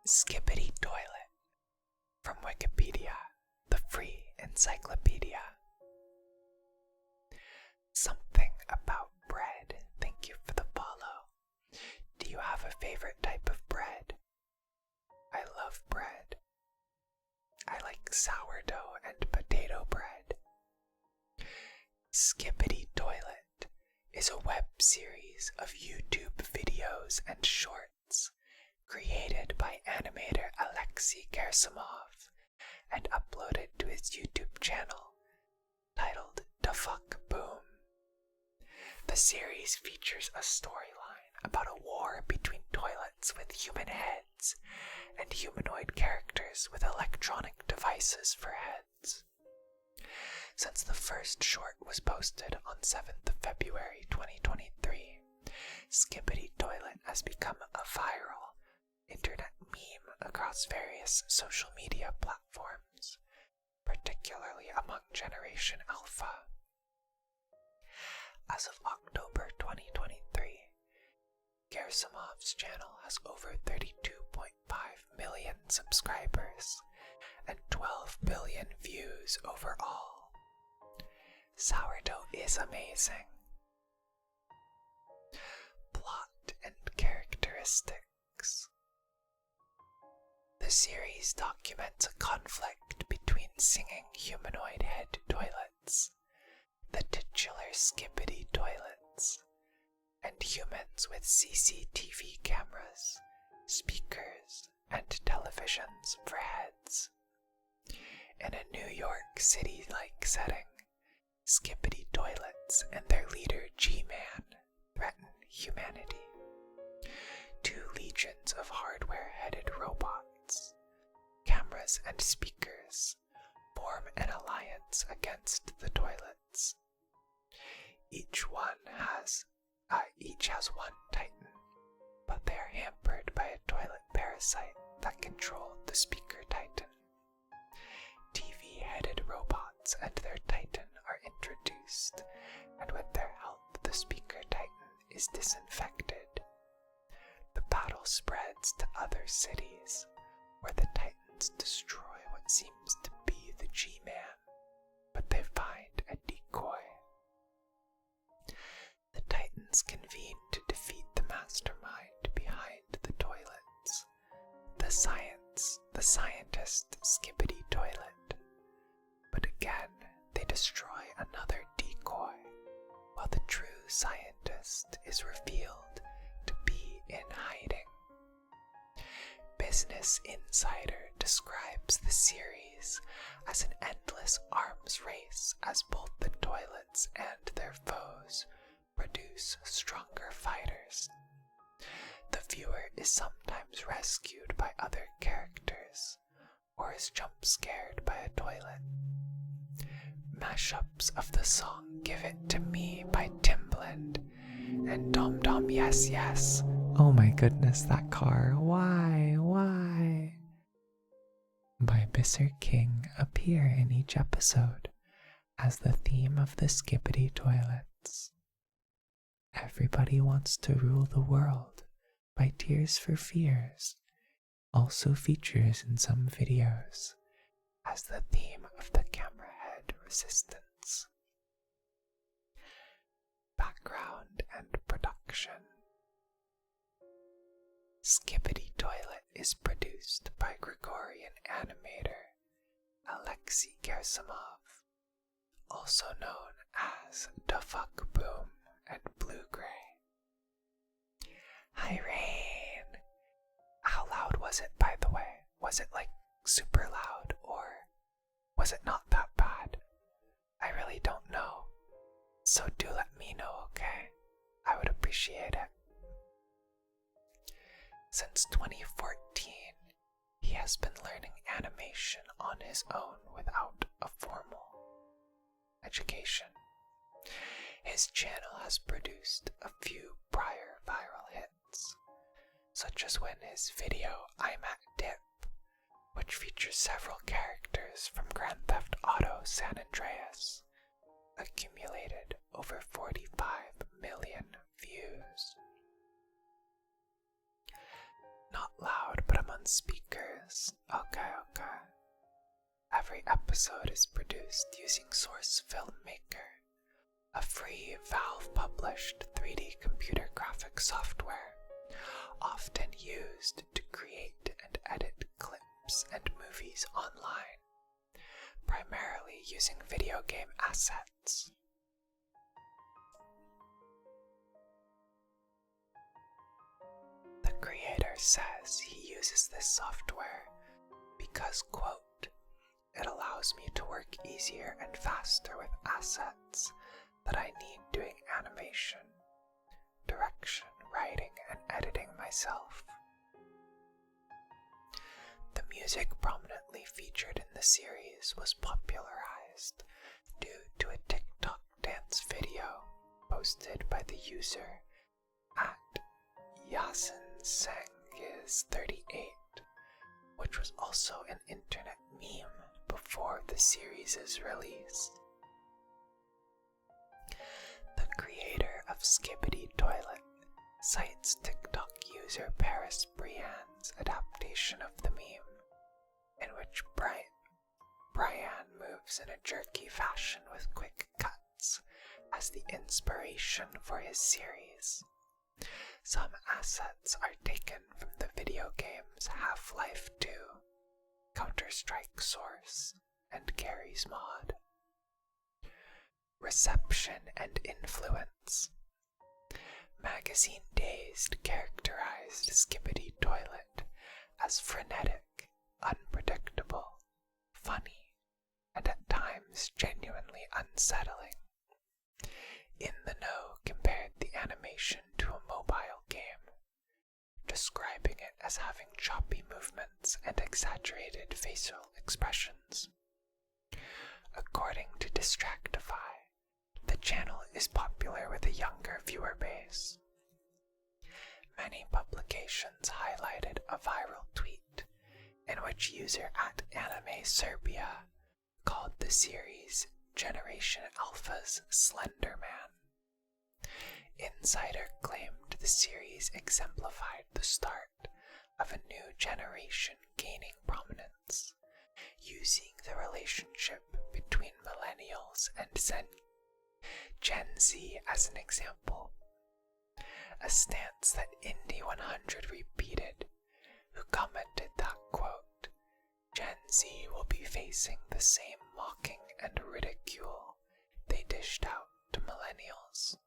Skippity Toilet from Wikipedia, the free encyclopedia. Something about bread. Thank you for the follow. Do you have a favorite type of bread? I love bread. I like sourdough and potato bread. Skippity Toilet is a web series of YouTube videos and shorts created by animator Alexei Gersimov and uploaded to his YouTube channel titled Da Fuck Boom. The series features a storyline about a war between toilets with human heads and humanoid characters with electronic devices for heads. Since the first short was posted on 7th of February 2023, Skippity Toilet has become a viral internet meme across various social media platforms, particularly among Generation Alpha. As of October 2023, Gersimov's channel has over 32.5 million subscribers and 12 billion views overall. Sourdough is amazing. Plot and characteristics. The series documents a conflict between singing humanoid head toilets, the titular Skippity Toilets, and humans with CCTV cameras, speakers, and televisions for heads. In a New York City-like setting, Skippity Toilets and their leader G-Man threaten humanity. Two legions of hardware-headed robots, cameras and speakers, form an alliance against the toilets. Each has one titan, but they are hampered by a toilet parasite that controlled the speaker titan. TV-headed robots and their titan are introduced, and with their help the speaker titan is disinfected. The battle spreads to other cities, where the titans destroy what seems to be the G-Man, but they find a decoy. The titans convene to defeat the mastermind behind the toilets, the scientist Skippity Toilet. But again, they destroy another decoy, while the true scientist is revealed to be in hiding. Business Insider describes the series as an endless arms race as both the toilets and their foes produce stronger fighters. The viewer is sometimes sometimes rescued by other characters, or is jump scared by a toilet. Mashups of the song Give It To Me by Timbaland and Dom Dom Yes Yes. Oh my goodness, that car. Why? By Bisser King appear in each episode as the theme of the Skippity Toilets. Everybody Wants to Rule the World by Tears for Fears also features in some videos as the theme of the camera head resistance. Background and production. Skippity Toilet is produced by Gregorian animator Alexei Gersimov, also known as Da Fuck Boom and Blue Gray. Hi Rain! How loud was it, by the way? Was it like super loud, or was it not that bad? I really don't know. So do let me know, okay? I would appreciate it. Since 2014, he has been learning animation on his own without a formal education. His channel has produced a few prior viral hits, such as when his video I'm at Dip, which features several characters from Grand Theft Auto San Andreas, accumulated over 45 million views. Not loud, but I'm on speakers. Okay. Every episode is produced using Source Filmmaker, a free Valve-published 3D computer graphics software, often used to create and edit clips and movies online, primarily using video game assets. The creator says he uses this software because, quote, "It allows me to work easier and faster with assets that I need doing animation, direction, writing, and editing myself." The music prominently featured in the series was popularized due to a TikTok dance video posted by the user at YasinSengis38, which was also an internet meme before the series' release. The creator of Skippity Toilet cites TikTok user Paris Brianne's adaptation of the meme, in which Brianne moves in a jerky fashion with quick cuts as the inspiration for his series. Some assets are taken from the video games Half-Life 2, Counter-Strike Source, and Gary's Mod. Reception and influence. Magazine Dazed characterized Skippity Toilet as frenetic, unpredictable, funny, and at times genuinely unsettling. In the Know compared the animation to a mobile game, describing it as having choppy movements and exaggerated facial expressions. According to Distractify, the channel is popular with a younger viewer base. Many publications highlighted a viral tweet in which user at Anime Serbia called the series Generation Alpha's Slender Man. Insider claimed the series exemplified the start of a new generation gaining prominence, using the relationship between millennials and Gen Z as an example, a stance that Indie100 repeated, who commented that, quote, "Gen Z will be facing the same mocking and ridicule they dished out to millennials."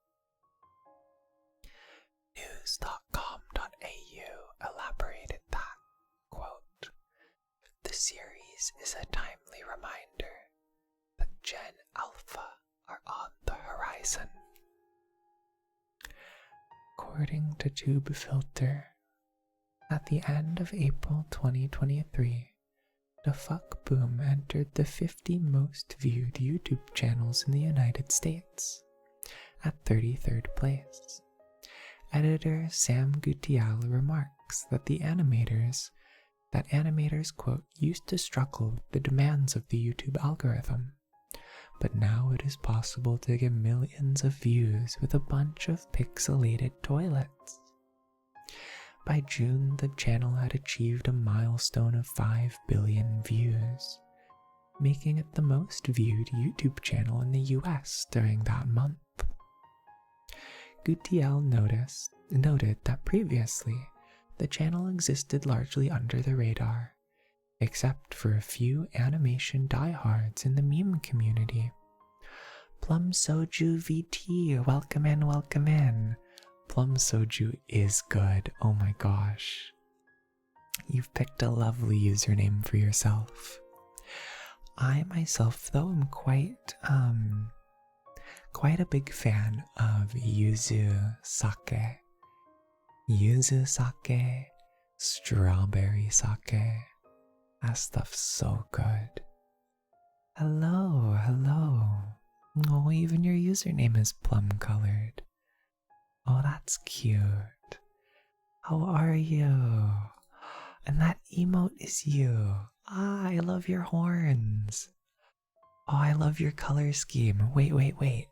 News.com.au elaborated that, quote, "The series is a timely reminder that Gen Alpha are on the horizon." According to TubeFilter, At the end of April 2023, the fuck boom entered the 50 most viewed YouTube channels in the United States at 33rd place. Editor Sam Gutial remarks that animators, quote, used to struggle with the demands of the YouTube algorithm, but now it is possible to get millions of views with a bunch of pixelated toilets. By June, the channel had achieved a milestone of 5 billion views, making it the most viewed YouTube channel in the US during that month. Gutiel noted that previously, the channel existed largely under the radar, except for a few animation diehards in the meme community. Plum Soju VT, welcome in, welcome in. Plum Soju is good, oh my gosh. You've picked a lovely username for yourself. I myself, though, am quite a big fan of yuzu sake. Yuzu sake, strawberry sake. That stuff's so good. Hello, hello. Oh, even your username is plum colored. Oh, that's cute. How are you? And that emote is you. Ah, I love your horns. Oh, I love your color scheme. Wait.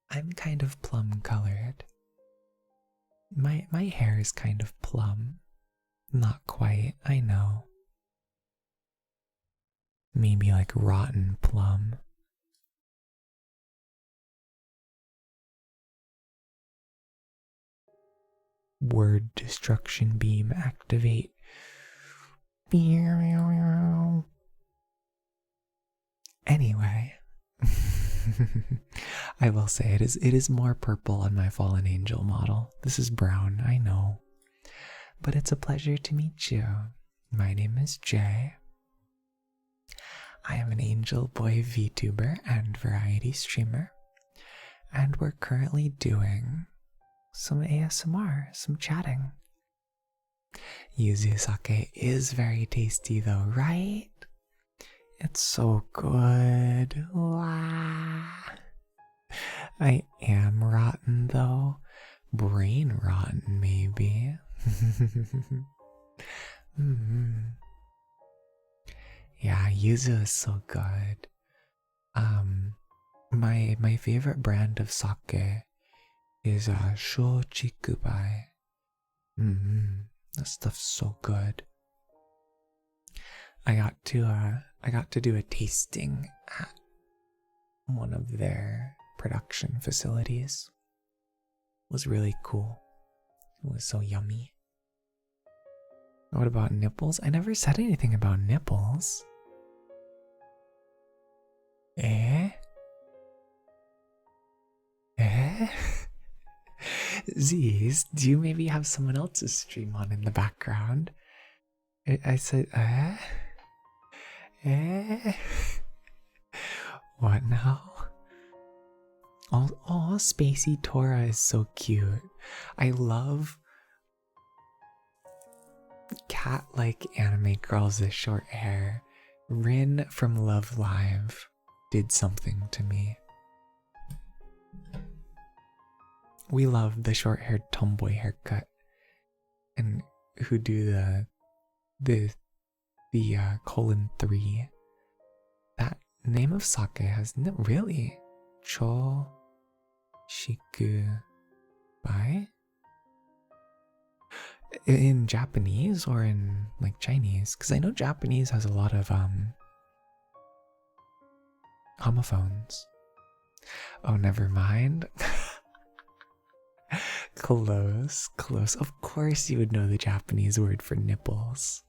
I'm kind of plum colored. My hair is kind of plum. Not quite, I know. Maybe like rotten plum. Word destruction beam activate. Anyway, I will say it is more purple on my fallen angel model. This is brown, I know. But it's a pleasure to meet you. My name is Jay. I am an angel boy VTuber and variety streamer. And we're currently doing some ASMR, some chatting. Yuzu sake is very tasty though, right? It's so good. Wow. I am rotten though. Brain rotten, maybe. Yeah, yuzu is so good. My favorite brand of sake is Shochikubai. That stuff's so good. I got to do a tasting at one of their production facilities. It was really cool. It was so yummy. What about nipples? I never said anything about nipples. Eh? Z's, do you maybe have someone else's stream on in the background? I said, What now? Oh, Spacey Tora is so cute. I love cat-like anime girls with short hair. Rin from Love Live did something to me. We love the short-haired tomboy haircut, and who do the 3. That name of sake has really Cho Shiku Bai in Japanese or in like Chinese, because I know Japanese has a lot of homophones. Oh, never mind. Close. Of course you would know the Japanese word for nipples.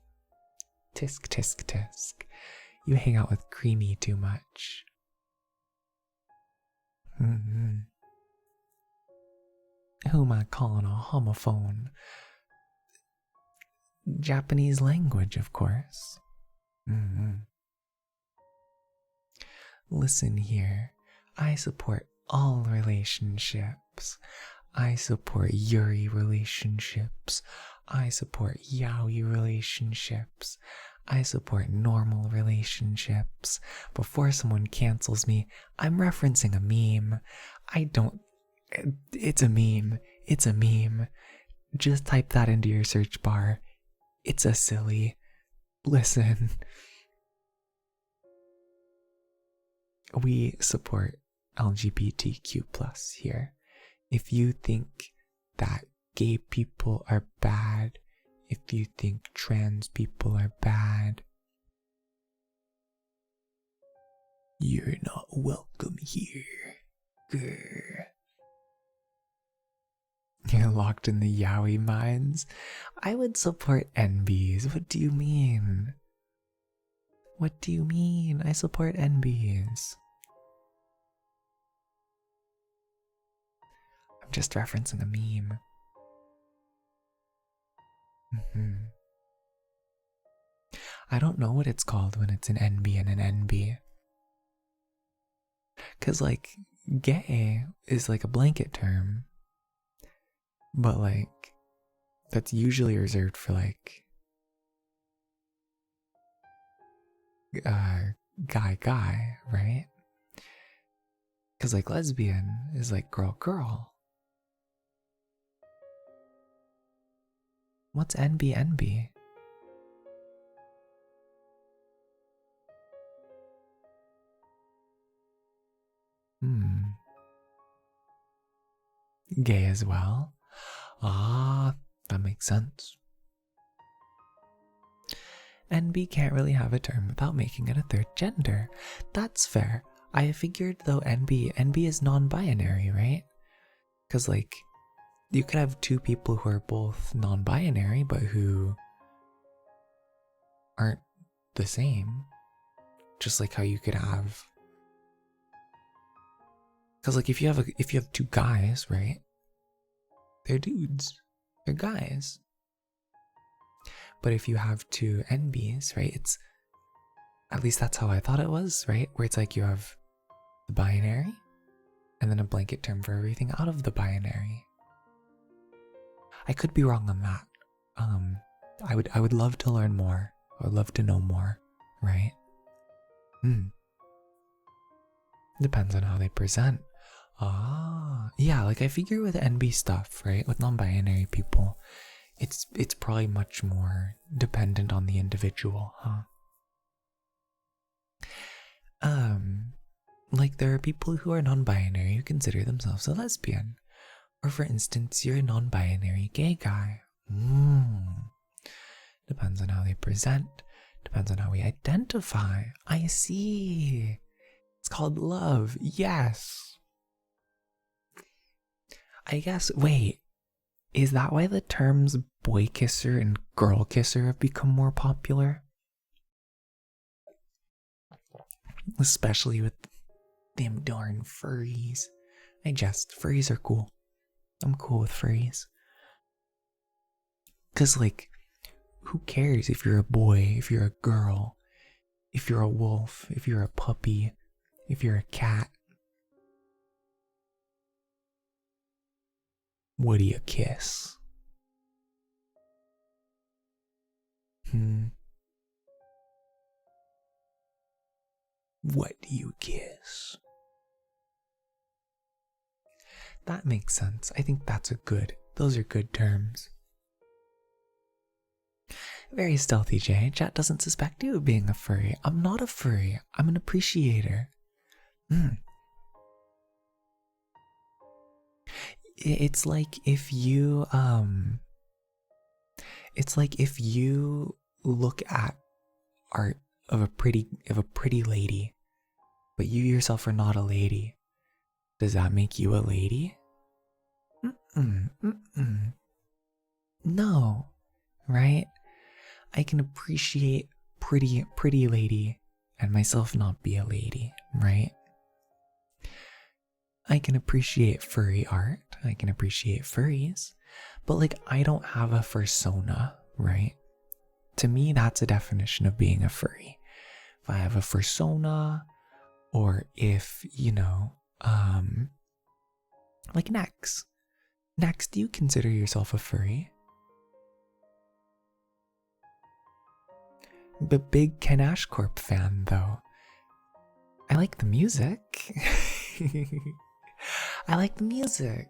Tisk tisk tisk. You hang out with Creamy too much. Who am I calling a homophone? Japanese language, of course. Listen here. I support all relationships. I support Yuri relationships. I support yaoi relationships. I support normal relationships. Before someone cancels me, I'm referencing a meme. I don't. It's a meme. It's a meme. Just type that into your search bar. It's a silly. Listen. We support LGBTQ plus here. If you think that gay people are bad, if you think trans people are bad, you're not welcome here. Grr. You're locked in the yaoi mines? I would support NBs. What do you mean? What do you mean? I support NBs. I'm just referencing a meme. I don't know what it's called when it's an NB and an NB. Cause like, gay is like a blanket term. But like, that's usually reserved for like, guy, right? Cause like lesbian is like girl. What's NB? Gay as well? Ah, that makes sense. NB can't really have a term without making it a third gender. That's fair. I figured though NB is non-binary, right? Cause like, you could have two people who are both non-binary but who aren't the same. Just like how you could have, cause like if you have two guys, right? They're dudes. They're guys. But if you have two NBs, right? It's, at least that's how I thought it was, right? Where it's like you have the binary and then a blanket term for everything out of the binary. I could be wrong on that. I would love to learn more. I would love to know more, right? Depends on how they present. Ah, yeah, like I figure with NB stuff, right? With non-binary people, it's probably much more dependent on the individual, huh? Like there are people who are non-binary who consider themselves a lesbian. Or for instance, you're a non-binary gay guy. Depends on how they present. Depends on how we identify. I see. It's called love. Yes. I guess, wait. Is that why the terms boy kisser and girl kisser have become more popular? Especially with them darn furries. I jest, furries are cool. I'm cool with furries. Cause like, who cares if you're a boy, if you're a girl, if you're a wolf, if you're a puppy, if you're a cat? What do you kiss? What do you kiss? That makes sense. I think those are good terms. Very stealthy, Jay. Chat doesn't suspect you of being a furry. I'm not a furry. I'm an appreciator. It's like if you look at art of a pretty lady, but you yourself are not a lady. Does that make you a lady? No, right? I can appreciate pretty lady and myself not be a lady, right? I can appreciate furry art. I can appreciate furries, but like I don't have a fursona, right? To me, that's a definition of being a furry. If I have a fursona, or if, like Nex. Nex, do you consider yourself a furry? But big Ken Ashcorp fan, though. I like the music. I like the music.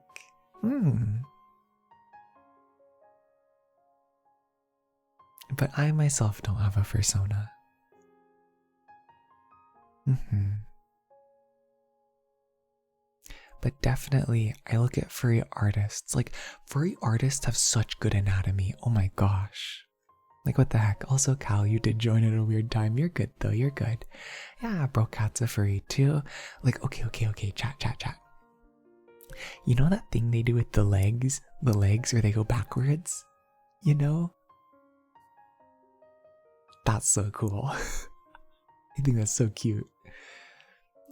But I myself don't have a persona. But definitely, I look at furry artists. Like, furry artists have such good anatomy. Oh my gosh. Like, what the heck? Also, Cal, you did join at a weird time. You're good, though. You're good. Yeah, bro, Cat's a furry, too. Like, okay. Chat. You know that thing they do with the legs? The legs where they go backwards? You know? That's so cool. I think that's so cute.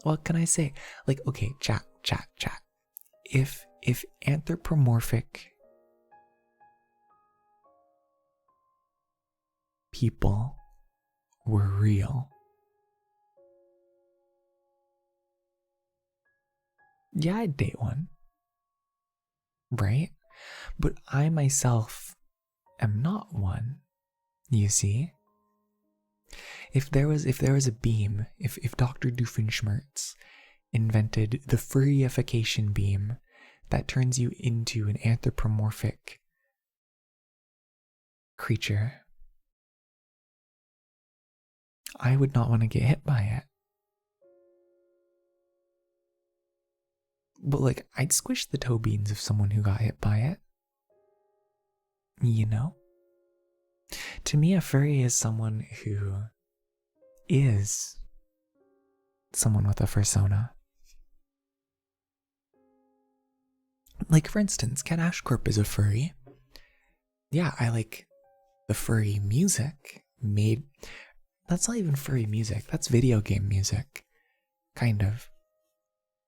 What can I say? Like, okay, chat. If anthropomorphic people were real, yeah, I'd date one. Right? But I myself am not one, you see? If there was a beam, if Dr. Doofenshmirtz invented the furryification beam that turns you into an anthropomorphic creature, I would not want to get hit by it. But like, I'd squish the toe beans of someone who got hit by it. You know? To me, a furry is someone who is someone with a persona. Like, for instance, Ken Ashcorp is a furry. Yeah, I like the furry music made. That's not even furry music, that's video game music. Kind of.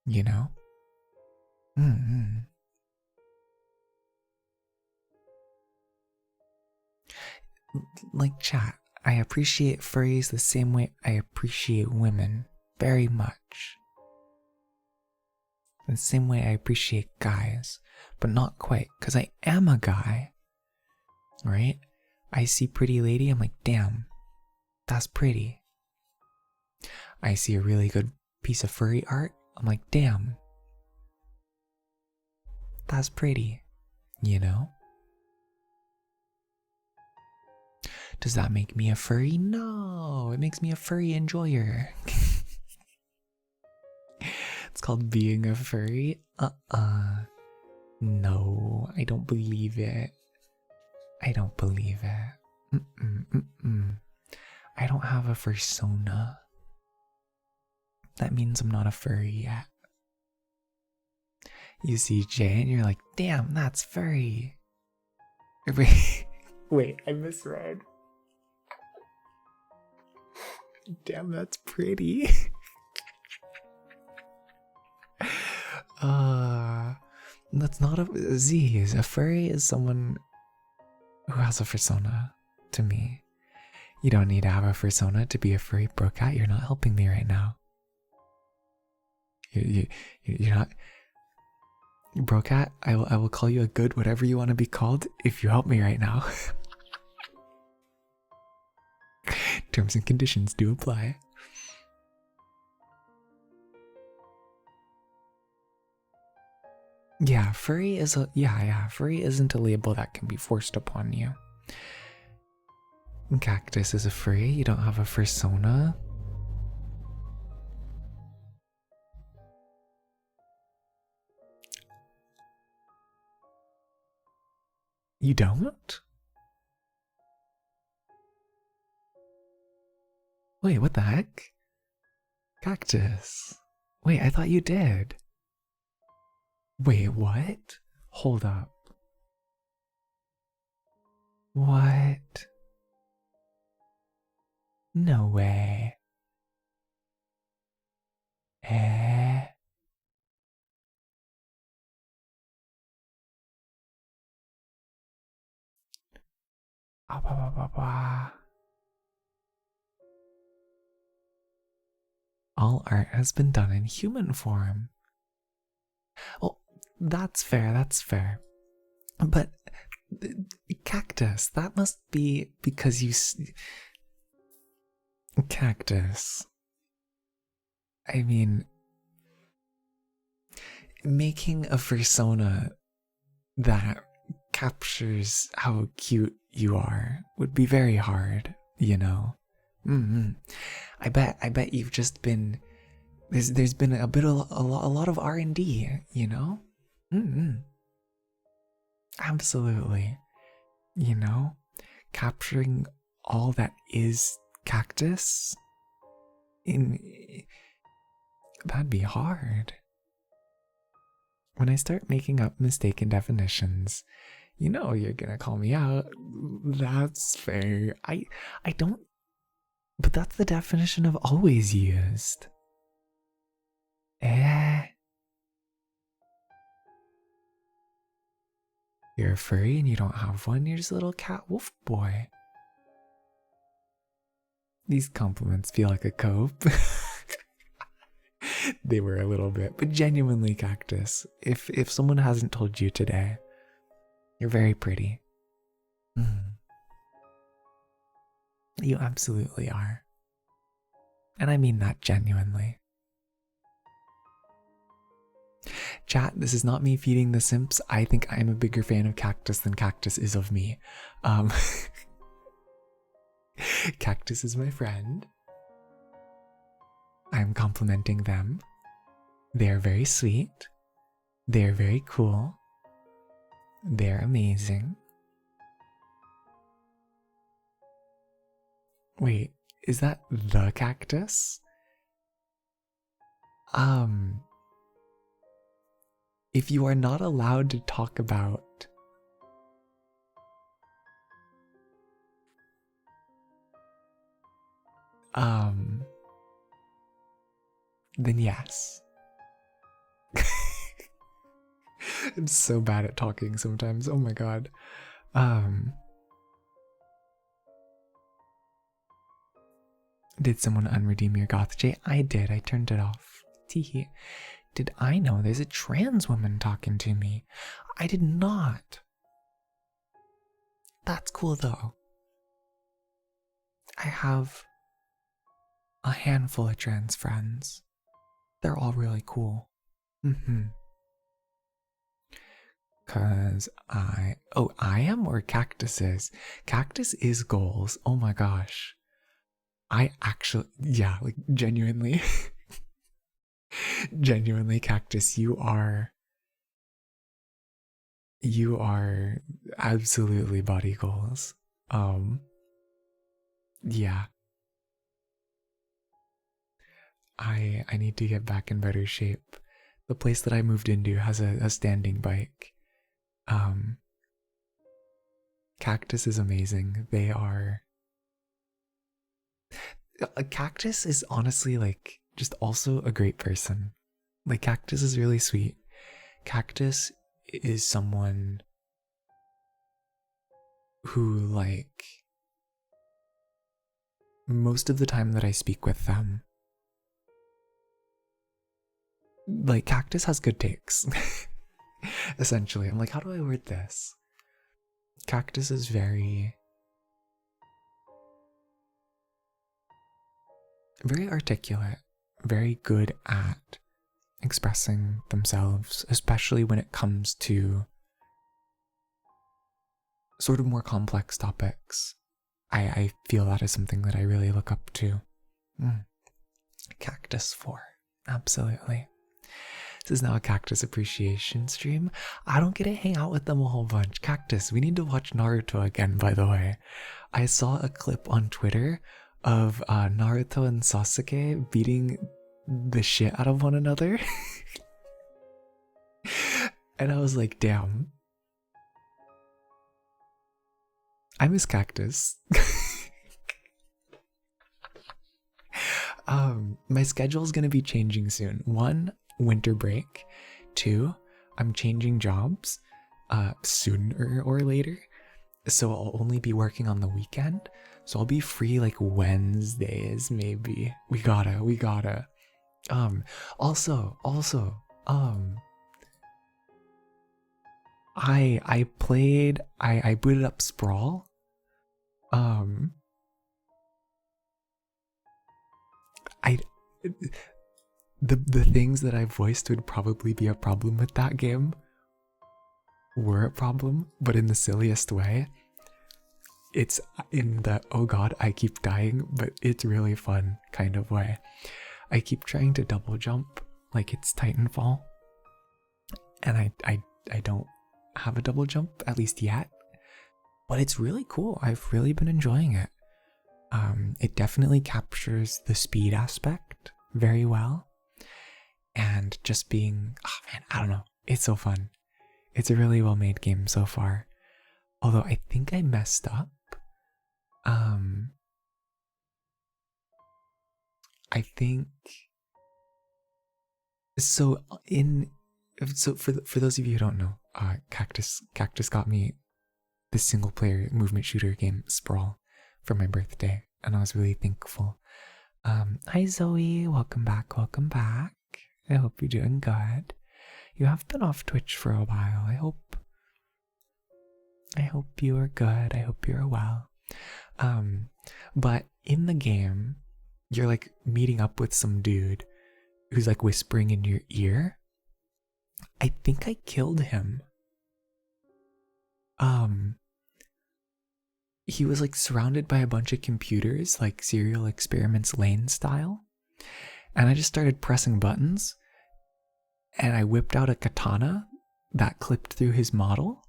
You know? Like, chat, I appreciate furries the same way I appreciate women very much. The same way I appreciate guys, but not quite, because I am a guy. Right? I see pretty lady, I'm like, damn, that's pretty. I see a really good piece of furry art, I'm like, damn, that's pretty. You know? Does that make me a furry? No, it makes me a furry enjoyer. It's called being a furry? No, I don't believe it. I don't believe it. I don't have a fursona. That means I'm not a furry yet. You see Jay and you're like, damn, that's furry. Wait, I misread. Damn, that's pretty. That's not a Z. A furry is someone who has a persona to me. You don't need to have a persona to be a furry, Brocat. You're not helping me right now. You're not. Brocat, I will call you a good whatever you want to be called if you help me right now. Terms and conditions do apply. Yeah, furry is a furry isn't a label that can be forced upon you. Cactus is a furry, you don't have a fursona. You don't? Wait, what the heck? Cactus. Wait, I thought you did. Wait, what? Hold up. What? No way. Eh? All art has been done in human form. Oh, that's fair, that's fair. But cactus, that must be because you Cactus. I mean, making a persona that captures how cute you are would be very hard, you know. Mm-hmm. I bet you've just been there's been a lot of R&D, you know. Mm-hmm. Absolutely, you know, capturing all that is cactus in that'd be hard. When I start making up mistaken definitions, you know you're gonna call me out. That's fair. I don't, but that's the definition I've always used. Eh. You're a furry and you don't have one, you're just a little cat wolf boy. These compliments feel like a cope. They were a little bit, but genuinely, Cactus. If someone hasn't told you today, you're very pretty. Mm. You absolutely are. And I mean that genuinely. Chat, this is not me feeding the simps. I think I'm a bigger fan of Cactus than Cactus is of me. Cactus is my friend. I'm complimenting them. They're very sweet. They're very cool. They're amazing. Wait, is that the cactus? If you are not allowed to talk about then yes. I'm so bad at talking sometimes. Oh my god. Did someone unredeem your goth J? I did. I turned it off. Teehee. Did I know there's a trans woman talking to me? I did not. That's cool though. I have a handful of trans friends. They're all really cool. Cause I am, or Cactus is? Cactus is goals. Oh my gosh. I actually, yeah, like genuinely. Genuinely, Cactus, you are absolutely body goals. Yeah. I need to get back in better shape. The place that I moved into has a standing bike. Cactus is amazing. They are. A cactus is honestly like just also a great person. Like, Cactus is really sweet. Cactus is someone who, like, most of the time that I speak with them, like, Cactus has good takes. Essentially, I'm like, how do I word this? Cactus is very articulate, very good at expressing themselves, especially when it comes to sort of more complex topics. I feel that is something that I really look up to. Cactus 4. Absolutely. This is now a Cactus appreciation stream. I don't get to hang out with them a whole bunch. Cactus, we need to watch Naruto again, by the way. I saw a clip on Twitter of Naruto and Sasuke beating the shit out of one another. And I was like, damn. I miss Cactus. My schedule's gonna be changing soon. 1, winter break. 2, I'm changing jobs sooner or later. So I'll only be working on the weekend. So I'll be free like Wednesdays, maybe. We gotta. Also, I played, I booted up Sprawl. I the things that I voiced would probably be a problem with that game were a problem, but in the silliest way. It's in the oh god, I keep dying, but it's really fun kind of way. I keep trying to double jump like it's Titanfall, and I don't have a double jump, at least yet. But it's really cool. I've really been enjoying it. It definitely captures the speed aspect very well. And just being, oh man, I don't know. It's so fun. It's a really well made game so far. Although I think I messed up. I think so for those of you who don't know, Cactus got me this single player movement shooter game Sprawl for my birthday, and I was really thankful. Hi Zoe, welcome back, welcome back. I hope you're doing good. You have been off Twitch for a while. I hope you are good. I hope you're well. But in the game, you're like meeting up with some dude who's like whispering in your ear. I think I killed him. He was like surrounded by a bunch of computers, like Serial Experiments Lane style. And I just started pressing buttons, and I whipped out a katana that clipped through his model.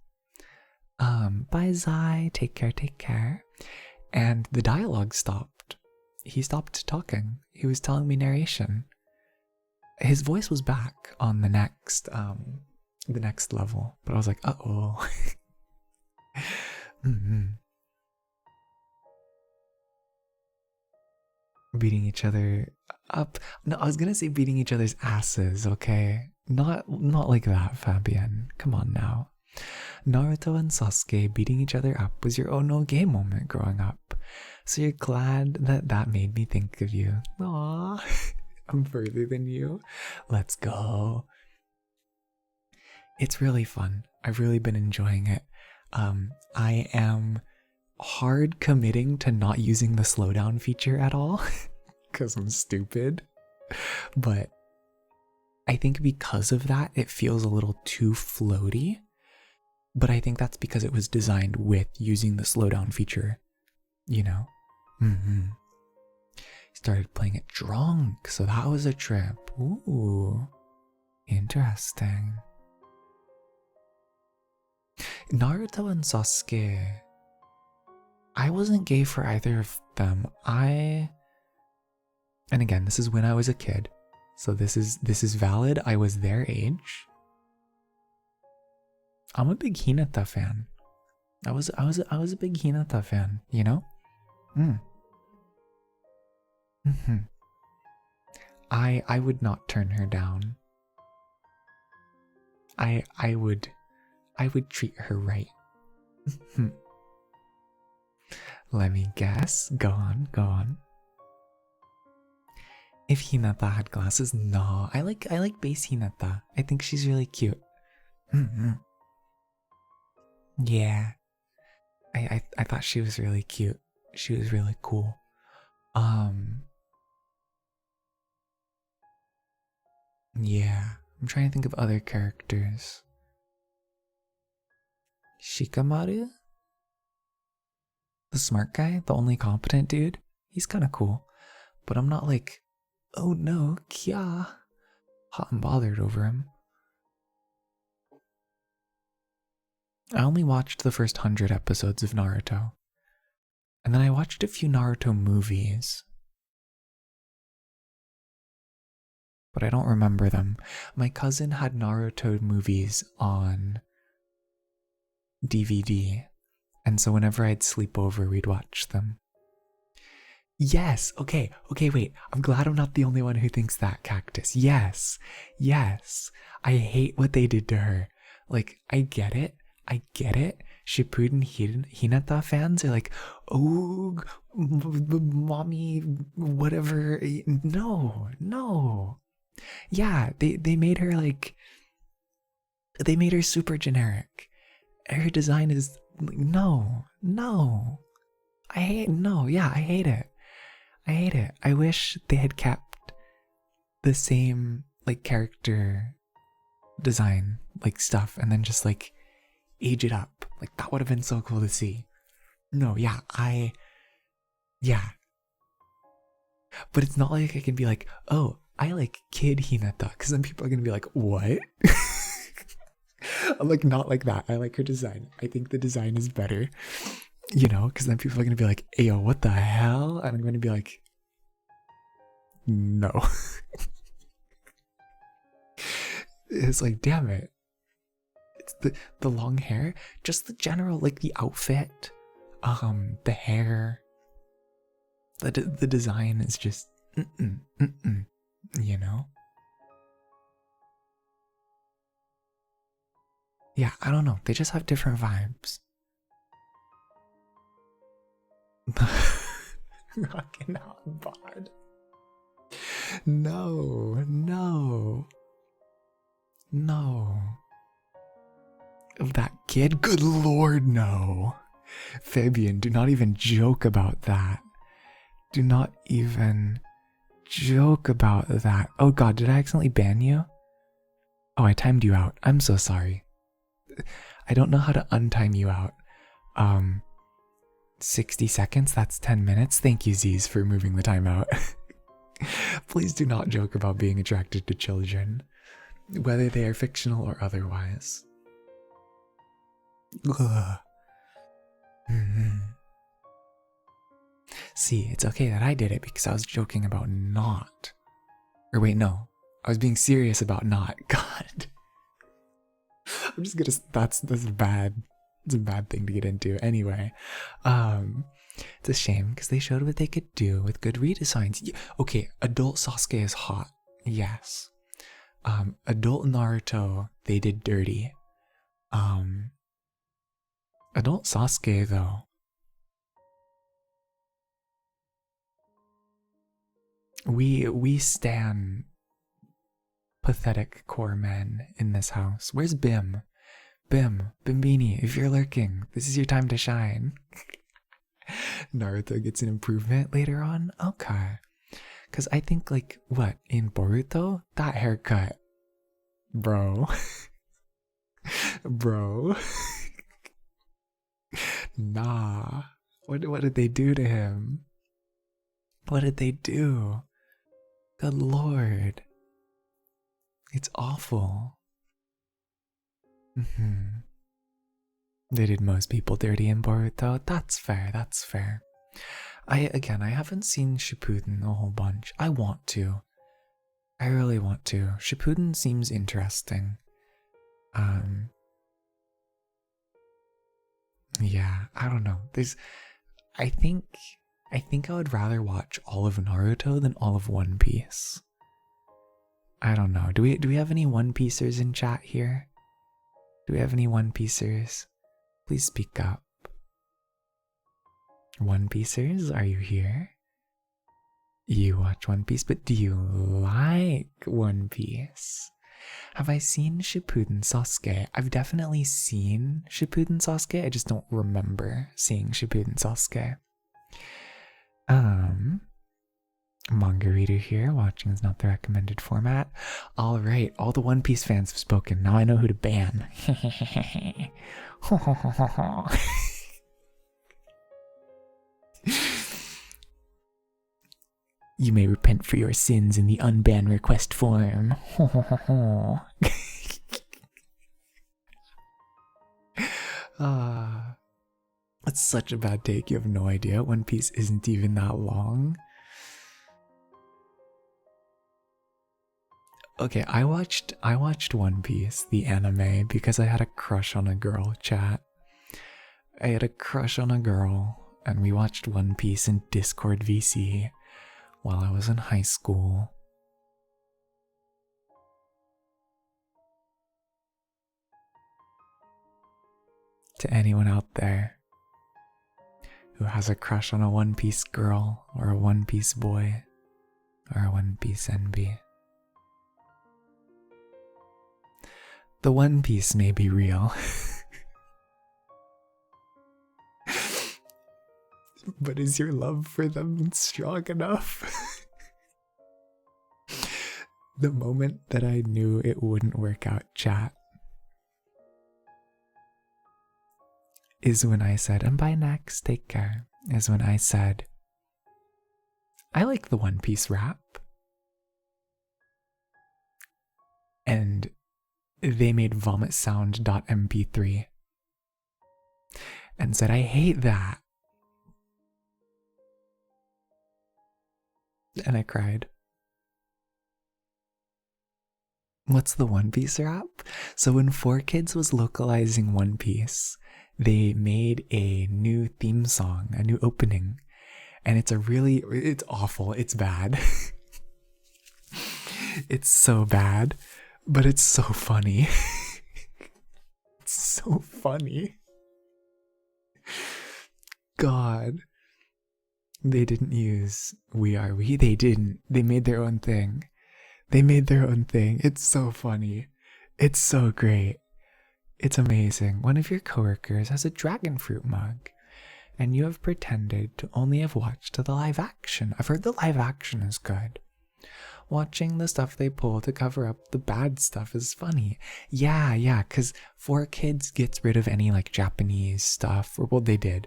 Bye Zai, take care, take care. And the dialogue stopped. He stopped talking. He was telling me narration. His voice was back on the next level, but I was like, uh-oh. Beating each other up. No, I was gonna say beating each other's asses, okay? Not like that, Fabian. Come on now. Naruto and Sasuke beating each other up was your oh no gay moment growing up. So you're glad that made me think of you. Aww. I'm further than you. Let's go. It's really fun. I've really been enjoying it. I am hard committing to not using the slowdown feature at all because I'm stupid. But I think because of that, it feels a little too floaty. But I think that's because it was designed with using the slowdown feature, you know? Started playing it drunk, so that was a trip. Ooh, interesting. Naruto and Sasuke. I wasn't gay for either of them. And again, this is when I was a kid, so this is valid. I was their age. I'm a big Hinata fan. I was a big Hinata fan, you know? I would not turn her down. I would treat her right. Let me guess. Go on. If Hinata had glasses, no. I like base Hinata. I think she's really cute. Yeah. I thought she was really cute. She was really cool. Yeah. I'm trying to think of other characters. Shikamaru? The smart guy? The only competent dude? He's kinda cool. But I'm not like, oh no, Kya. Hot and bothered over him. I only watched the first 100 episodes of Naruto. And then I watched a few Naruto movies. But I don't remember them. My cousin had Naruto movies on DVD. And so whenever I'd sleep over, we'd watch them. Yes, okay, wait. I'm glad I'm not the only one who thinks that, Cactus. Yes. I hate what they did to her. Like, I get it. Shippuden Hinata fans are like, oh, mommy, whatever. No. Yeah, they made her like, they made her super generic. Her design is, no. I hate it. I hate it. I wish they had kept the same like character design like stuff and then just like age it up. Like that would have been so cool to see. No, yeah. But it's not like I can be like, oh, I like Kid Hinata, because then people are gonna be like, what? I'm like, not like that. I like her design. I think the design is better, you know, because then people are gonna be like, ayo, what the hell? And I'm gonna be like, no. It's like, damn it. It's the long hair, just the general, like the outfit, the hair, the design is just, you know? Yeah, I don't know. They just have different vibes. Rockin' out bod. No. Of that kid? Good lord, no. Fabian, do not even joke about that. Do not even joke about that. Oh god, did I accidentally ban you? Oh, I timed you out. I'm so sorry. I don't know how to untime you out. 60 seconds? That's 10 minutes? Thank you, Z's, for moving the timeout. Please do not joke about being attracted to children, whether they are fictional or otherwise. Ugh. See, it's okay that I did it because I was joking about not. Or wait, no. I was being serious about not. God. I'm just gonna. That's bad. It's a bad thing to get into. Anyway, it's a shame because they showed what they could do with good redesigns. Okay, adult Sasuke is hot. Yes. Adult Naruto, they did dirty. Adult Sasuke though. We stan pathetic core men in this house. Where's Bim? Bimbini, if you're lurking, this is your time to shine. Naruto gets an improvement later on? Okay. Because I think, like, what, in Boruto? That haircut. Bro. Bro. Nah. What did they do to him? What did they do? Good lord. It's awful. They did most people dirty in Boruto. That's fair. I haven't seen Shippuden a whole bunch. I want to. I really want to. Shippuden seems interesting. Yeah, I don't know. I think I would rather watch all of Naruto than all of One Piece. I don't know. Do we have any One Piecers in chat here? Do we have any One Piecers? Please speak up. One Piecers, are you here? You watch One Piece, but do you like One Piece? Have I seen Shippuden Sasuke? I've definitely seen Shippuden Sasuke, I just don't remember seeing Shippuden Sasuke. Manga reader here, watching is not the recommended format. Alright, all the One Piece fans have spoken, now I know who to ban. You may repent for your sins in the unban request form. That's such a bad take, you have no idea. One Piece isn't even that long. Okay, I watched One Piece, the anime, because I had a crush on a girl, chat. I had a crush on a girl, and we watched One Piece in Discord VC while I was in high school. To anyone out there who has a crush on a One Piece girl, or a One Piece boy, or a One Piece NB. The One Piece may be real. But is your love for them strong enough? The moment that I knew it wouldn't work out, chat, is when I said, and bye next, take care, is when I said, I like the One Piece rap. And they made vomit sound.mp3 and said, I hate that. And I cried. What's the One Piece rap? So when 4Kids was localizing One Piece, they made a new theme song, a new opening. And it's awful. It's bad. It's so bad, but it's so funny. It's so funny. God. They didn't use We Are We. They didn't. They made their own thing. It's so funny. It's so great. It's amazing. One of your coworkers has a dragon fruit mug, and you have pretended to only have watched the live action. I've heard the live action is good. Watching the stuff they pull to cover up the bad stuff is funny. Yeah, because 4Kids gets rid of any like Japanese stuff, or well, they did.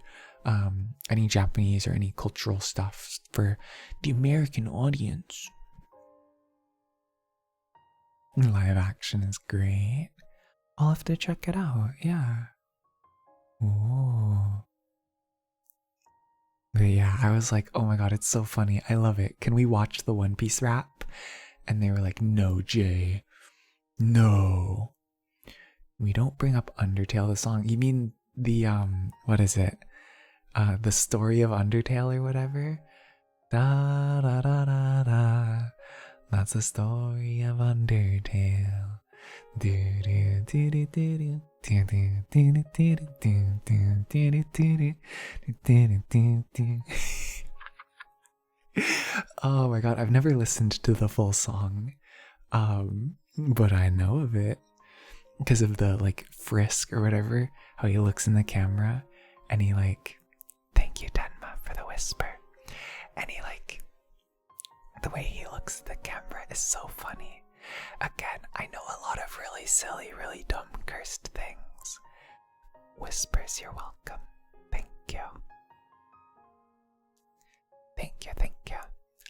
Any Japanese or any cultural stuff for the American audience. Live action is great. I'll have to check it out, yeah. Ooh. But yeah, I was like, oh my god, it's so funny. I love it. Can we watch the One Piece rap? And they were like, no, Jay. No. We don't bring up Undertale, the song. You mean the, what is it? The story of Undertale or whatever? Da da da da da. That's the story of Undertale. Do do do do do do do do do do do do do do. Oh my god, I've never listened to the full song, but I know of it because of the like frisk or whatever. How he looks in the camera, and he like, thank you Denma for the whisper, and he like. The way he looks at the camera is so funny. Again, I know a lot of really silly, really dumb cursed things. Whispers, you're welcome. Thank you. Thank you.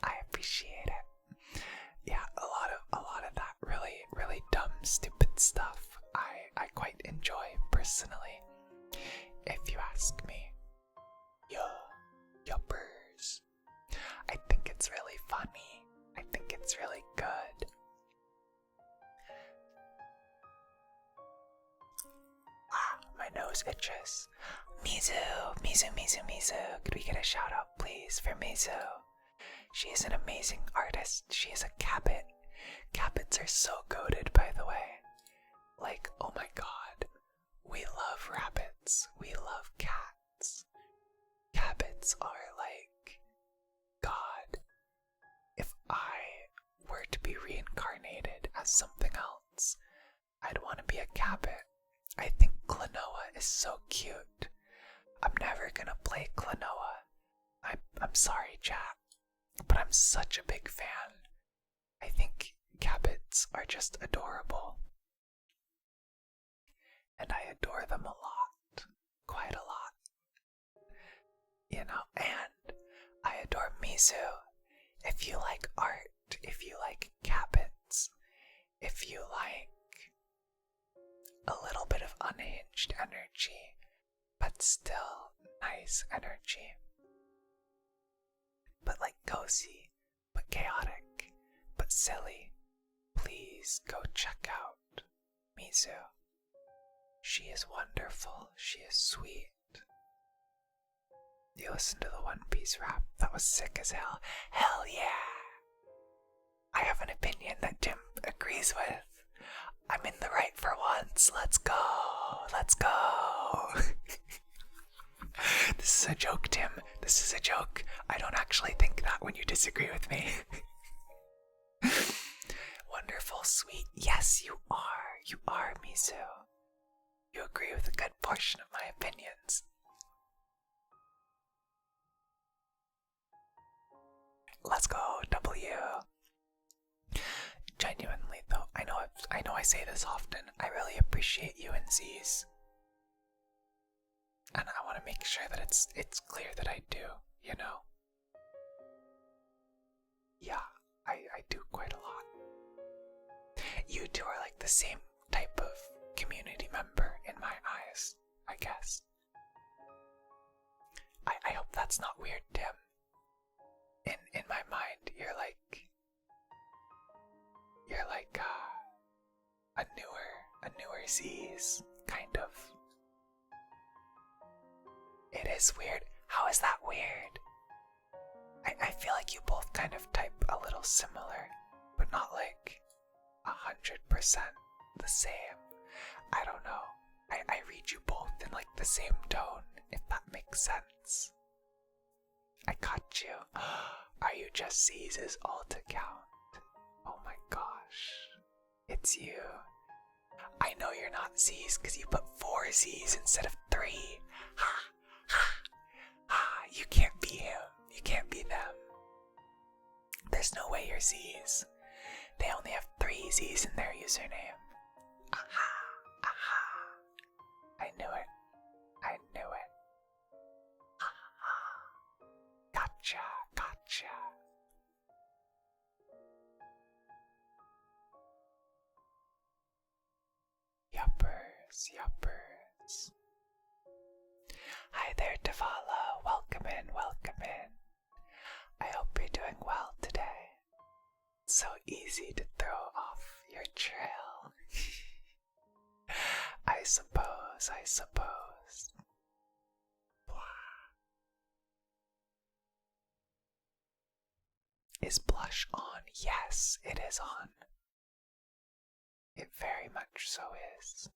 I appreciate it. Yeah, a lot of that really, really dumb, stupid stuff I quite enjoy personally. If you ask me. Yuppers. I think it's really funny. I think it's really good. My nose itches. Mizu. Could we get a shout out, please, for Mizu? She is an amazing artist. She is a cabbit. Cabbits are so goated, by the way. Like, oh my god. We love rabbits. We love cats. Cabbits are like God. If I were to be reincarnated as something else, I'd want to be a cabbit. I think Klonoa is so cute. I'm never gonna play Klonoa. I'm sorry, chat, but I'm such a big fan. I think cabbits are just adorable. And I adore them a lot. Quite a lot. You know, and I adore Mizu. If you like art, if you like cabbits, if you like a little bit of unhinged energy, but still nice energy, but like cozy, but chaotic, but silly, please go check out Mizu. She is wonderful. She is sweet. You listen to the One Piece rap? That was sick as hell. Hell yeah! I have an opinion that Tim agrees with. I'm in the right for once. Let's go. Let's go. This is a joke, Tim. This is a joke. I don't actually think that when you disagree with me. Wonderful, sweet. Yes, you are. You are, Mizu. You agree with a good portion of my opinions. I know I say this often, I really appreciate you and Z's. And I want to make sure that it's clear that I do, you know? Yeah, I do quite a lot. You two are like the same type of community member in my eyes, I guess. I hope that's not weird, Tim. In my mind, you're like a newer Z's, kind of. It is weird. How is that weird? I feel like you both kind of type a little similar, but not like 100% the same. I don't know. I read you both in like the same tone, if that makes sense. I got you. Are you just Z's all to count? Oh my gosh. It's you. I know you're not Z's because you put 4 Z's instead of 3. You can't be him. You can't be them. There's no way you're Z's. They only have 3 Z's in their username. Aha! Aha! I knew it. I knew it. Aha! Gotcha! Gotcha! Yuppers, yuppers. Hi there, Davala. Welcome in, welcome in. I hope you're doing well today. It's so easy to throw off your trail. I suppose. Is blush on? Yes, it is on. It very much so is.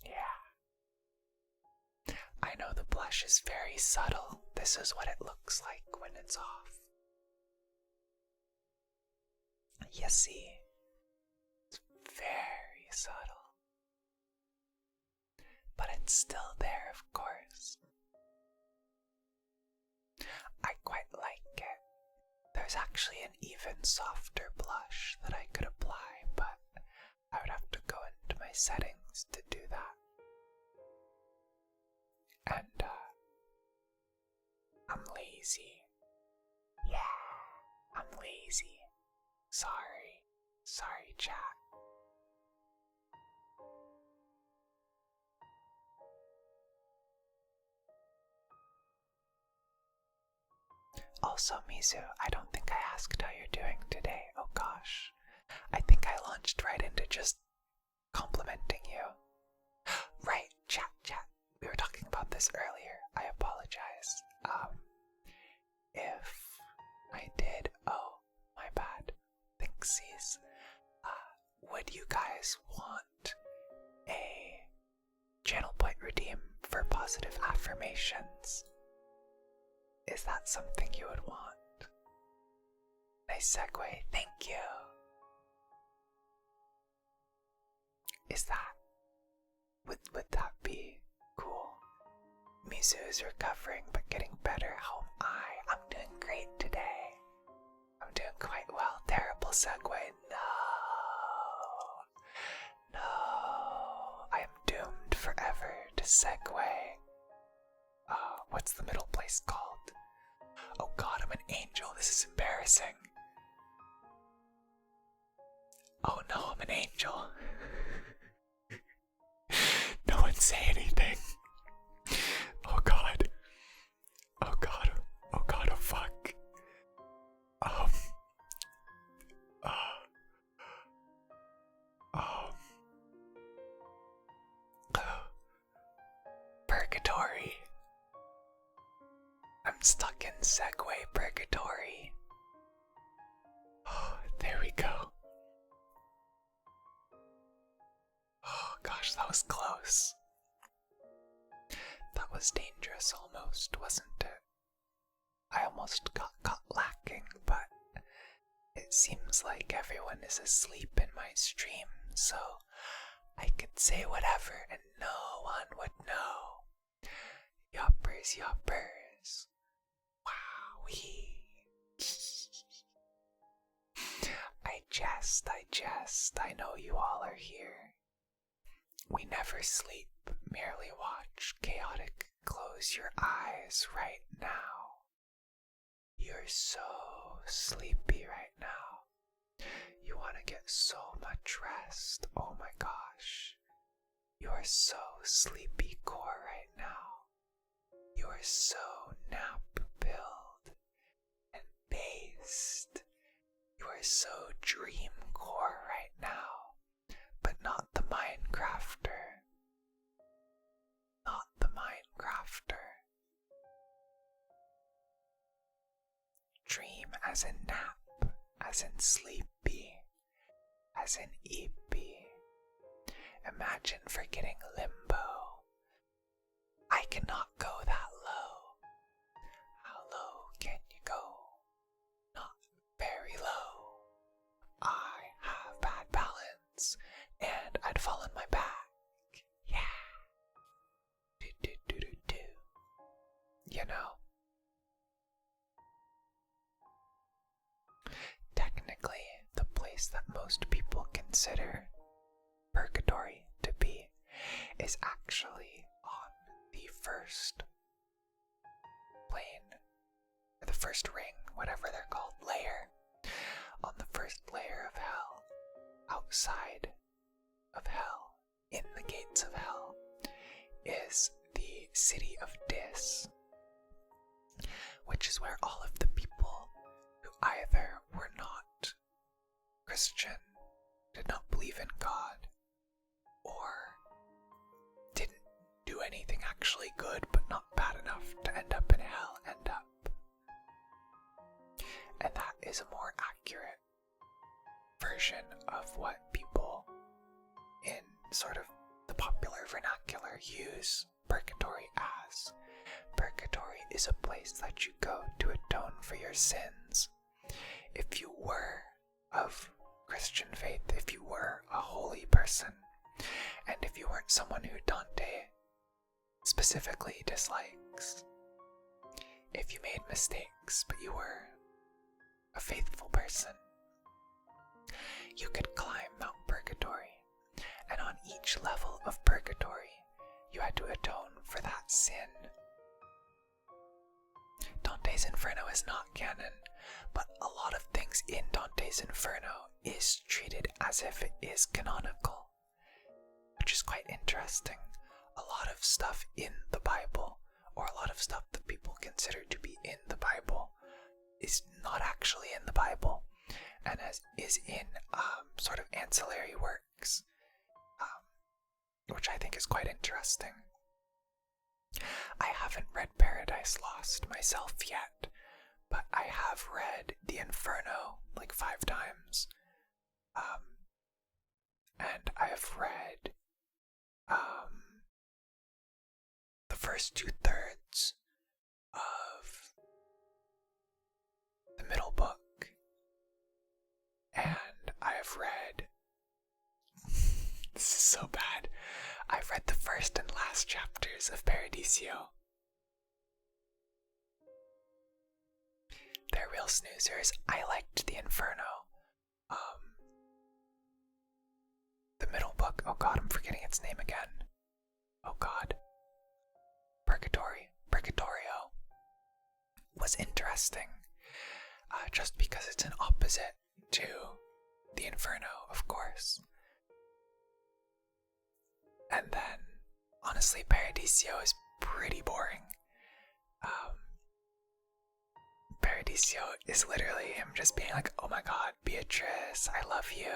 Yeah. I know the blush is very subtle. This is what it looks like when it's off. You see, it's very subtle. But it's still there, of course. I quite like it. There's actually an even softer blush that I could apply, but I would have to go into my settings to do that. And, I'm lazy. Yeah, I'm lazy. Sorry, chat. Also, Mizu, I don't think I asked how you're doing today. Oh gosh. I think I launched right into just complimenting you. Right, chat. We were talking about this earlier. I apologize. If I did, oh, my bad. Thinksies. Would you guys want a channel point redeem for positive affirmations? Is that something you would want? Nice segue, thank you. Is that, would that be cool? Mizu is recovering but getting better. How am I? I'm doing great today. I'm doing quite well. Terrible segue. No. I am doomed forever to segue. What's the middle place called? Oh god, I'm an angel. This is embarrassing. Oh no, I'm an angel. No one say anything. Oh god. Oh god. Oh god, oh fuck. Purgatory. I'm stuck in Segway purgatory. Oh, there we go. Oh gosh, that was close. That was dangerous almost, wasn't it? I almost got caught lacking, but it seems like everyone is asleep in my stream, so I could say whatever and no one would know. Yuppers. Wowee. jest. I know you all are here. We never sleep, merely watch. Chaotic, close your eyes right now. You're so sleepy right now. You want to get so much rest. Oh my gosh. You are so sleepy core right now. You are so nap-pilled and based. You are so dream core right now, but not the Minecrafter. Not the Minecrafter. Dream as in nap, as in sleepy, as in eepy. Imagine forgetting limbo. I cannot go that low. How low can you go? Not very low. I have bad balance, and I'd fall on my back. Yeah. Do. You know. Technically, the place that most people consider purgatory to be is actually on the first plane, or the first ring, whatever they're called, layer. On the first layer of hell, outside of hell, in the gates of hell, is the city of Dis, which is where all of the people who either were not Christian, did not believe in God, or didn't do anything actually good but not bad enough to end up in hell end up. And that is a more accurate version of what people in sort of the popular vernacular use purgatory as. Purgatory is a place that you go to atone for your sins. If you were of Christian faith, if you were a holy person, and if you weren't someone who Dante specifically dislikes, if you made mistakes but you were a faithful person, you could climb Mount Purgatory, and on each level of Purgatory, you had to atone for that sin. Dante's Inferno is not canon, but a lot of things in Dante's Inferno is treated as if it is canonical, which is quite interesting. A lot of stuff in the Bible, or a lot of stuff that people consider to be in the Bible, is not actually in the Bible, and is in sort of ancillary works, which I think is quite interesting. I haven't read Paradise Lost myself yet, but I have read The Inferno like 5 times, and I have read the first 2/3 of the middle book, and I have read this is so bad. I've read the first and last chapters of Paradiso. They're real snoozers. I liked The Inferno. The middle book, oh god, I'm forgetting its name again. Oh god. Purgatorio was interesting, just because it's an opposite to The Inferno, of course. And then, honestly, Paradiso is pretty boring. Paradiso is literally him just being like, oh my god, Beatrice, I love you.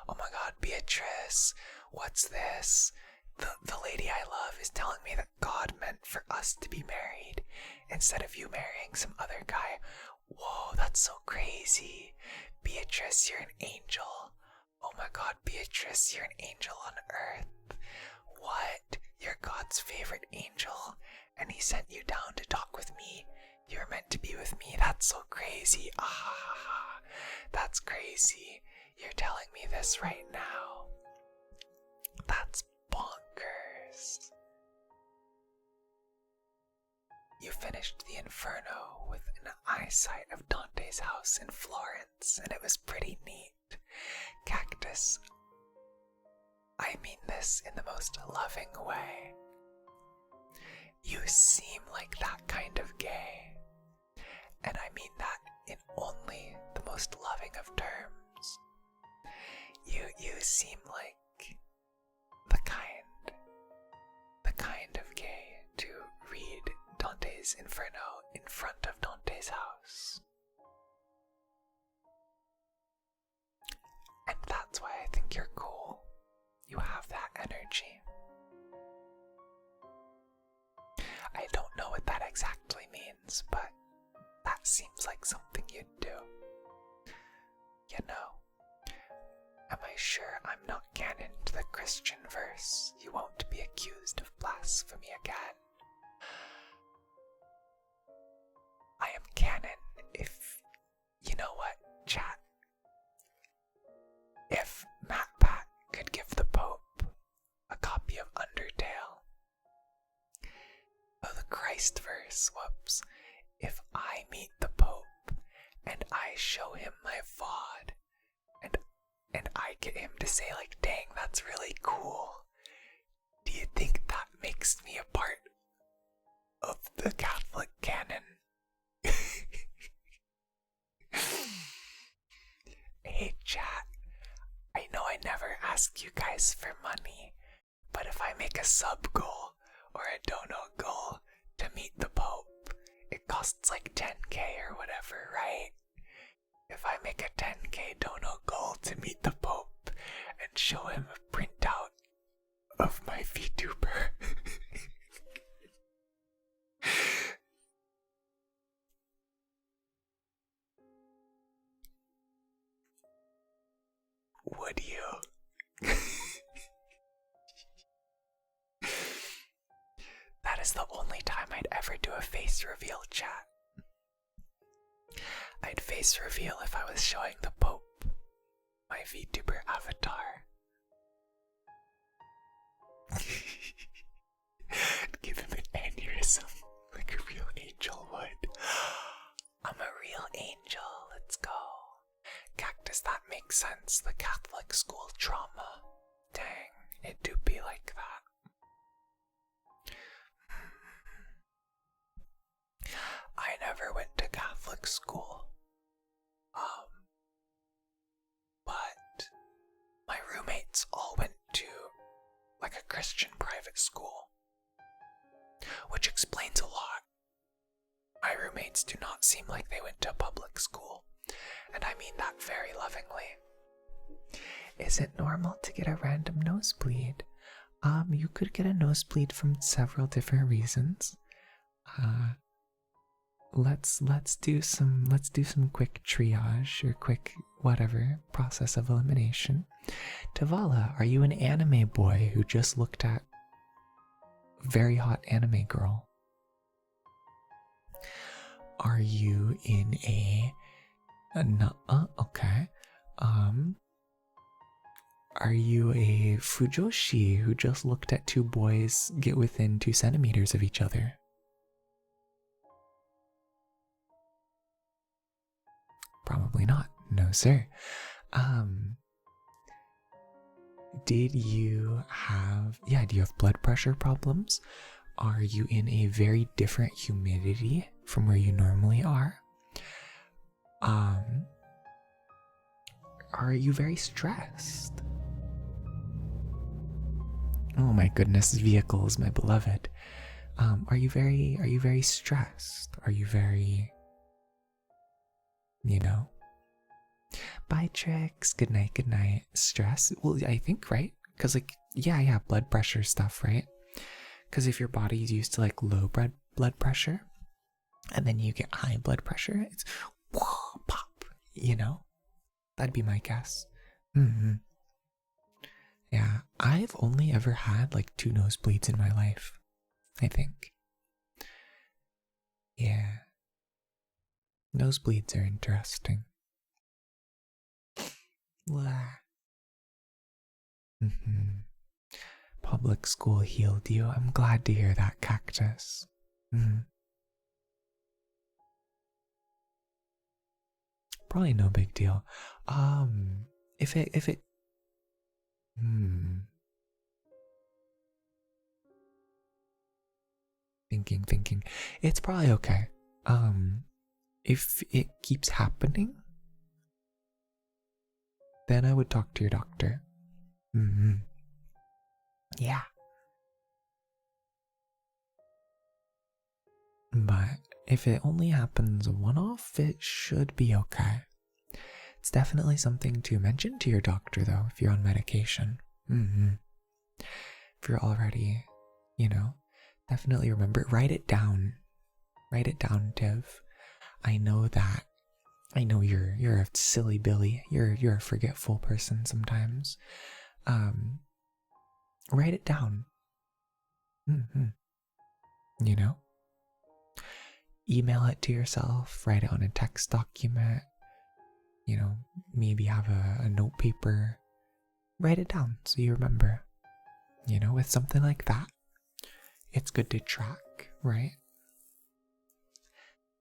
Oh my god, Beatrice, what's this? The lady I love is telling me that God meant for us to be married instead of you marrying some other guy. Whoa, that's so crazy. Beatrice, you're an angel. Oh my god, Beatrice, you're an angel on earth. What? You're God's favorite angel, and he sent you down to talk with me. You're meant to be with me. That's so crazy. Ah, that's crazy. You're telling me this right now. That's bonkers. You finished the Inferno with an eyesight of Dante's house in Florence, and it was pretty neat. Cactus, I mean this in the most loving way. You seem like that kind of gay, and I mean that in only the most loving of terms. You seem like the kind of gay to read Dante's Inferno in front of Dante's house. And that's why I think you're cool. You have that energy. I don't know what that exactly means, but that seems like something you'd do. You know, am I sure I'm not canon to the Christian verse? You won't be accused of blasphemy again. I am canon if, you know what, chat? If MatPat could give the Pope a copy of Undertale. Oh, the Christ verse, whoops. If I meet the Pope and I show him my VOD and I get him to say like, dang, that's really cool, do you think that makes me a part of the Catholic canon? Hey chat, I know I never ask you guys for money, but if I make a sub goal or a dono goal to meet the Pope, it costs like 10k or whatever, right? If I make a 10k dono goal to meet the Pope and show him a printout of my VTuber, would you? That is the only time I'd ever do a face reveal, chat. I'd face reveal if I was showing the Pope my VTuber avatar. Give him an aneurysm like a real angel would. I'm a real angel, let's go. Cactus, that makes sense. The Catholic school trauma. Dang, it do be like that. I never went to Catholic school. But my roommates all went to like a Christian private school, which explains a lot. My roommates do not seem like they went to public school, and I mean that very lovingly. Is it normal to get a random nosebleed? You could get a nosebleed from several different reasons. Let's do some quick triage or quick whatever process of elimination. Tavala, are you an anime boy who just looked at very hot anime girl? Are you in okay. Are you a fujoshi who just looked at two boys get within 2 centimeters of each other? Probably not. No, sir. Did you have blood pressure problems? Are you in a very different humidity from where you normally are? Are you very stressed? Oh my goodness, vehicles, my beloved. Are you very stressed? Are you very, Bye, Tricks. Good night. Stress? Well, I think, right? Because, yeah, blood pressure stuff, right? Because if your body's used to, low blood pressure, and then you get high blood pressure, it's pop, That'd be my guess. Yeah, I've only ever had, 2 nosebleeds in my life, I think. Yeah. Nosebleeds are interesting. Public school healed you. I'm glad to hear that, Cactus. Probably no big deal. if it thinking, it's probably okay. If it keeps happening, then I would talk to your doctor. Yeah. But if it only happens one-off, it should be okay. It's definitely something to mention to your doctor, though, if you're on medication. If you're already, definitely remember. Write it down. Write it down, Tiv. I know you're a silly Billy. You're a forgetful person sometimes. Write it down. Email it to yourself. Write it on a text document. Maybe have a note paper. Write it down so you remember. With something like that, it's good to track, right?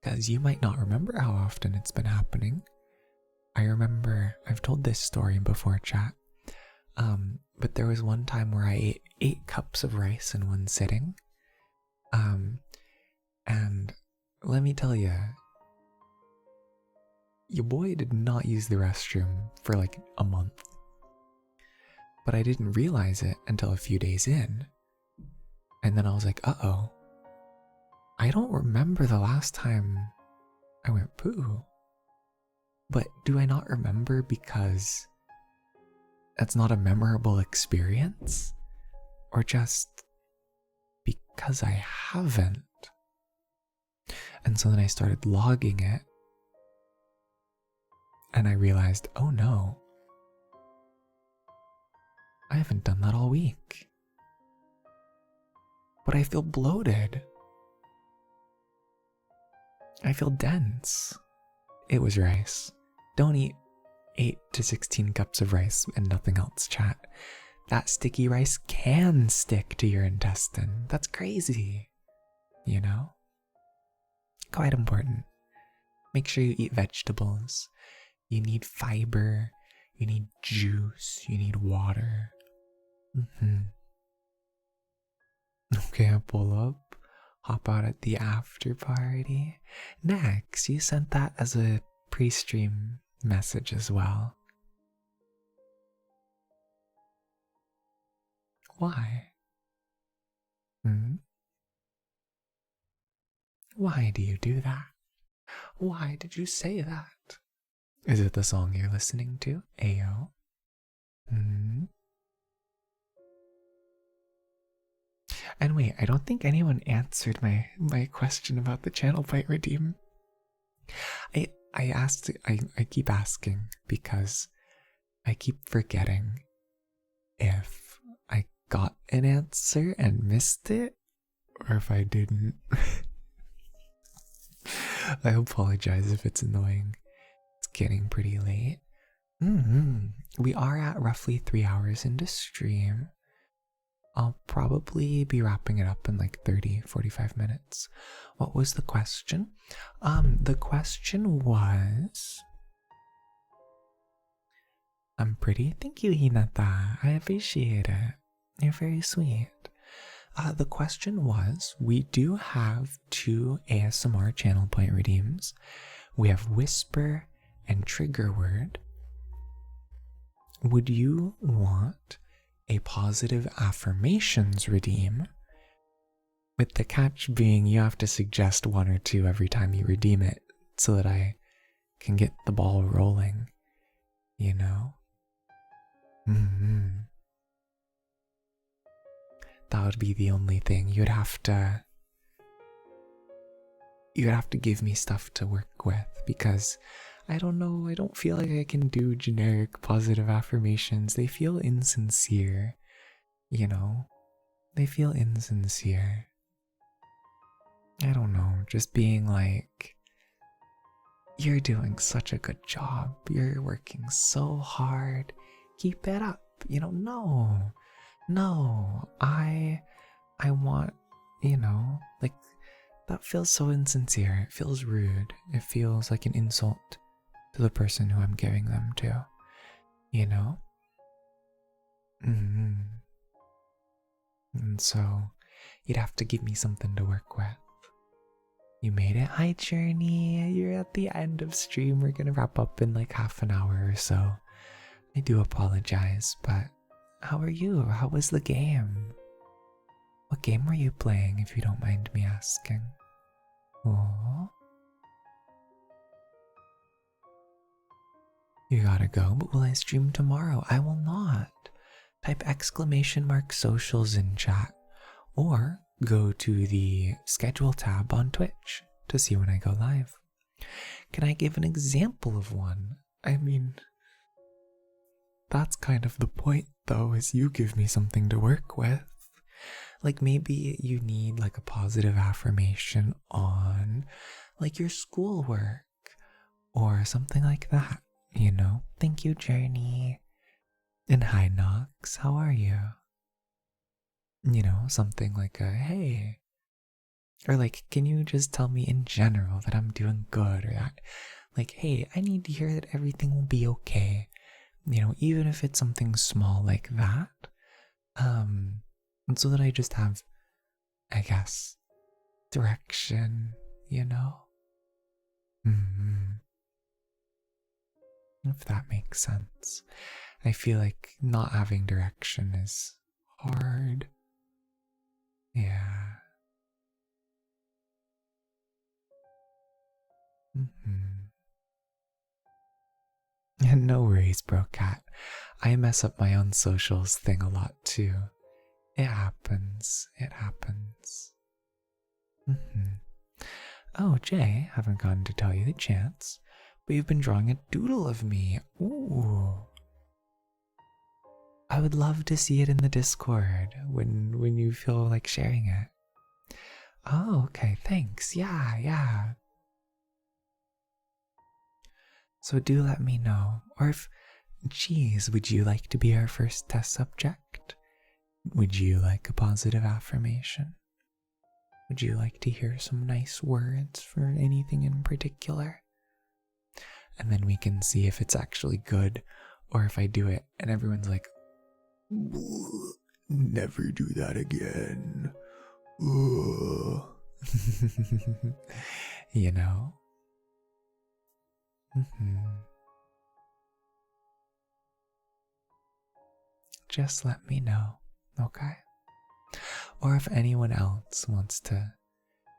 Because you might not remember how often it's been happening. I remember, I've told this story before, chat, but there was one time where I ate 8 cups of rice in one sitting, and let me tell you, your boy did not use the restroom for like a month. But I didn't realize it until a few days in. And then I was like, uh-oh. I don't remember the last time I went poo. But do I not remember because that's not a memorable experience? Or just because I haven't? And so then I started logging it. And I realized, oh no. I haven't done that all week. But I feel bloated. I feel dense. It was rice. Don't eat 8 to 16 cups of rice and nothing else, chat. That sticky rice can stick to your intestine. That's crazy. Quite important. Make sure you eat vegetables. You need fiber. You need juice. You need water. Okay, I'll pull up, hop out at the after party. Next, you sent that as a pre-stream message as well. Why? Why do you do that? Why did you say that? Is it the song you're listening to? Ayo? And wait, I don't think anyone answered my question about the channel point redeem. I keep asking because I keep forgetting if I got an answer and missed it or if I didn't. I apologize if it's annoying. It's getting pretty late. We are at roughly 3 hours into stream. I'll probably be wrapping it up in like 30-45 minutes. What was the question? The question was... I'm pretty. Thank you, Hinata. I appreciate it. You're very sweet. The question was, we do have 2 ASMR channel point redeems. We have Whisper and Trigger Word. Would you want a positive affirmations redeem? With the catch being you have to suggest 1 or 2 every time you redeem it so that I can get the ball rolling, That would be the only thing. You'd have to give me stuff to work with because I don't know, I don't feel like I can do generic positive affirmations. They feel insincere, They feel insincere. I don't know, just being like, you're doing such a good job. You're working so hard. Keep it up. No, I want, like, that feels so insincere. It feels rude. It feels like an insult to the person who I'm giving them to. you know? hmm And so you'd have to give me something to work with. You made it. Hi, Journey. You're at the end of stream. We're gonna wrap up in like half an hour or so. I do apologize, but how are you? How was the game? What game were you playing, if you don't mind me asking? Oh, you gotta go, but will I stream tomorrow? I will not. Type !socials in chat, or go to the schedule tab on Twitch to see when I go live. Can I give an example of one? I mean, that's kind of the point though, is you give me something to work with. Like maybe you need like a positive affirmation on like your schoolwork or something like that, you know? Thank you, Journey. And hi, Nox, how are you? You know, something like a hey. Or like, can you just tell me in general that I'm doing good? Or that, like, hey, I need to hear that everything will be okay. You know, even if it's something small like that. And so that I just have, I guess, direction, you know? If that makes sense. I feel like not having direction is hard. Yeah. And no worries, bro, cat. I mess up my own socials thing a lot too. It happens. It happens. Oh, Jay, haven't gotten to tell you the chance, but you've been drawing a doodle of me. Ooh. I would love to see it in the Discord when you feel like sharing it. Oh, okay, thanks. Yeah. So do let me know. Or if, geez, would you like to be our first test subject? Would you like a positive affirmation? Would you like to hear some nice words for anything in particular? And then we can see if it's actually good, or if I do it and everyone's like, never do that again. You know? Just let me know, okay? Or if anyone else wants to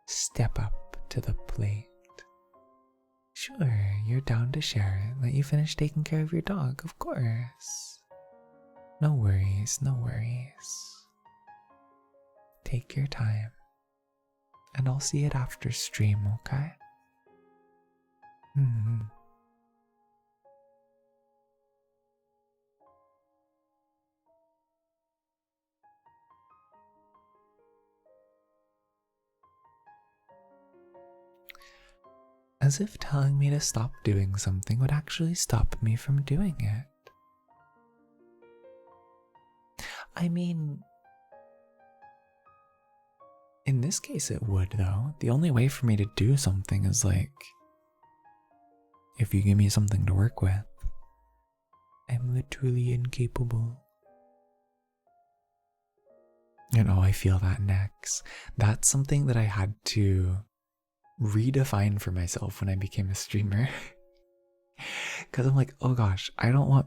step up to the plate. Sure, you're down to share it. Let you finish taking care of your dog, of course. No worries, no worries. Take your time. And I'll see it after stream, okay? As if telling me to stop doing something would actually stop me from doing it. I mean, in this case it would, though. The only way for me to do something is like, if you give me something to work with. I'm literally incapable. You know, I feel that next. That's something that I had to redefine for myself when I became a streamer. Because I'm like, oh gosh, I don't want,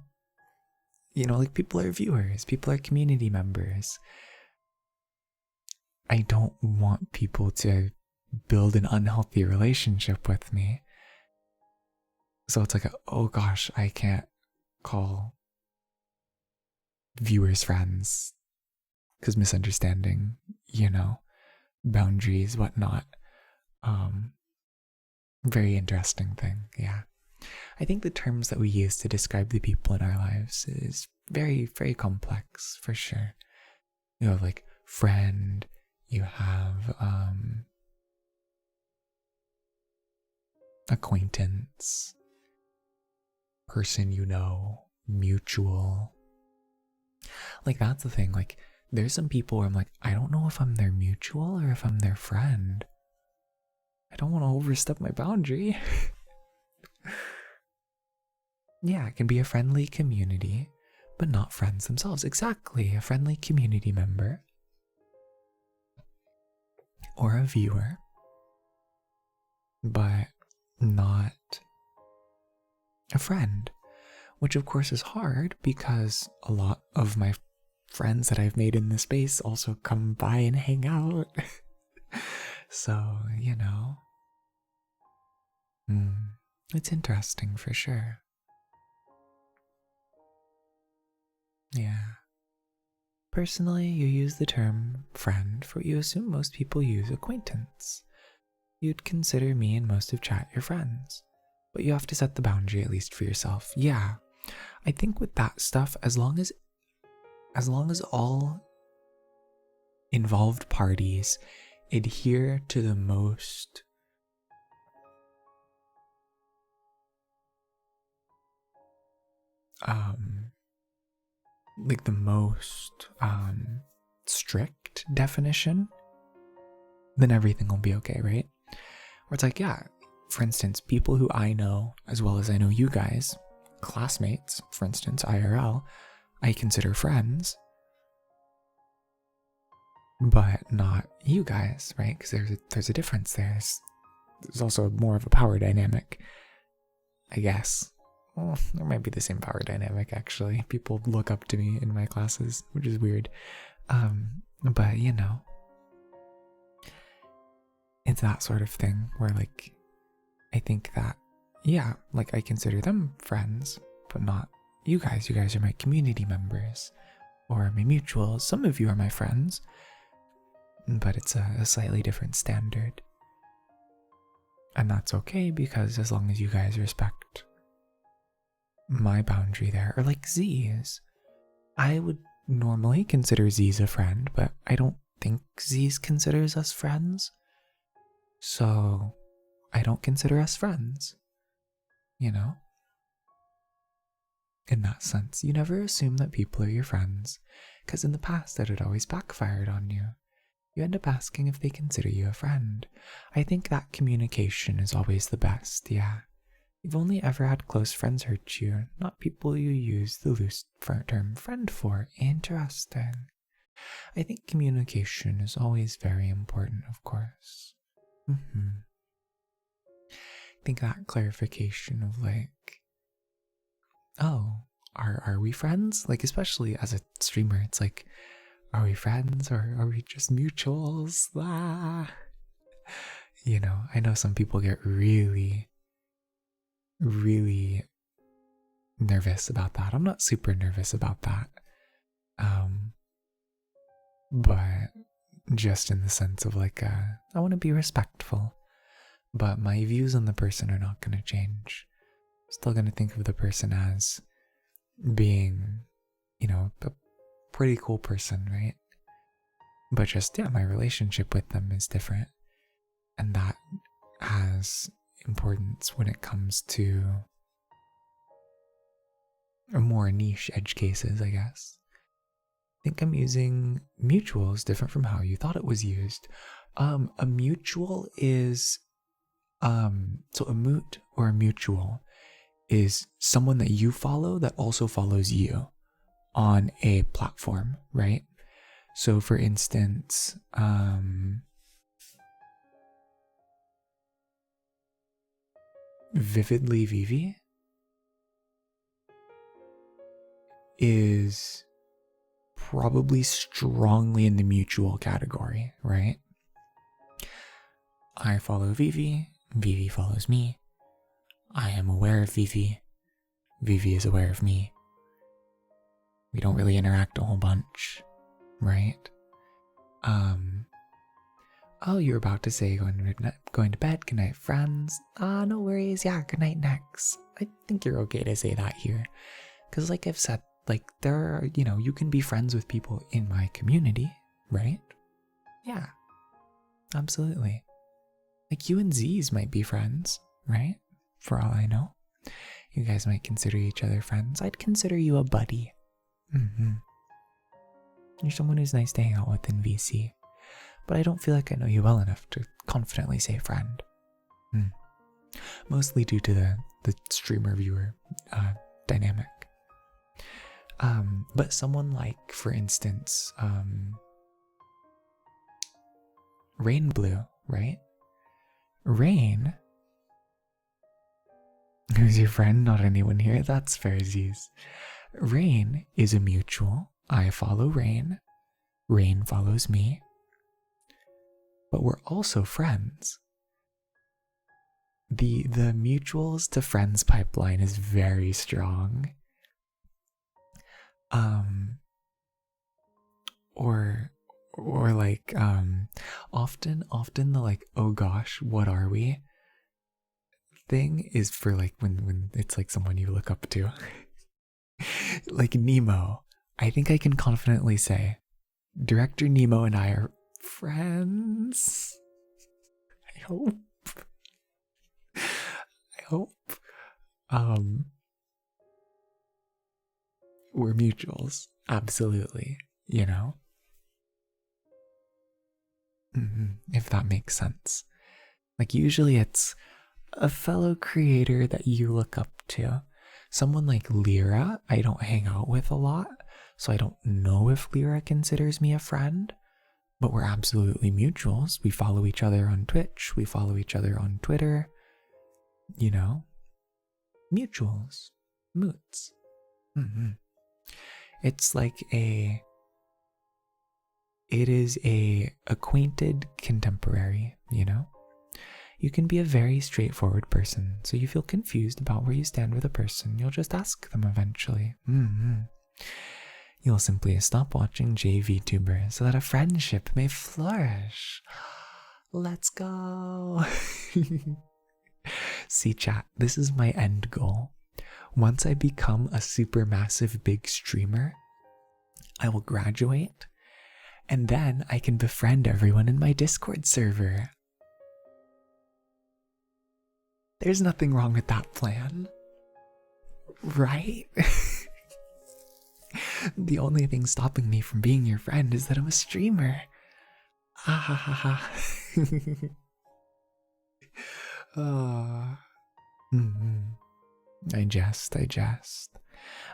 you know, like people are viewers, people are community members. I don't want people to build an unhealthy relationship with me. So it's like, oh gosh, I can't call viewers friends because misunderstanding, you know, boundaries, whatnot. Very interesting thing, yeah. I think the terms that we use to describe the people in our lives is very, very complex, for sure. You have like friend, you have acquaintance, person you know, mutual. Like that's the thing, like there's some people where I'm like, I don't know if I'm their mutual or if I'm their friend. I don't want to overstep my boundary. Yeah, it can be a friendly community, but not friends themselves. Exactly, a friendly community member or a viewer, but not a friend, which of course is hard because a lot of my friends that I've made in this space also come by and hang out. So, it's interesting for sure. Yeah. Personally, you use the term friend for what you assume most people use acquaintance. You'd consider me and most of chat your friends, but you have to set the boundary at least for yourself. Yeah, I think with that stuff, as long as all involved parties adhere to the most like the most strict definition, then everything will be okay, right? Where it's like, yeah, for instance, people who I know as well as I know you guys, classmates, for instance, IRL, I consider friends, but not you guys, right? Because there's a difference there. There's also more of a power dynamic, I guess. Well, there might be the same power dynamic, actually. People look up to me in my classes, which is weird. But, it's that sort of thing where, like, I think that, yeah, like, I consider them friends, but not you guys. You guys are my community members or my mutuals. Some of you are my friends, but it's a slightly different standard. And that's okay, because as long as you guys respect my boundary there, or like Z's, I would normally consider Z's a friend, but I don't think Z's considers us friends, so I don't consider us friends, In that sense, you never assume that people are your friends, because in the past that had always backfired on you. You end up asking if they consider you a friend. I think that communication is always the best, yeah. You've only ever had close friends hurt you, not people you use the loose term friend for. Interesting. I think communication is always very important, of course. I think that clarification of like, oh, are we friends? Like, especially as a streamer, it's like, are we friends or are we just mutuals? I know some people get really, really nervous about that. I'm not super nervous about that. But just in the sense of like, I want to be respectful, but my views on the person are not going to change. I'm still going to think of the person as being, a pretty cool person, right? But just, yeah, my relationship with them is different. And that has importance when it comes to more niche edge cases, I guess. I think I'm using mutuals different from how you thought it was used. A mutual is, so a moot or a mutual is someone that you follow that also follows you on a platform, right? So for instance, Vividly Vivi is probably strongly in the mutual category, right? I follow Vivi, Vivi follows me. I am aware of Vivi, Vivi is aware of me. We don't really interact a whole bunch, right? Oh, you're about to say going to bed, good night, friends. No worries, yeah, good night, next. I think you're okay to say that here. Because like I've said, like there are, you can be friends with people in my community, right? Yeah, absolutely. Like you and Z's might be friends, right? For all I know. You guys might consider each other friends. I'd consider you a buddy. You're someone who's nice to hang out with in VC. But I don't feel like I know you well enough to confidently say friend. Mostly due to the streamer viewer dynamic. But someone like, for instance, Rain Blue, right? Rain, who's your friend, not anyone here, that's fair, Z's. Rain is a mutual. I follow Rain. Rain follows me. But we're also friends. The mutuals to friends pipeline is very strong. Or like often the like, oh gosh, what are we thing is for like when it's like someone you look up to. Like Nemo. I think I can confidently say Director Nemo and I are friends. I hope. We're mutuals. Absolutely. You know? If that makes sense. Like, usually it's a fellow creator that you look up to. Someone like Lyra, I don't hang out with a lot, so I don't know if Lyra considers me a friend, but we're absolutely mutuals. We follow each other on Twitch, we follow each other on Twitter, you know? Mutuals. Moots. It's like it is a acquainted contemporary, you know? You can be a very straightforward person, so you feel confused about where you stand with a person, you'll just ask them eventually. You'll simply stop watching JVTubers so that a friendship may flourish. Let's go! See, chat, this is my end goal. Once I become a super massive big streamer, I will graduate, and then I can befriend everyone in my Discord server. There's nothing wrong with that plan, right? The only thing stopping me from being your friend is that I'm a streamer. Ah ha ha ha. I jest.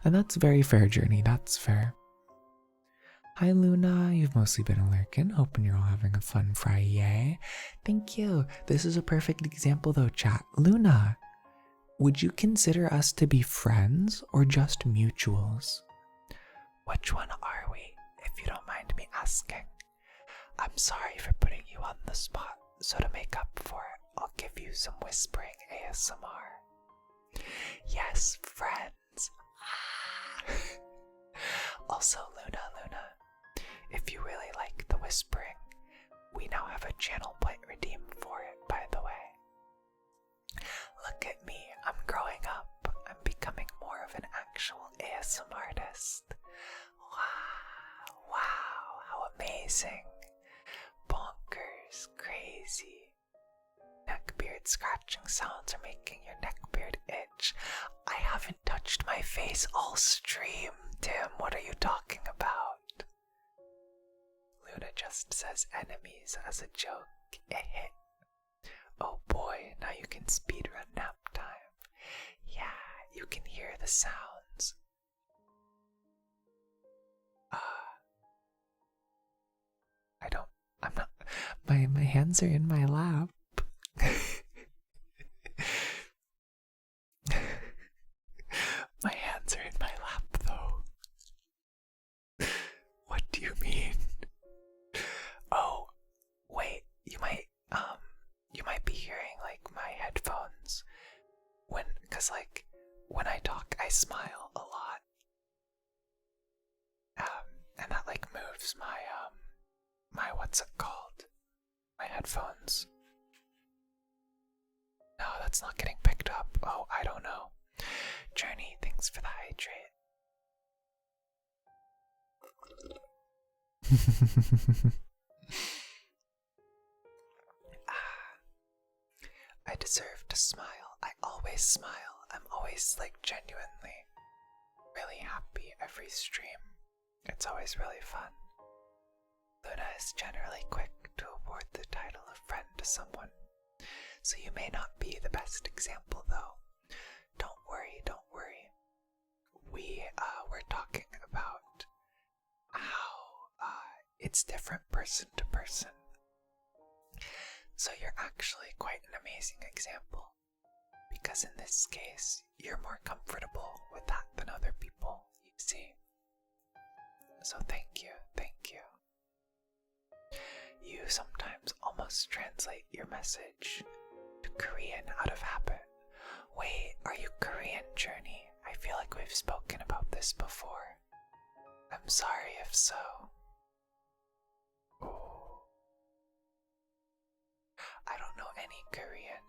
And that's a very fair journey, that's fair. Hi Luna, you've mostly been a lurkin, hoping you're all having a fun Friday. Thank you. This is a perfect example though, chat. Luna, would you consider us to be friends or just mutuals? Which one are we, if you don't mind me asking? I'm sorry for putting you on the spot, so to make up for it, I'll give you some whispering ASMR. Yes, friends. Also, Luna, if you really like the whispering, we now have a channel point redeemed for it, by the way. Look at me, I'm growing up. I'm becoming more of an actual ASMR artist. Wow, how amazing. Bonkers, crazy. Neckbeard scratching sounds are making your neckbeard itch. I haven't touched my face all stream, Tim. What are you talking about? Luna just says enemies as a joke. Oh boy, now you can speedrun nap time. Yeah, you can hear the sounds. I'm not, my hands are in my lap. My hands are in my lap though. What do you mean? Oh, wait, you might be hearing like my headphones cause like when I talk I smile a lot. And that like moves my what's it called? My headphones. No, that's not getting picked up. Oh, I don't know. Journey, thanks for the hydrate. I deserve to smile. I always smile. I'm always like genuinely really happy every stream. It's always really fun. Luna is generally quick to award the title of friend to someone, so you may not be the best example though. Don't worry. we were talking about how it's different person to person. So you're actually quite an amazing example, because in this case, you're more comfortable with that than other people, you see. So thank you. You sometimes almost translate your message to Korean out of habit. Wait, are you Korean, Journey? I feel like we've spoken about this before. I'm sorry if so. Ooh. I don't know any Korean.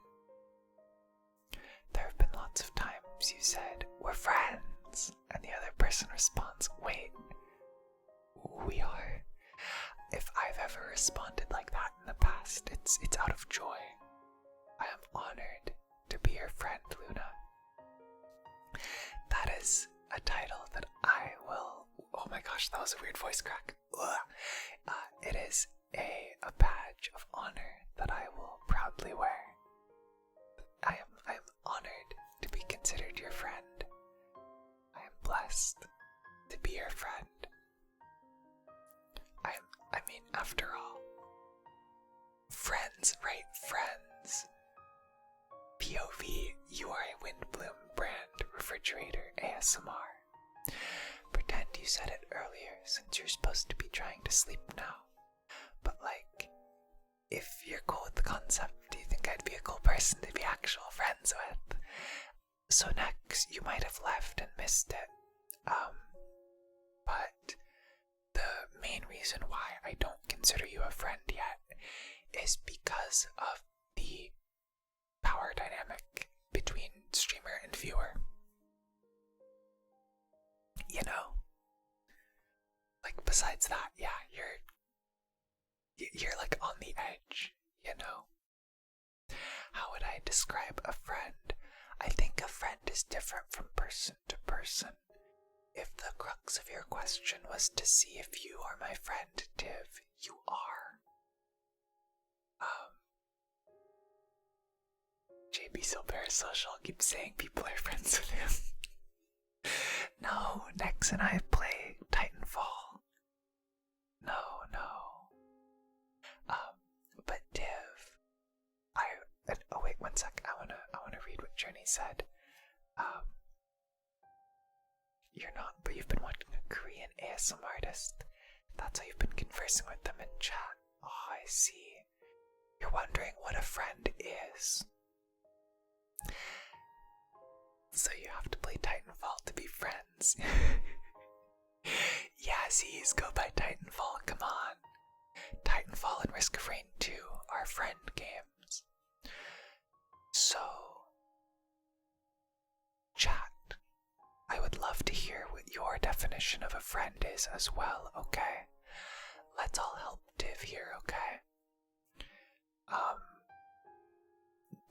There have been lots of times you said, we're friends, and the other person responds, wait, we are. If I've ever responded like that in the past, it's out of joy. I am honored to be your friend, Luna. That is a title that I will... Oh my gosh, that was a weird voice crack. It is a badge of honor that I will proudly wear. I am honored to be considered your friend. I am blessed to be your friend. I mean, after all, friends, right? Friends. POV, you are a Windbloom brand refrigerator ASMR. Pretend you said it earlier, since you're supposed to be trying to sleep now. But like, if you're cool with the concept, do you think I'd be a cool person to be actual friends with? So next, you might have left and missed it. But the main reason why I don't consider you a friend yet is because of the power dynamic between streamer and viewer. You know? Like, besides that, yeah, you're like on the edge, you know? How would I describe a friend? I think a friend is different from person to person. If the crux of your question was to see if you are my friend, Div, you are. JB Silver Social keeps saying people are friends with him. No, Nex and I play Titanfall. No. But Div, oh wait, 1 sec. I wanna read what Journey said. You're not, but you've been watching a Korean ASMR artist. That's how you've been conversing with them in chat. Oh, I see. You're wondering what a friend is. So you have to play Titanfall to be friends. Yazzies, go by Titanfall, come on. Titanfall and Risk of Rain 2 are friend games. So, chat. I would love to hear what your definition of a friend is as well, okay? Let's all help Div here, okay?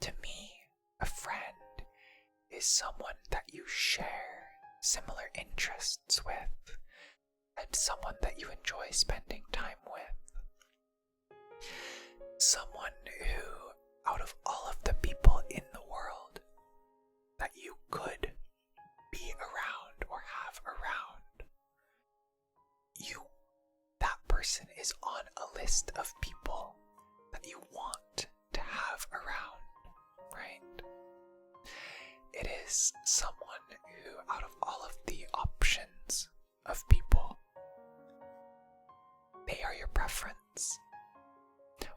To me, a friend is someone that you share similar interests with, and someone that you enjoy spending time with. Someone who, out of all of the people in the world that you could be around or have around, that person is on a list of people that you want to have around, right? It is someone who, out of all of the options of people, they are your preference.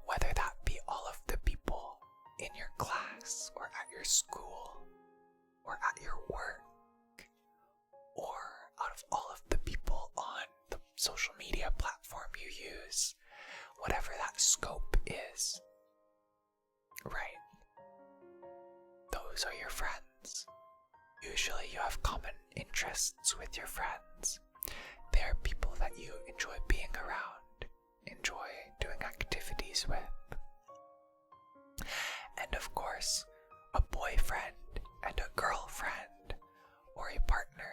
Whether that be all of the people in your class or at your school or at your work, or out of all of the people on the social media platform you use, whatever that scope is, right? Those are your friends. Usually you have common interests with your friends. They are people that you enjoy being around, enjoy doing activities with. And of course, a boyfriend and a girlfriend or a partner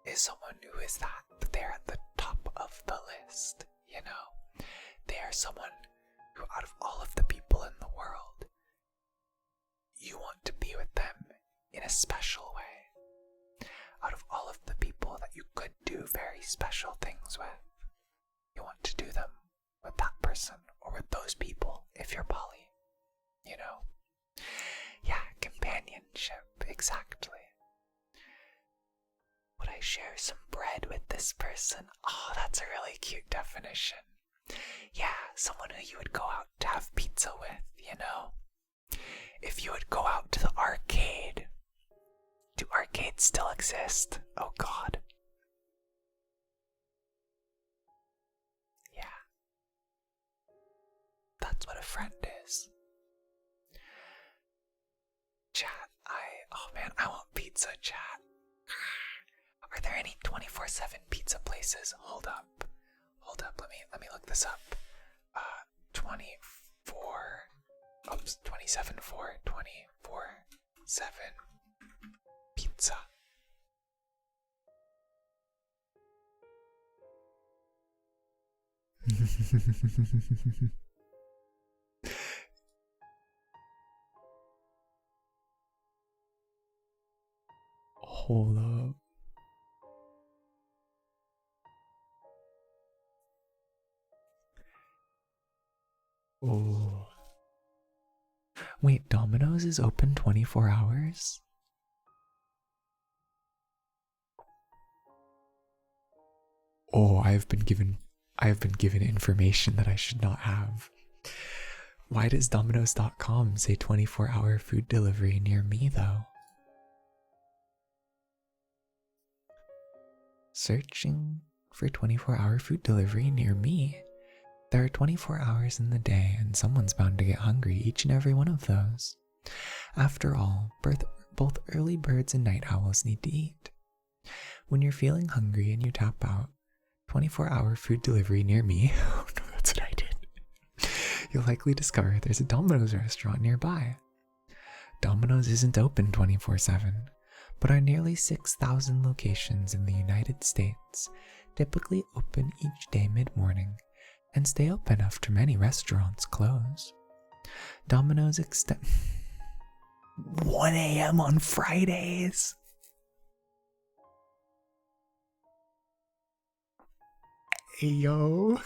is someone who is that. They're at the top of the list, you know? They are someone who, out of all of the people in the world, you want to be with them in a special way. Out of all of the people people that you could do very special things with. You want to do them with that person or with those people if you're poly. You know? Yeah, companionship, exactly. Would I share some bread with this person? Oh, that's a really cute definition. Yeah, someone who you would go out to have pizza with, you know? If you would go out to the arcade. Do arcades still exist? Oh god. Yeah. That's what a friend is. Chat, oh man, I want pizza, chat. Are there any 24/7 pizza places? Hold up, let me look this up. 24/7 pizza. Hold up. Oh. Wait, Domino's is open 24 hours? Oh, I have been given information that I should not have. Why does Domino's.com say 24-hour food delivery near me though? Searching for 24-hour food delivery near me. There are 24 hours in the day, and someone's bound to get hungry each and every one of those. After all, both early birds and night owls need to eat. When you're feeling hungry and you tap out, 24-hour food delivery near me, oh no, that's what I did. You'll likely discover there's a Domino's restaurant nearby. Domino's isn't open 24/7, but our nearly 6,000 locations in the United States typically open each day mid-morning and stay open after many restaurants close. Domino's extend 1 a.m. on Fridays. Hey yo.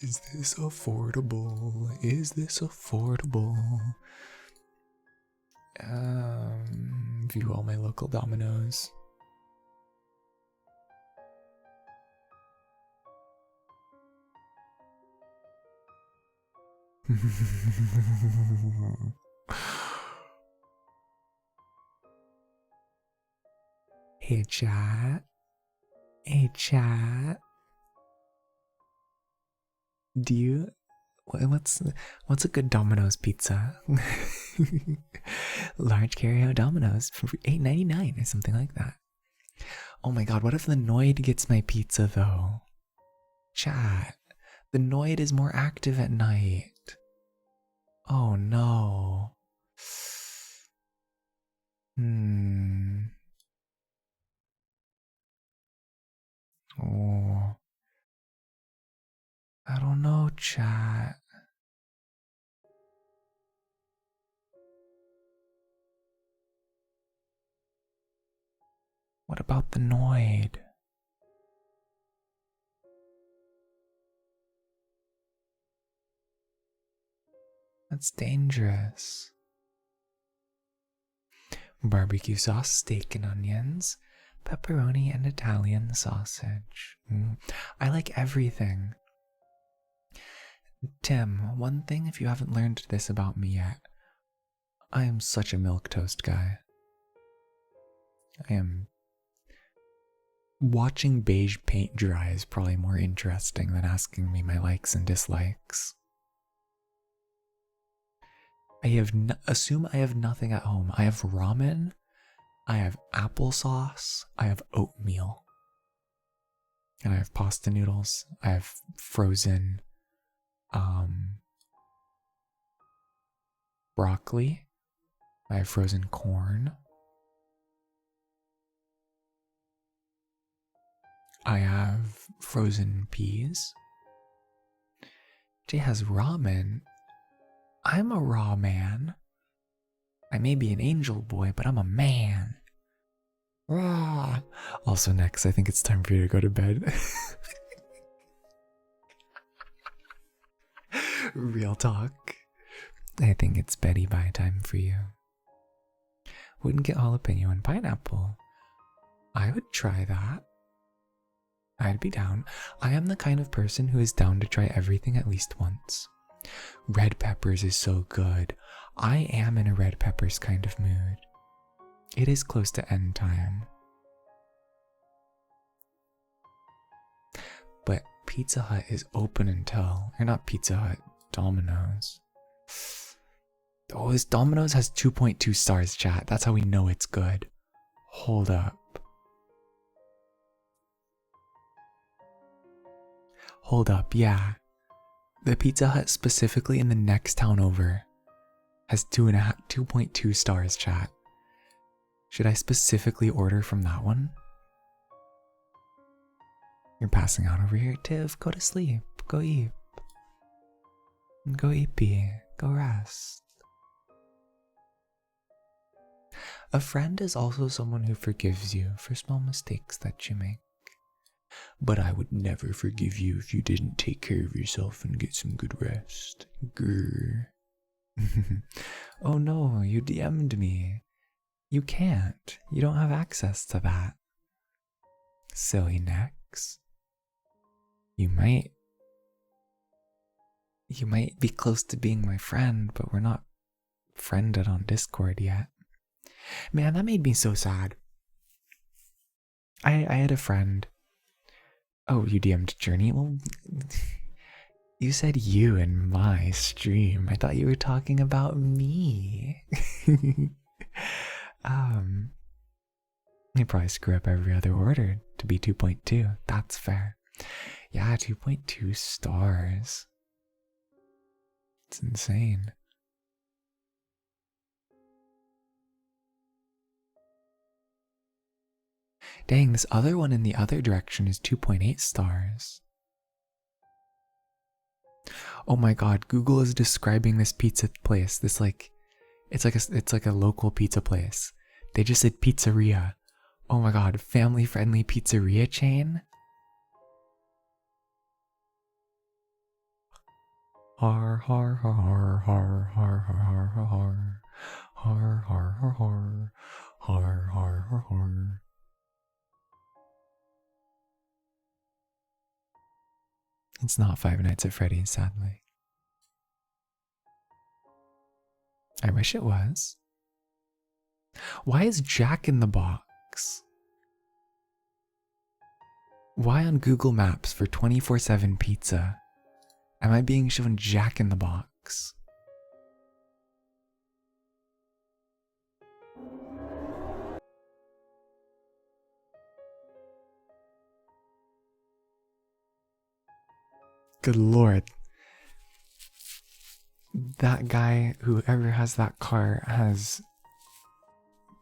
Is this affordable? Is this affordable? View all my local Domino's. Hey chat. Hey chat. Do you what's a good Domino's pizza? Large carryout Domino's for $8.99 or something like that. Oh my god, what if the Noid gets my pizza though? Chat. The Noid is more active at night. Oh no. Oh. I don't know, chat. What about the Noid? That's dangerous. Barbecue sauce, steak and onions, pepperoni and Italian sausage. I like everything. Tim, one thing if you haven't learned this about me yet, I am such a milquetoast guy. I am. Watching beige paint dry is probably more interesting than asking me my likes and dislikes. Assume I have nothing at home. I have ramen, I have applesauce, I have oatmeal, and I have pasta noodles. I have frozen broccoli. I have frozen corn. I have frozen peas. Jay has ramen. I'm a raw man. I may be an angel boy, but I'm a man. Ah. Also, next, I think it's time for you to go to bed. Real talk. I think it's Betty Bye time for you. Wouldn't get jalapeno and pineapple. I would try that. I'd be down. I am the kind of person who is down to try everything at least once. Red peppers is so good. I am in a red peppers kind of mood. It is close to end time. But Pizza Hut is open until, or not Pizza Hut, Domino's. Oh, this Domino's has 2.2 stars, chat. That's how we know it's good. Hold up. Hold up, yeah. The Pizza Hut specifically in the next town over has 2.2 stars, chat. Should I specifically order from that one? You're passing out over here, Tiv. Go to sleep. Go eat. Go eat, pee. Go rest. A friend is also someone who forgives you for small mistakes that you make. But I would never forgive you if you didn't take care of yourself and get some good rest. Grr. Oh no, you DM'd me. You can't. You don't have access to that. Silly necks. You might be close to being my friend, but we're not friended on Discord yet. Man, that made me so sad. I had a friend. Oh, you DM'd Journey? Well, you said you in my stream. I thought you were talking about me. You probably screw up every other order to be 2.2. That's fair. Yeah, 2.2 stars. It's insane. Dang, this other one in the other direction is 2.8 stars. Oh my god, Google is describing this pizza place. It's like a local pizza place. They just said pizzeria. Oh my god, family-friendly pizzeria chain? Har har har har har har har har har har har har har har har. It's not Five Nights at Freddy's, sadly. I wish it was. Why is Jack in the Box? Why on Google Maps for 24/7 pizza am I being shown Jack in the Box? Good lord. That guy, whoever has that car, has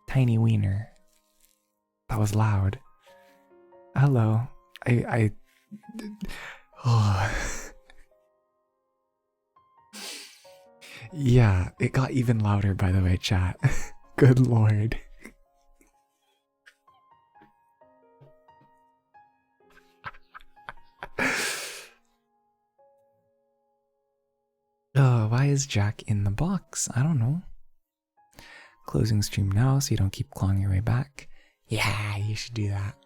tiny wiener. That was loud. Hello. Oh. Yeah, it got even louder, by the way, chat. Good lord. Why is Jack in the box? I don't know. Closing stream now so you don't keep clawing your way back. Yeah, you should do that.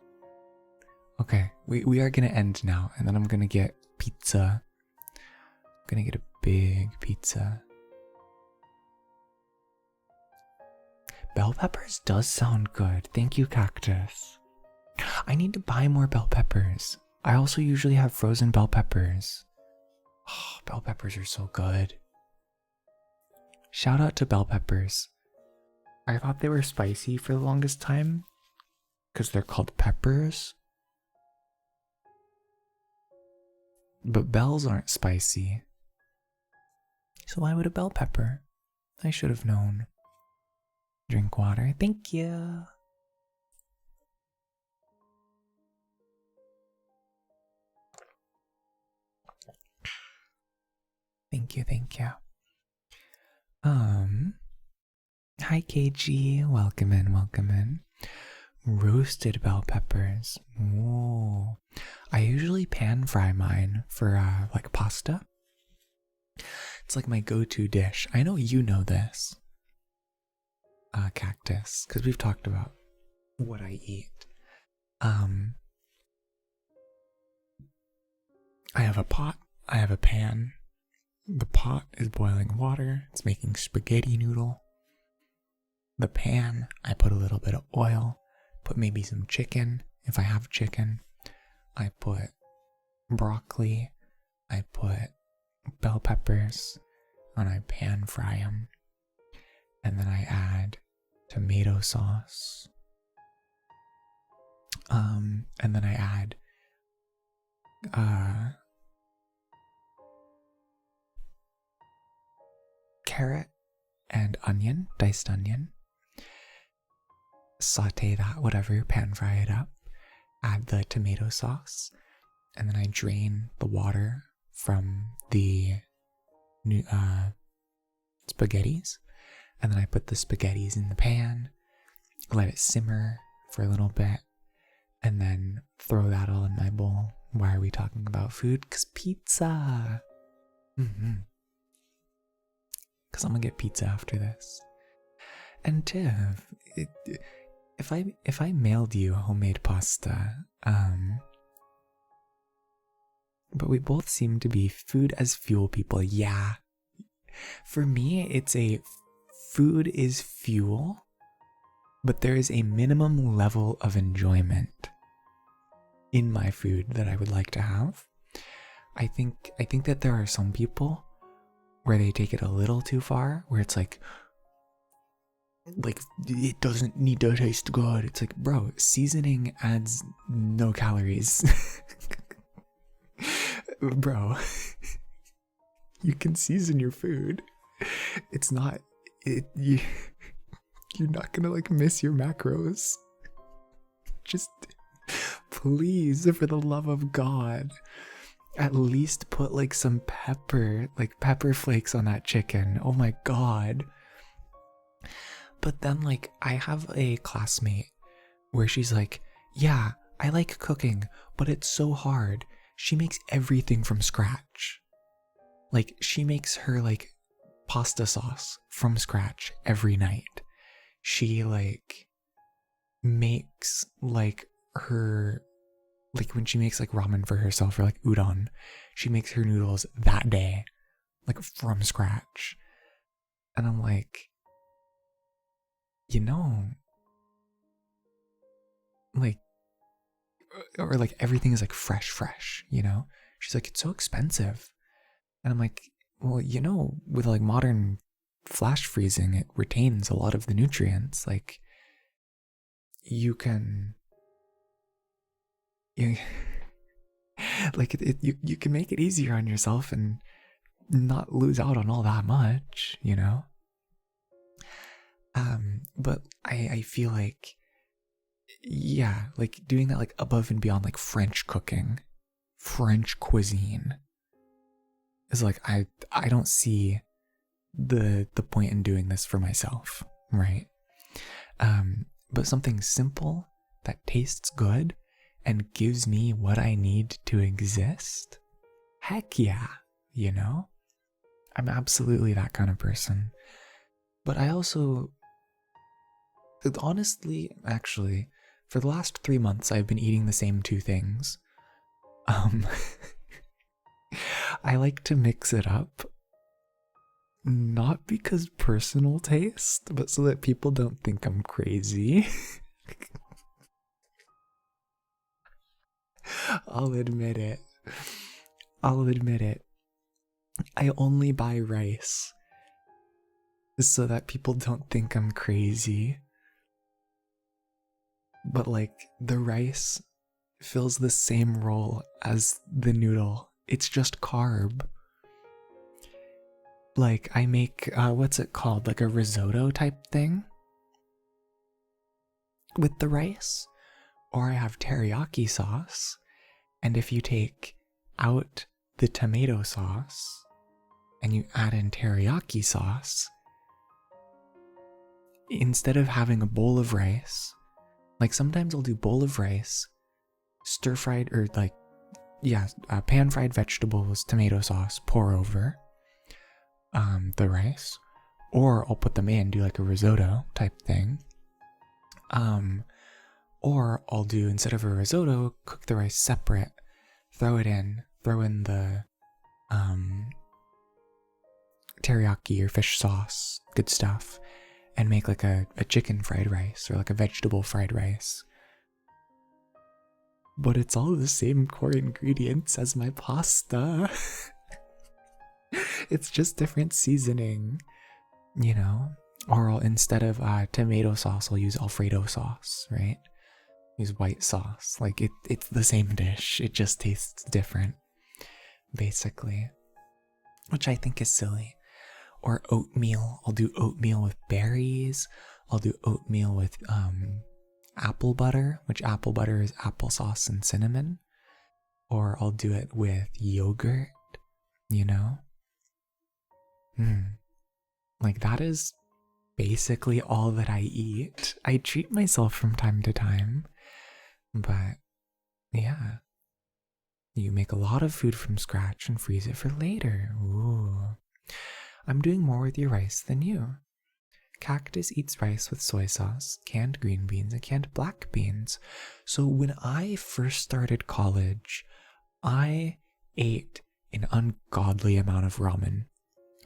Okay, we are gonna end now, and then I'm gonna get pizza. I'm gonna get a big pizza. Bell peppers does sound good. Thank you, Cactus. I need to buy more bell peppers. I also usually have frozen bell peppers. Oh, bell peppers are so good. Shout out to bell peppers. I thought they were spicy for the longest time because they're called peppers. But bells aren't spicy. So why would a bell pepper? I should have known. Drink water. Thank you. Thank you, thank you. Hi KG, welcome in, welcome in. Roasted bell peppers. Ooh. I usually pan fry mine for like pasta. It's like my go-to dish. I know you know this. Cactus, because we've talked about what I eat. I have a pot, I have a pan. The pot is boiling water, it's making spaghetti noodle. The pan, I put a little bit of oil, put maybe some chicken, if I have chicken. I put broccoli, I put bell peppers, and I pan fry them. And then I add tomato sauce. And then I add carrot and onion, diced onion. Saute that, whatever, pan fry it up. Add the tomato sauce. And then I drain the water from the spaghettis. And then I put the spaghettis in the pan, let it simmer for a little bit, and then throw that all in my bowl. Why are we talking about food? Because pizza! Because I'm gonna get pizza after this. And Tiff, if I mailed you homemade pasta, but we both seem to be food as fuel people, yeah. For me, it's a food is fuel, but there is a minimum level of enjoyment in my food that I would like to have. I think that there are some people where they take it a little too far, where it's like it doesn't need to taste good. It's like, bro, seasoning adds no calories. Bro, you can season your food. It's not you're not gonna like miss your macros. Just please, for the love of God, at least put like some pepper, like pepper flakes on that chicken. Oh my God. But then like I have a classmate where she's like, yeah, I like cooking, but it's so hard. She makes everything from scratch. Like she makes her like pasta sauce from scratch every night. She like makes like her, like when she makes like ramen for herself or like udon, she makes her noodles that day, like from scratch. And I'm like, you know, like, or like everything is like fresh, you know? She's like, it's so expensive. And I'm like, well, you know, with like modern flash freezing, it retains a lot of the nutrients. Like, you can, like, you can make it easier on yourself and not lose out on all that much, you know? But I feel like, yeah, like doing that like above and beyond like French cooking, French cuisine is like, I don't see the point in doing this for myself, right? But something simple that tastes good and gives me what I need to exist, heck yeah, you know? I'm absolutely that kind of person. But I also, honestly, actually, for the last 3 months, I've been eating the same 2 things. I like to mix it up, not because personal taste, but so that people don't think I'm crazy. I'll admit it. I only buy rice so that people don't think I'm crazy. But like, the rice fills the same role as the noodle. It's just carb. Like, I make, what's it called? Like a risotto type thing with the rice. Or I have teriyaki sauce. And if you take out the tomato sauce and you add in teriyaki sauce, instead of having a bowl of rice Like sometimes I'll do bowl of rice, stir fried or like, yeah, pan fried vegetables, tomato sauce, pour over the rice, or I'll put them in, do like a risotto type thing. Or I'll do, instead of a risotto, cook the rice separate, throw in the teriyaki or fish sauce, good stuff, and make like a chicken fried rice or like a vegetable fried rice. But it's all the same core ingredients as my pasta. It's just different seasoning, you know? Or instead of tomato sauce, I'll use Alfredo sauce, right? Use white sauce. Like it's the same dish. It just tastes different, basically. Which I think is silly. Or oatmeal. I'll do oatmeal with berries. I'll do oatmeal with apple butter, which apple butter is applesauce and cinnamon. Or I'll do it with yogurt, you know? Like that is basically all that I eat. I treat myself from time to time, but yeah. You make a lot of food from scratch and freeze it for later. Ooh. I'm doing more with your rice than you. Cactus eats rice with soy sauce, canned green beans, and canned black beans. So when I first started college, I ate an ungodly amount of ramen.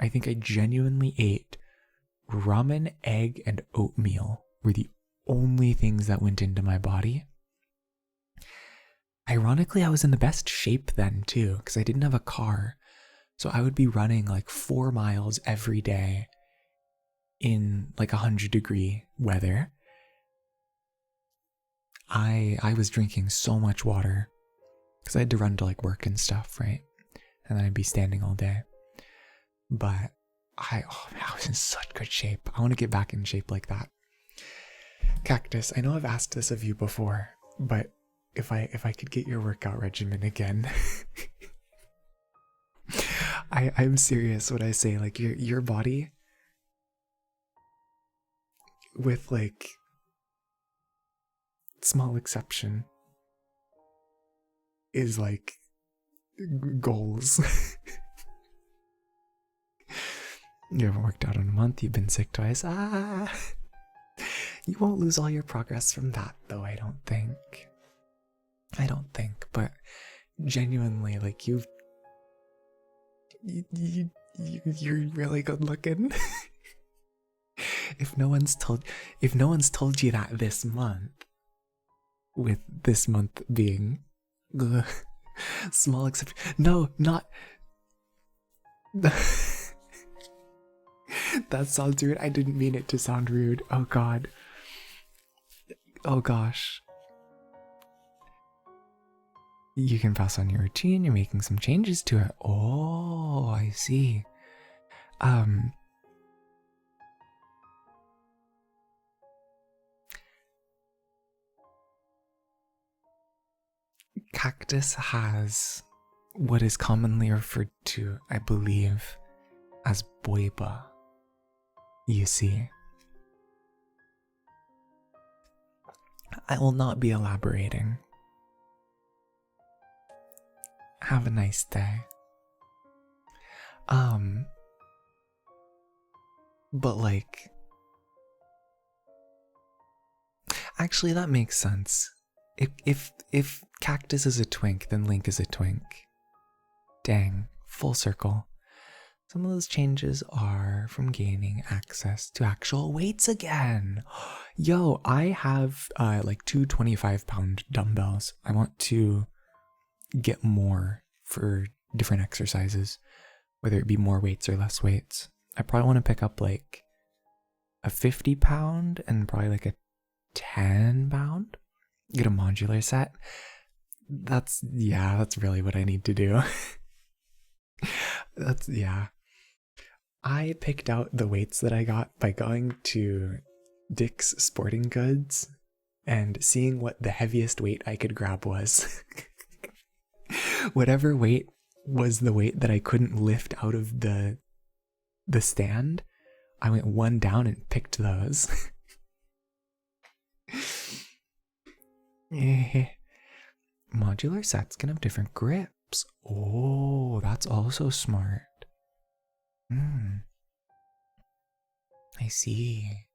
I think I genuinely ate ramen, egg, and oatmeal were the only things that went into my body. Ironically, I was in the best shape then too, because I didn't have a car. So I would be running like 4 miles every day in like 100-degree weather. I was drinking so much water because I had to run to like work and stuff, right? And then I'd be standing all day. But I was in such good shape. I want to get back in shape like that. Cactus, I know I've asked this of you before, but if I could get your workout regimen again, I'm serious when I say like your body, with like small exception, is like goals. You haven't worked out in a month, you've been sick twice. You won't lose all your progress from that though, I don't think. But genuinely, like you're really good looking. If no one's told you that this month, with this month being small exception. No, not that sounds rude. I didn't mean it to sound rude. Oh god. Oh gosh. You can pass on your routine, you're making some changes to it. Oh, I see. Cactus has what is commonly referred to, I believe, as boiba. You see. I will not be elaborating. Have a nice day. But like, actually that makes sense. If Cactus is a twink, then Link is a twink. Dang, full circle. Some of those changes are from gaining access to actual weights again. Yo, I have like 2 25-pound dumbbells. I want to get more for different exercises, whether it be more weights or less weights. I probably want to pick up like a 50-pound and probably like a 10-pound. Get a modular set. That's really what I need to do. I picked out the weights that I got by going to Dick's Sporting Goods and seeing what the heaviest weight I could grab was. Whatever weight was the weight that I couldn't lift out of the stand, I went one down and picked those. Eh. Modular sets can have different grips. Oh, that's also smart. I see.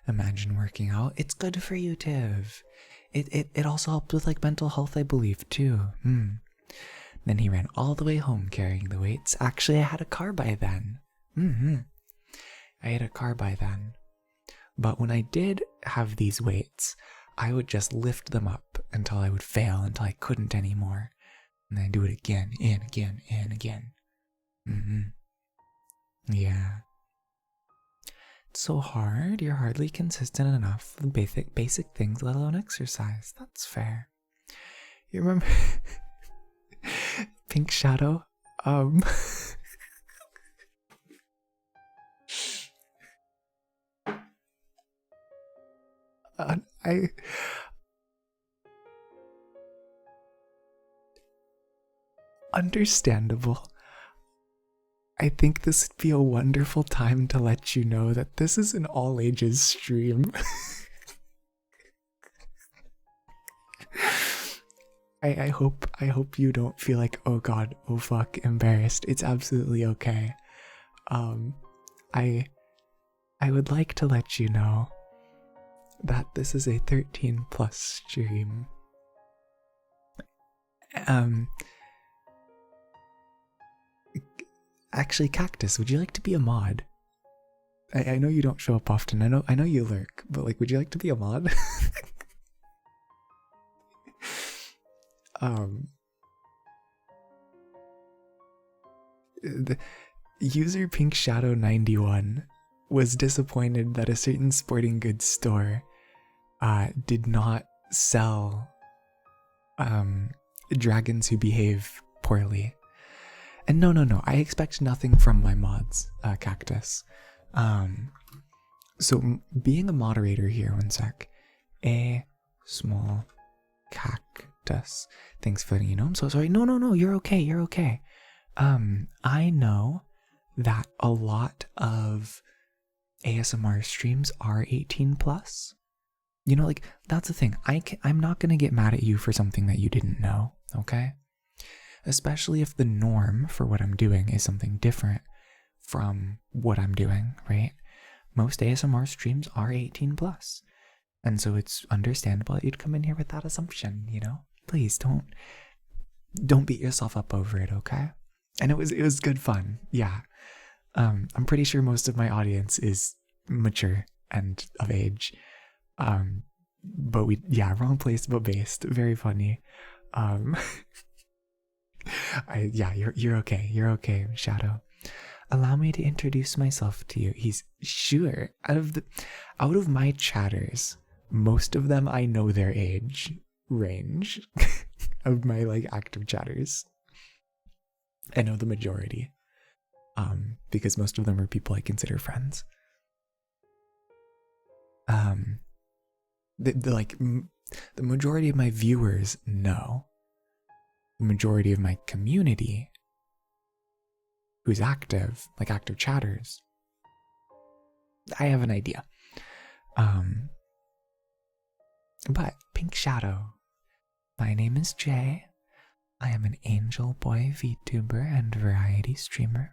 Imagine working out. It's good for you, Tiv. It also helped with like mental health, I believe, too. Then he ran all the way home carrying the weights. Actually, I had a car by then. I had a car by then. But when I did have these weights, I would just lift them up until I would fail, until I couldn't anymore. And then do it again, and again, and again. Yeah. It's so hard. You're hardly consistent enough with basic things, let alone exercise. That's fair. You remember Pink Shadow? I understandable. I think this would be a wonderful time to let you know that this is an all ages stream. I hope you don't feel like, oh god, oh fuck, embarrassed. It's absolutely okay. I would like to let you know that this is a 13 plus stream. Actually, Cactus, would you like to be a mod? I know you don't show up often. I know you lurk, but like, would you like to be a mod? The user Pink Shadow 91 was disappointed that a certain sporting goods store did not sell dragons who behave poorly. And no, I expect nothing from my mods, Cactus. So being a moderator here, one sec. A small cactus. Thanks for letting you know. I'm so sorry. No, you're okay. I know that a lot of ASMR streams are 18 plus. You know, like, that's the thing. I'm not gonna get mad at you for something that you didn't know, okay? Especially if the norm for what I'm doing is something different from what I'm doing, right? Most ASMR streams are 18 plus. And so it's understandable that you'd come in here with that assumption, you know? Please don't beat yourself up over it, okay? And it was good fun. Yeah. I'm pretty sure most of my audience is mature and of age. But wrong place but based. Very funny. You're okay. You're okay, Shadow. Allow me to introduce myself to you. He's sure. Out of my chatters, most of them I know their age range of my like active chatters. I know the majority. Because most of them are people I consider friends. The majority of my viewers know. The majority of my community who's active, like active chatters, I have an idea. But Pink Shadow, my name is Jay. I am an Angel Boy VTuber and variety streamer.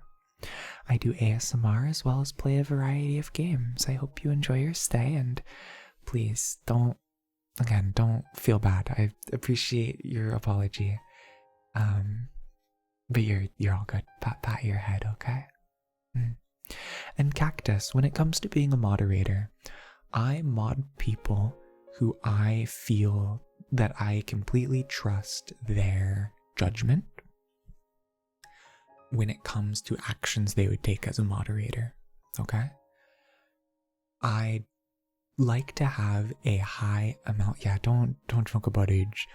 I do ASMR as well as play a variety of games. I hope you enjoy your stay, and please don't feel bad. I appreciate your apology. But you're all good. Pat your head, okay? And Cactus, when it comes to being a moderator, I mod people who I feel that I completely trust their judgment when it comes to actions they would take as a moderator, okay? I like to have a high amount, don't joke about age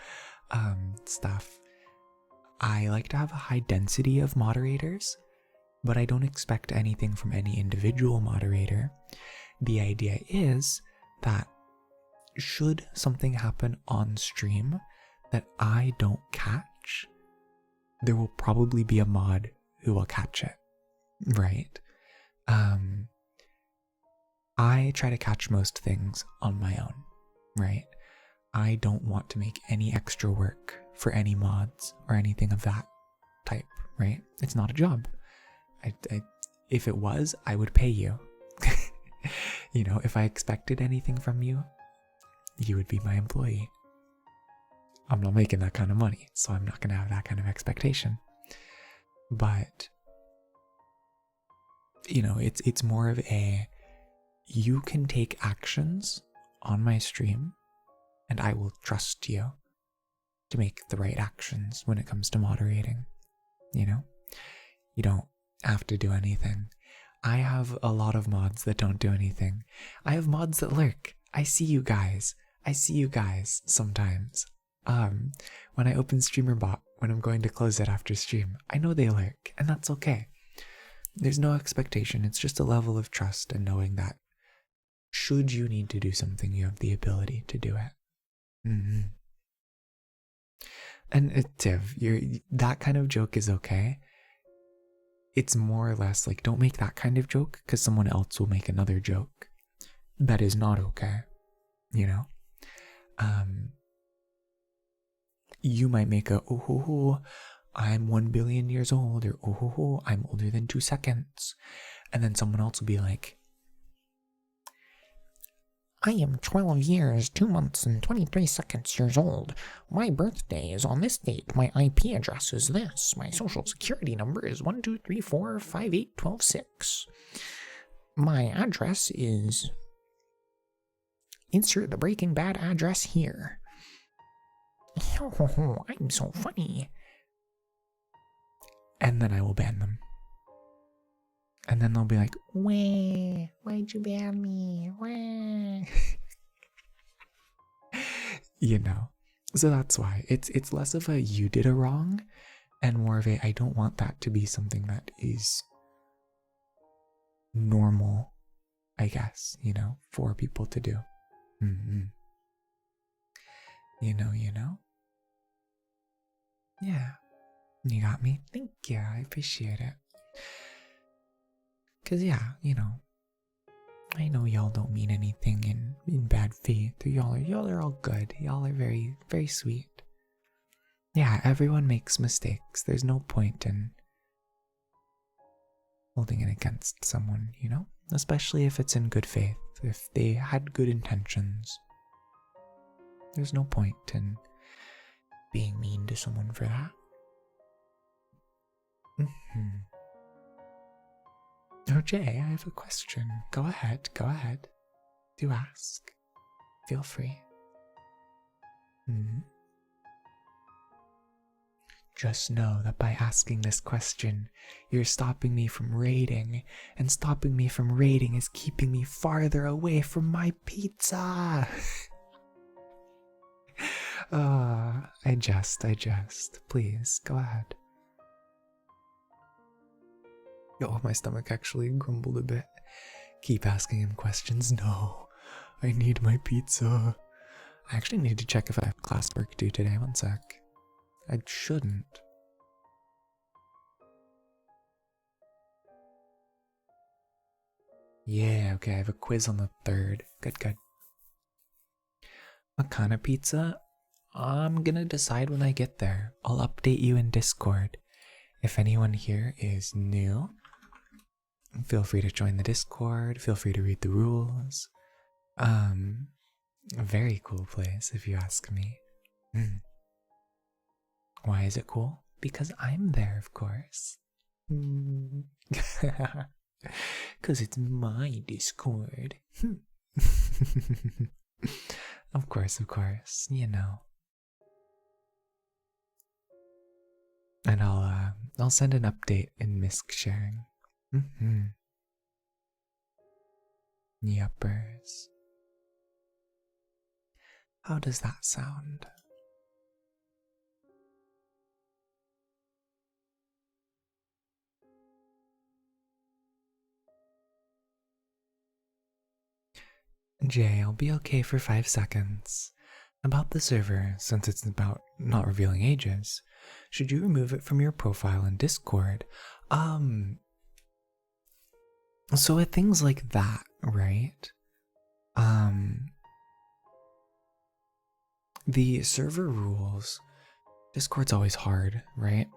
stuff. I like to have a high density of moderators, but I don't expect anything from any individual moderator. The idea is that should something happen on stream that I don't catch, there will probably be a mod who will catch it, right? I try to catch most things on my own, right? I don't want to make any extra work for any mods or anything of that type, right? It's not a job. If it was, I would pay you. You know, if I expected anything from you, you would be my employee. I'm not making that kind of money, so I'm not going to have that kind of expectation. But, you know, it's more of a, you can take actions on my stream, and I will trust you to make the right actions when it comes to moderating. You know, you don't have to do anything. I have a lot of mods that don't do anything. I have mods that lurk. I see you guys sometimes. When I open StreamerBot, when I'm going to close it after stream, I know they lurk, and that's okay. There's no expectation. It's just a level of trust and knowing that should you need to do something, you have the ability to do it. And Tiv, that kind of joke is okay. It's more or less like, don't make that kind of joke because someone else will make another joke that is not okay, you know? You might make a, oh ho ho, I'm 1 billion years old, or oh ho ho, I'm older than 2 seconds. And then someone else will be like, I am 12 years, 2 months, and 23 seconds years old. My birthday is on this date. My IP address is this. My social security number is 123458126. My address is... Insert the Breaking Bad address here. I'm so funny. And then I will ban them. And then they'll be like, wah, why'd you ban me? Wah. You know. So that's why. It's less of a you did a wrong and more of a I don't want that to be something that is normal, I guess, you know, for people to do. You know? Yeah. You got me? Thank you. I appreciate it. Cause yeah, you know, I know y'all don't mean anything in bad faith. Y'all are all good. Y'all are very, very sweet. Yeah, everyone makes mistakes. There's no point in holding it against someone, you know? Especially if it's in good faith. If they had good intentions. There's no point in being mean to someone for that. Oh, Jay, I have a question. Go ahead. Do ask. Feel free. Just know that by asking this question, you're stopping me from raiding, and stopping me from raiding is keeping me farther away from my pizza. I jest. Please, go ahead. Oh, my stomach actually grumbled a bit. Keep asking him questions. No, I need my pizza. I actually need to check if I have classwork to do today. One sec. I shouldn't. Yeah, okay, I have a quiz on the 3rd. Good. What kind of pizza? I'm gonna decide when I get there. I'll update you in Discord. If anyone here is new, feel free to join the Discord. Feel free to read the rules. A very cool place, if you ask me. Why is it cool? Because I'm there, of course. Because it's my Discord. Of course, you know. And I'll send an update in Misk sharing. Yuppers. How does that sound? Jay, I'll be okay for 5 seconds. About the server, since it's about not revealing ages, should you remove it from your profile in Discord? So with things like that, right? The server rules. Discord's always hard, right?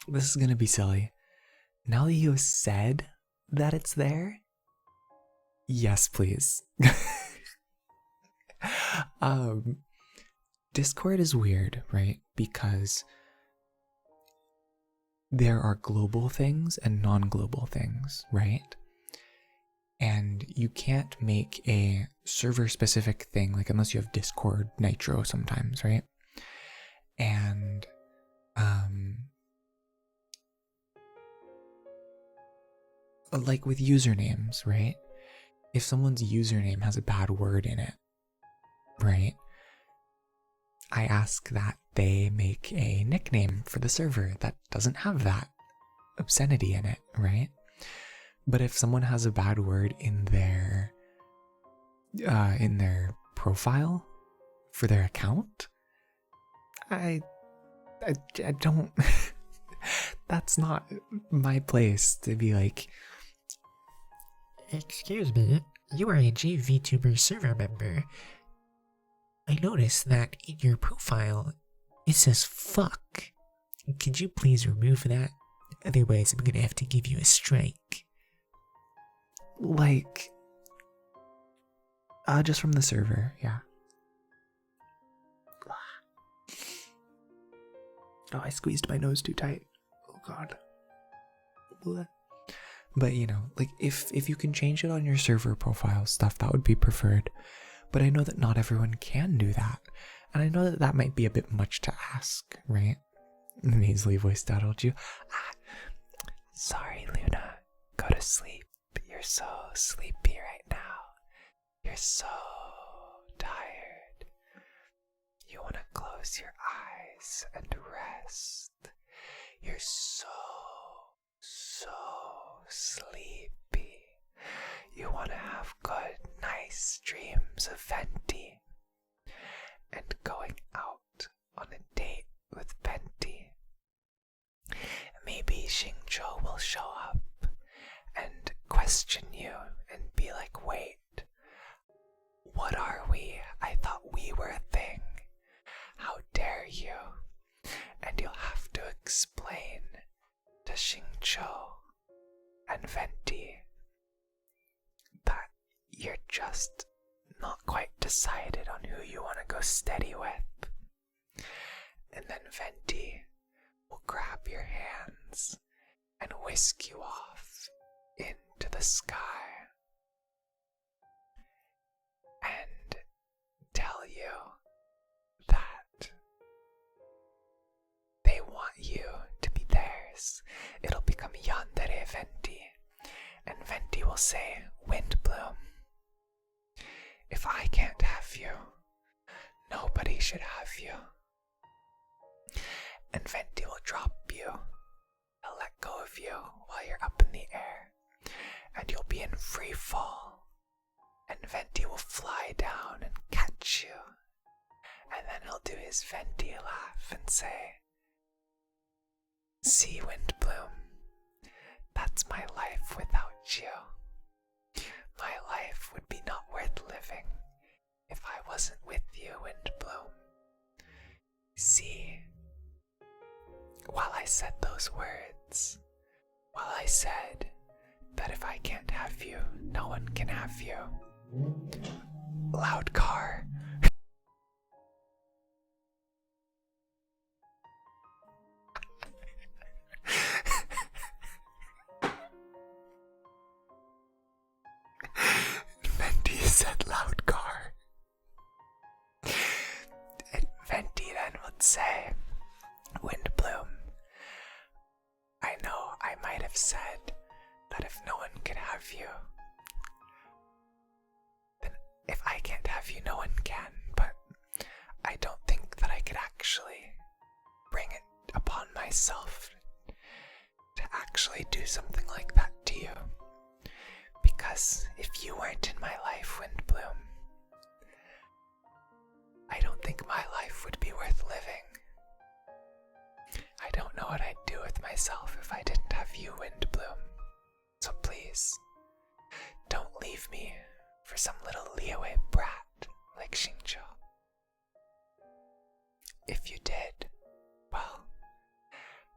This is gonna be silly. Now that you have said that it's there, yes, please. Discord is weird, right? Because there are global things and non-global things, right? And you can't make a server-specific thing, like unless you have Discord Nitro sometimes, right? And like with usernames, right? If someone's username has a bad word in it, right? I ask that they make a nickname for the server that doesn't have that obscenity in it, right? But if someone has a bad word in their profile for their account, I don't. That's not my place to be like, excuse me, you are a JVTuber server member. I noticed that in your profile, it says fuck. Could you please remove that? Otherwise, I'm gonna have to give you a strike. like, just from the server, yeah. Oh, I squeezed my nose too tight. Oh god. Blech. But you know, like if you can change it on your server profile stuff, that would be preferred. But I know that not everyone can do that. And I know that that might be a bit much to ask, right? Measly voice startled you. Sorry, Luna. Go to sleep. You're so sleepy right now. You're so tired. You want to close your eyes and rest. You're so sleepy. You want to have good, nice dreams of Venti and going out on a date with Venti. Maybe Xingzhou will show up and question you and be like, wait, what are we? I thought we were a thing. How dare you? And you'll have to explain to Xingzhou and Venti that you're just not quite decided on who you want to go steady with. And then Venti will grab your hands and whisk you off into the sky and tell you that they want you to be theirs. It'll become Yandere Venti, and Venti will say, Windbloom, if I can't have you, nobody should have you. And Venti will drop you. He'll let go of you while you're up in the air, and you'll be in free fall. And Venti will fly down and catch you. And then he'll do his Venti laugh and say, see, Windbloom, that's my life without you. My life would be not worth living if I wasn't with you, Windbloom. See, while I said those words, while I said that if I can't have you, no one can have you, loud car. Venti said loud car. And Venti then would say, Windbloom, I know I might have said that if no one could have you, then if I can't have you, no one can, but I don't think that I could actually bring it upon myself to actually do something like that to you. Because if you weren't in my life, Windbloom, I don't think my life would be worth living. I don't know what I'd do with myself if I didn't have you, Windbloom. So please, don't leave me for some little Liyue brat like Shinjo? If you did, well,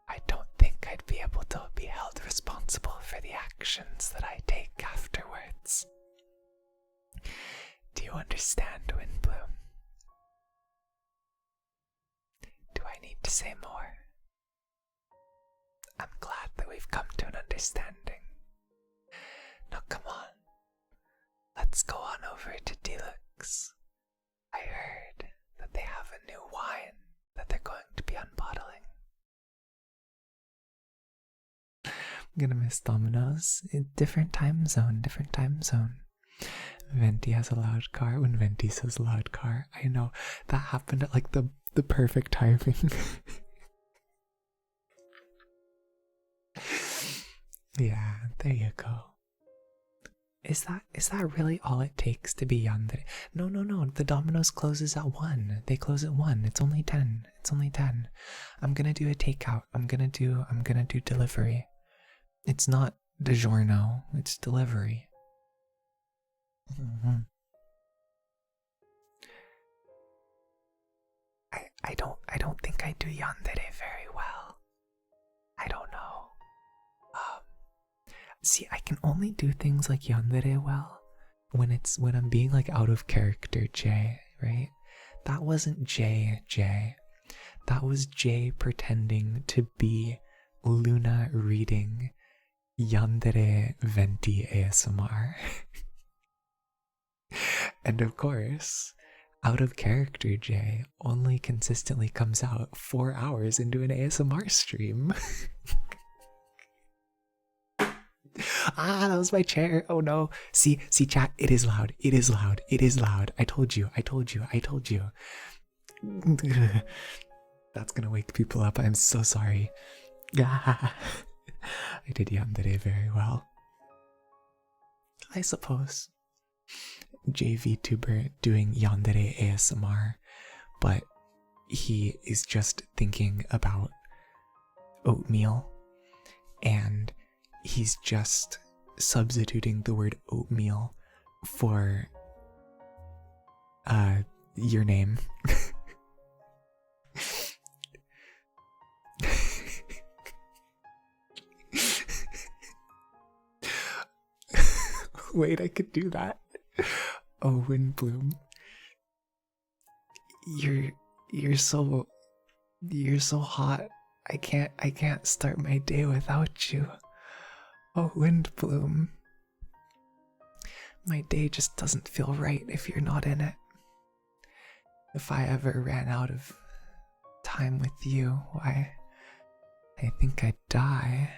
I don't think I'd be able to be held responsible for the actions that I take afterwards. Do you understand, Windbloom? Do I need to say more? I'm glad that we've come to an understanding. Now come on, let's go on over to Deluxe. I heard that they have a new wine that they're going to be unbottling. I'm gonna miss Domino's. Different time zone, different time zone. Venti has a loud car. When Venti says loud car, I know that happened at like the perfect timing. Yeah, there you go. Is that really all it takes to be yandere? No. The Domino's closes at 1. They close at 1. It's only 10. It's only 10. I'm gonna do a takeout. I'm gonna do delivery. It's not DiGiorno. It's delivery. Mm-hmm. I don't think I do yandere very well. I don't know. See, I can only do things like yandere well when I'm being like out of character Jay, right? That wasn't Jay. That was Jay pretending to be Luna reading yandere Venti ASMR. And of course, out of character Jay only consistently comes out 4 hours into an ASMR stream. That was my chair. Oh no. See, chat, it is loud. It is loud. It is loud. I told you. That's gonna wake people up. I'm so sorry. I did yandere very well, I suppose. JVTuber doing yandere ASMR, but he is just thinking about oatmeal, and he's just substituting the word oatmeal for your name. Wait, I could do that. Oh, Windbloom. You're so hot. I can't start my day without you. Oh, Windbloom. My day just doesn't feel right if you're not in it. If I ever ran out of time with you, why, I think I'd die.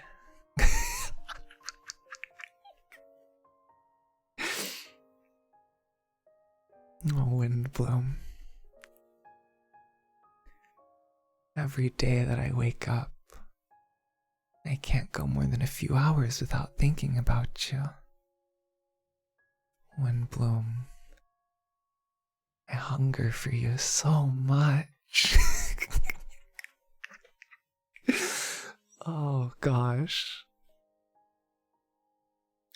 Oh, Windbloom. Every day that I wake up, I can't go more than a few hours without thinking about you. Windbloom, I hunger for you so much. Oh gosh.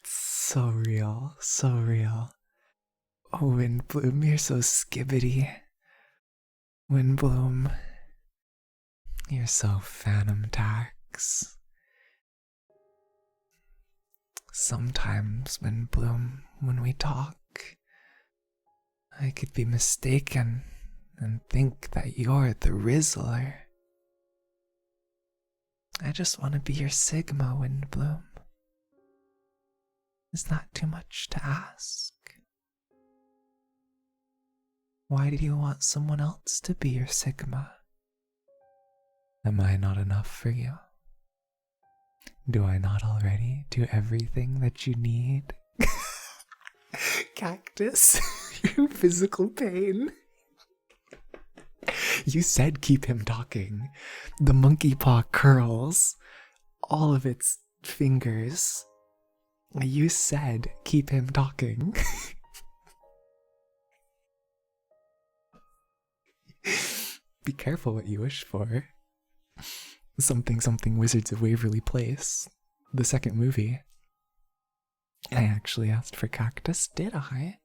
So real, so real. Oh, Windbloom, you're so skibbity. Windbloom, you're so Phantom Tax. Sometimes, Windbloom, when we talk, I could be mistaken and think that you're the Rizzler. I just want to be your Sigma, Windbloom. Is that too much to ask? Why do you want someone else to be your Sigma? Am I not enough for you? Do I not already do everything that you need? Cactus, you're in physical pain. You said keep him talking. The monkey paw curls all of its fingers. You said keep him talking. Be careful what you wish for. Something Wizards of Waverly Place, the second movie. I actually asked for Cactus, did I?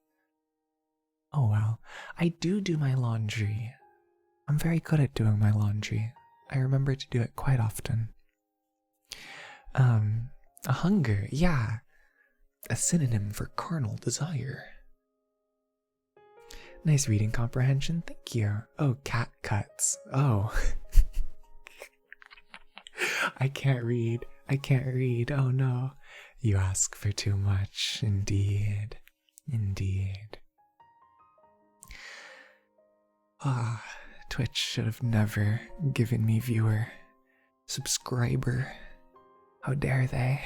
Oh well, I do my laundry. I'm very good at doing my laundry. I remember to do it quite often. A hunger, yeah. A synonym for carnal desire. Nice reading comprehension, thank you. Oh, cat cuts. Oh. I can't read. I can't read. Oh no. You ask for too much, indeed. Indeed. Ah, Twitch should have never given me viewer, subscriber. How dare they?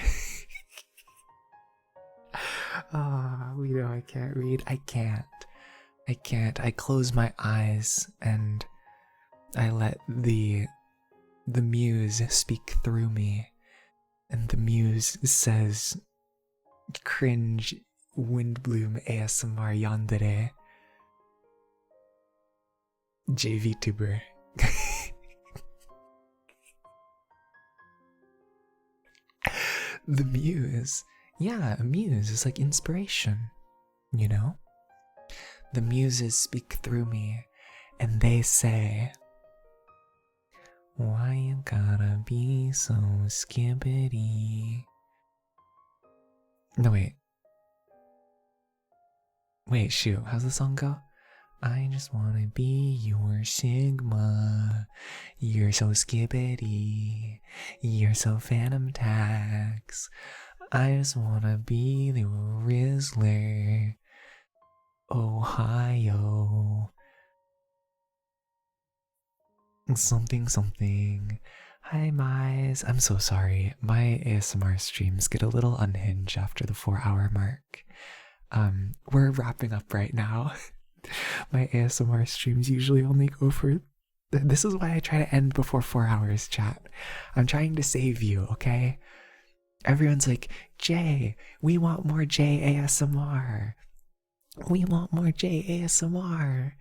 We know I can't read. I can't. I close my eyes and I let the muse speak through me. And the muse says, cringe windbloom ASMR yandere. JVTuber. The muse. Yeah, a muse is like inspiration, you know? The muses speak through me and they say, why you gotta be so skibbity? No, wait. Wait, shoot, how's the song go? I just wanna be your Sigma. You're so skibbity. You're so Phantom Tax. I just wanna be the Rizzler. Ohio. Something, something. Hi, Mize. I'm so sorry. My ASMR streams get a little unhinged after the 4-hour mark. We're wrapping up right now. My ASMR streams usually only go for... This is why I try to end before 4 hours, chat. I'm trying to save you, okay? Everyone's like, Jay, we want more Jay ASMR. We want more Jay ASMR.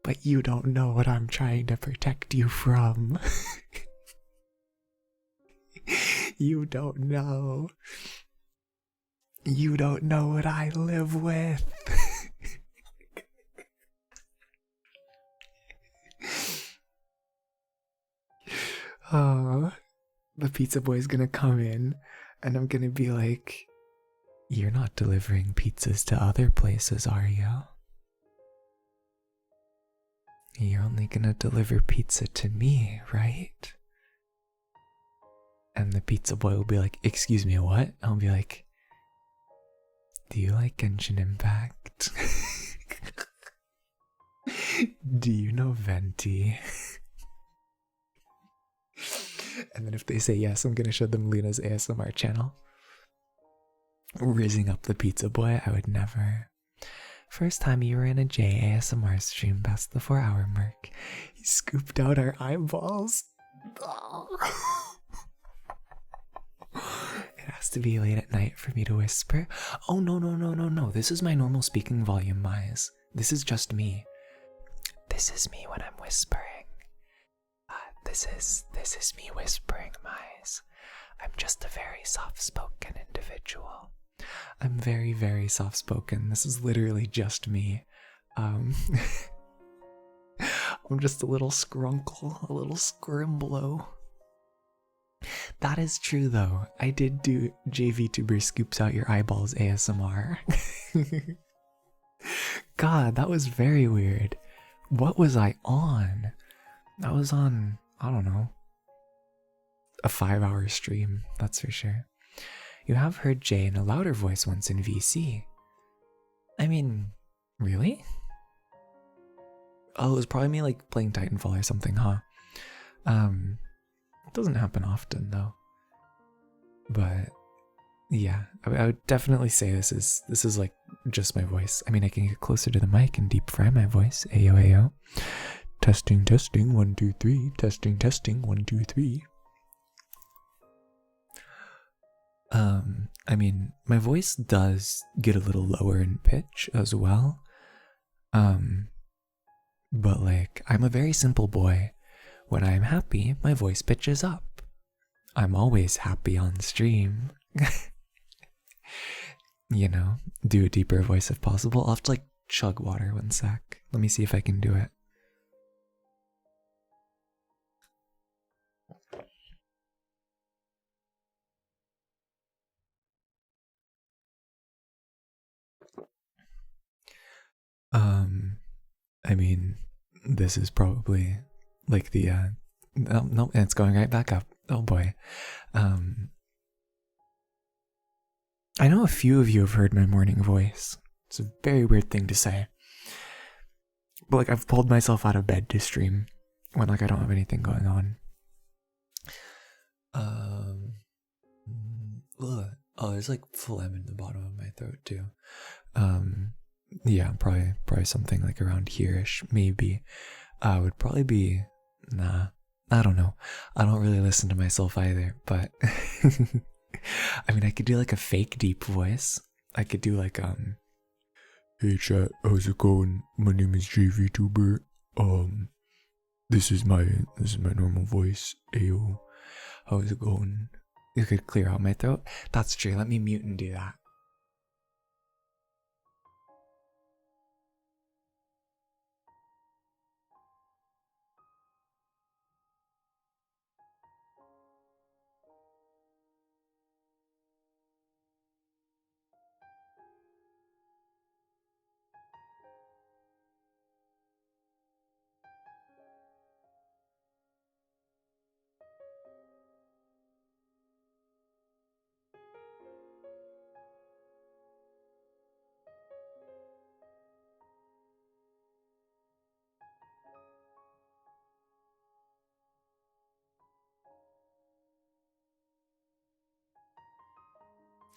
But you don't know what I'm trying to protect you from. You don't know. You don't know what I live with. Oh, the pizza boy's gonna come in and I'm gonna be like, you're not delivering pizzas to other places, are you? You're only gonna deliver pizza to me, right? And the pizza boy will be like, excuse me, what? I'll be like, do you like Genshin Impact? Do you know Venti? And then if they say yes, I'm gonna show them Luna's ASMR channel. Rizzing up the pizza boy, I would never. First time you were in a J ASMR stream past the 4-hour mark. He scooped out our eyeballs. It has to be late at night for me to whisper. Oh, no. This is my normal speaking volume, Mize. This is just me. This is me when I'm whispering. This is me whispering, Mize. I'm just a very soft-spoken individual. I'm very, very soft-spoken. This is literally just me. I'm just a little scrunkle, a little scrimblow. That is true, though. I did do JVTuber scoops out your eyeballs ASMR. God, that was very weird. What was I on? I was on, I don't know, a 5-hour stream, that's for sure. You have heard Jay in a louder voice once in VC. I mean, really? Oh, it was probably me like playing Titanfall or something, huh? It doesn't happen often though. But yeah, I would definitely say this is like just my voice. I mean, I can get closer to the mic and deep fry my voice. Ayo, ayo. Testing, 1, 2, 3. Testing, 1, 2, 3. I mean, my voice does get a little lower in pitch as well. But like, I'm a very simple boy. When I'm happy, my voice pitches up. I'm always happy on stream. You know, do a deeper voice if possible. I'll have to like chug water 1 sec. Let me see if I can do it. I mean, this is probably like the no, it's going right back up. Oh boy. I know a few of you have heard my morning voice. It's a very weird thing to say. But like I've pulled myself out of bed to stream when like I don't have anything going on. Oh, there's like phlegm in the bottom of my throat too. Yeah, probably something like around here-ish, maybe. Would probably be, nah, I don't know. I don't really listen to myself either, but I mean, I could do like a fake deep voice. I could do like, hey chat, how's it going? My name is JVTuber. This is my normal voice. Ayo, how's it going? You could clear out my throat. That's true. Let me mute and do that.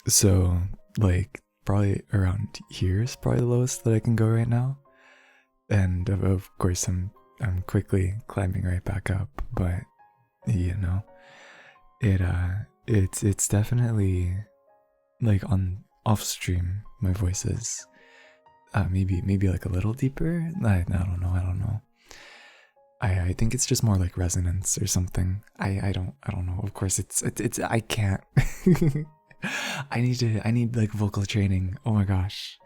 So, like, probably around here is probably the lowest that I can go right now. And of course, I'm quickly climbing right back up. But you know, it's definitely like on off stream. My voice is maybe like a little deeper. I don't know. I think it's just more like resonance or something. I don't know. Of course, it's I can't. I need like vocal training. Oh my gosh.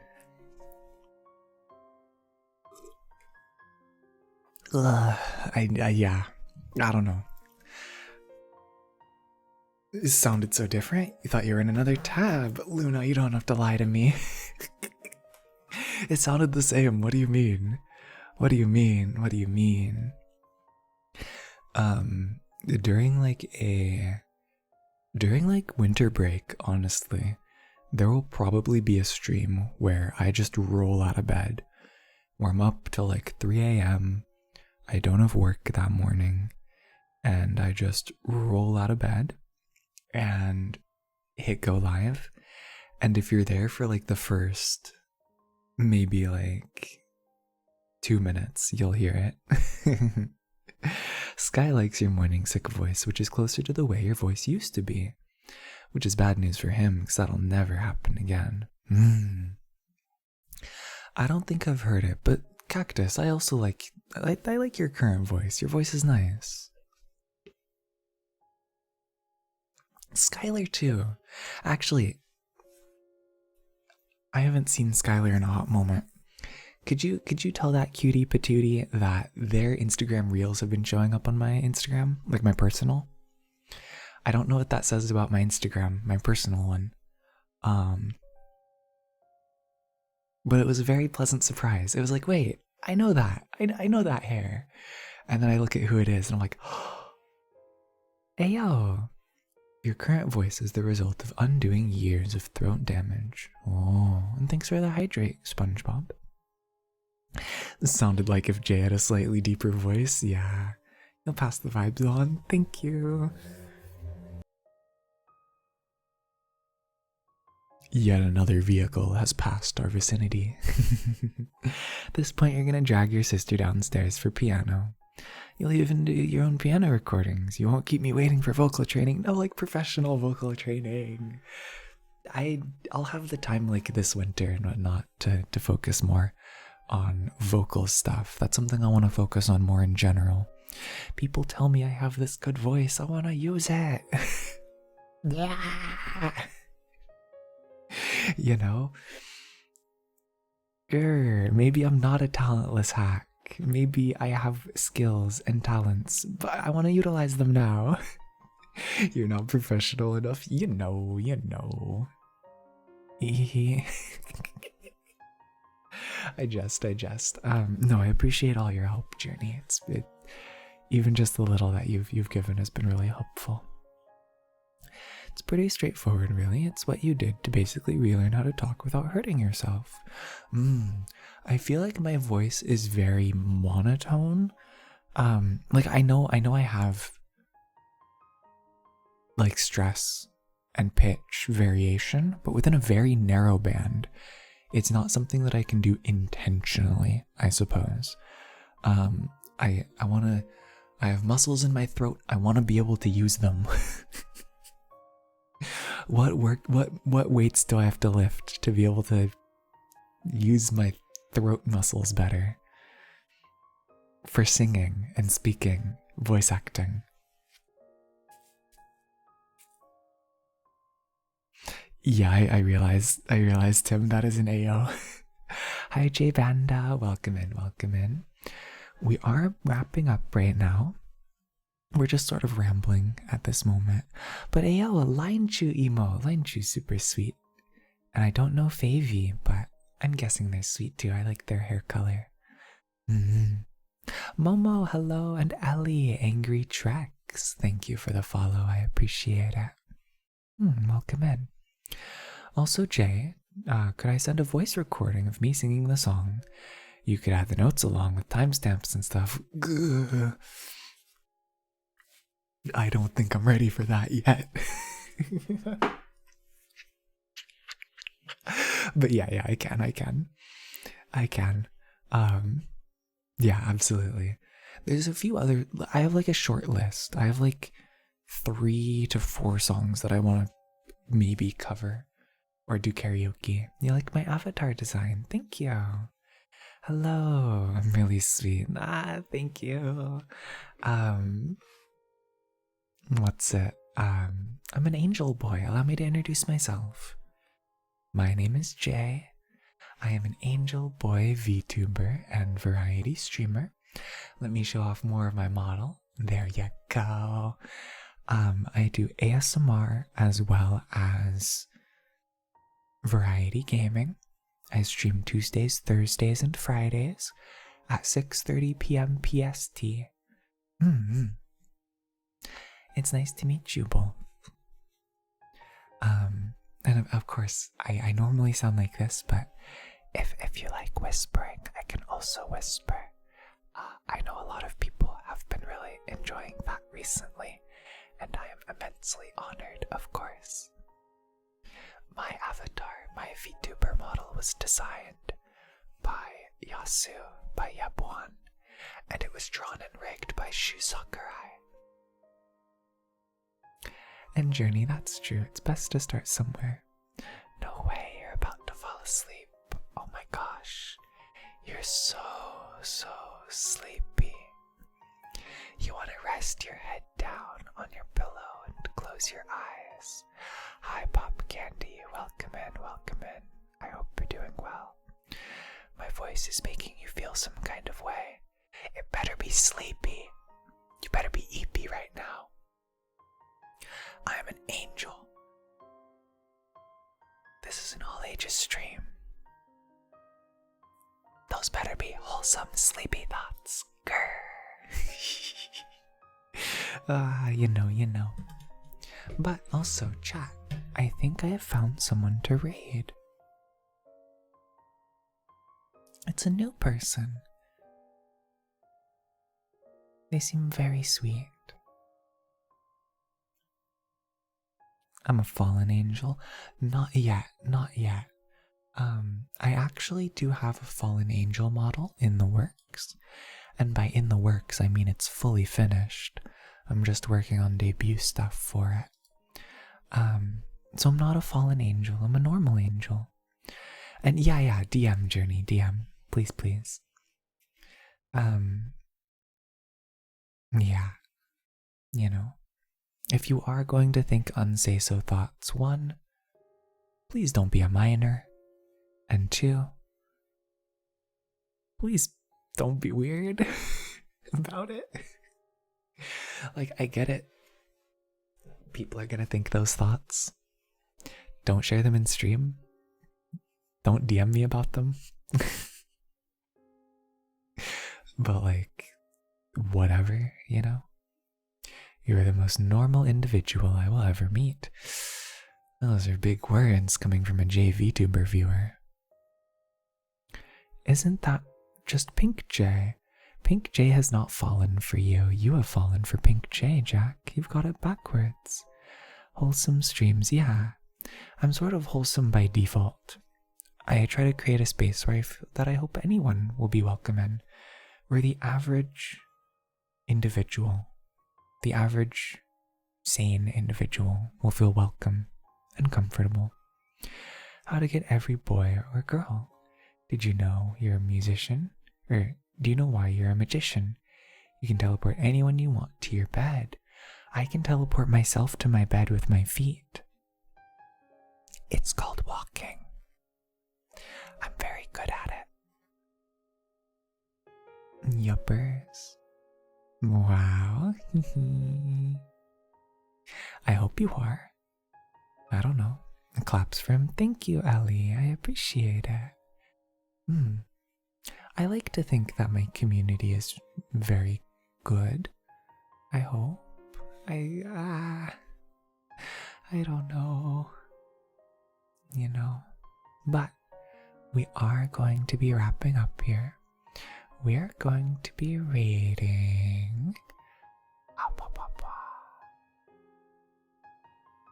Yeah, I don't know. It sounded so different. You thought you were in another tab. Luna, you don't have to lie to me. It sounded the same. What do you mean? What do you mean? What do you mean? During like winter break, honestly, there will probably be a stream where I just roll out of bed, warm up till like 3 a.m. I don't have work that morning, and I just roll out of bed and hit go live. And if you're there for like the first maybe like 2 minutes, you'll hear it. Sky likes your morning sick voice, which is closer to the way your voice used to be, which is bad news for him because that'll never happen again. I don't think I've heard it, but Cactus, I also like I like your current voice. Your voice is nice. Skylar too. Actually, I haven't seen Skylar in a hot moment. Could you tell that cutie patootie that their Instagram reels have been showing up on my Instagram, like my personal? I don't know what that says about my Instagram, my personal one. But it was a very pleasant surprise. It was like, wait, I know that. I know that hair. And then I look at who it is and I'm like, hey yo, your current voice is the result of undoing years of throat damage. Oh, and thanks for the hydrate, SpongeBob. This sounded like if Jay had a slightly deeper voice. Yeah, you'll pass the vibes on. Thank you. Yet another vehicle has passed our vicinity. At this point, you're gonna drag your sister downstairs for piano. You'll even do your own piano recordings. You won't keep me waiting for vocal training. No, like professional vocal training. I'll have the time like this winter and whatnot to focus more on vocal stuff. That's something I want to focus on more in general. People tell me I have this good voice. I want to use it. Yeah. You know? maybe I'm not a talentless hack. Maybe I have skills and talents, but I want to utilize them now. You're not professional enough. You know. I jest. No, I appreciate all your help, Journey. Even just the little that you've given has been really helpful. It's pretty straightforward, really. It's what you did to basically relearn how to talk without hurting yourself. I feel like my voice is very monotone. Like I know I have like stress and pitch variation, but within a very narrow band. It's not something that I can do intentionally, I suppose. I have muscles in my throat. I want to be able to use them. What weights do I have to lift to be able to use my throat muscles better? For singing and speaking, voice acting. Yeah, I realized, Tim, that is an AO. Hi, J Banda. Welcome in. We are wrapping up right now. We're just sort of rambling at this moment. But AO, a Line Chew emo. Line Chew super sweet. And I don't know Favy, but I'm guessing they're sweet too. I like their hair color. Momo, hello. And Ellie, Angry Trex. Thank you for the follow. I appreciate it. Welcome in. Also, Jay, could I send a voice recording of me singing the song? You could add the notes along with timestamps and stuff. Gah. I don't think I'm ready for that yet. But yeah, I can. Yeah, absolutely. There's a few other, I have like a short list. I have like 3 to 4 songs that I want to maybe cover or do karaoke. You like my avatar design? Thank you. Hello, I'm really sweet. Thank you. What's it? I'm an angel boy. Allow me to introduce myself. My name is Jay. I am an angel boy VTuber and variety streamer. Let me show off more of my model. There you go. I do ASMR as well as variety gaming. I stream Tuesdays, Thursdays, and Fridays at 6:30 p.m. PST. It's nice to meet you, Bull. And of course, I normally sound like this, but if you like whispering, I can also whisper. I know a lot of people have been really enjoying that recently, and I am immensely honored, of course. My avatar, my VTuber model, was designed by Yasu, by Yabuan, and it was drawn and rigged by Shu Sakurai. And Journey, that's true. It's best to start somewhere. No way, you're about to fall asleep. Oh my gosh. You're so sleepy. You want to rest your head down on your pillow and close your eyes. Hi, Pop Candy. Welcome in. I hope you're doing well. My voice is making you feel some kind of way. It better be sleepy. You better be eepy right now. I am an angel. This is an all-ages stream. Those better be wholesome, sleepy thoughts. Grr. You know. But also, chat, I think I have found someone to raid. It's a new person. They seem very sweet. I'm a fallen angel. Not yet. I actually do have a fallen angel model in the works. And by in the works, I mean it's fully finished. I'm just working on debut stuff for it. So I'm not a fallen angel, I'm a normal angel. And yeah, DM Journey, DM. Please. Yeah. You know. If you are going to think unsay-so thoughts, 1, please don't be a minor. And 2, Please don't be weird about it. Like, I get it. People are gonna think those thoughts. Don't share them in stream. Don't DM me about them. But, like, whatever, you know? You're the most normal individual I will ever meet. Those are big words coming from a JVTuber viewer. Isn't that just Pink J? Pink J has not fallen for you. You have fallen for Pink J, Jack. You've got it backwards. Wholesome streams, yeah. I'm sort of wholesome by default. I try to create a space where that I hope anyone will be welcome in, where the average individual, the average sane individual will feel welcome and comfortable. How to get every boy or girl. Did you know you're a musician? Or do you know why you're a magician? You can teleport anyone you want to your bed. I can teleport myself to my bed with my feet. It's called walking. I'm very good at it. Yuppers. Wow. I hope you are. I don't know. Claps for him. Thank you, Ellie. I appreciate it. I like to think that my community is very good. I hope. I don't know. You know. But we are going to be wrapping up here. We are going to be rating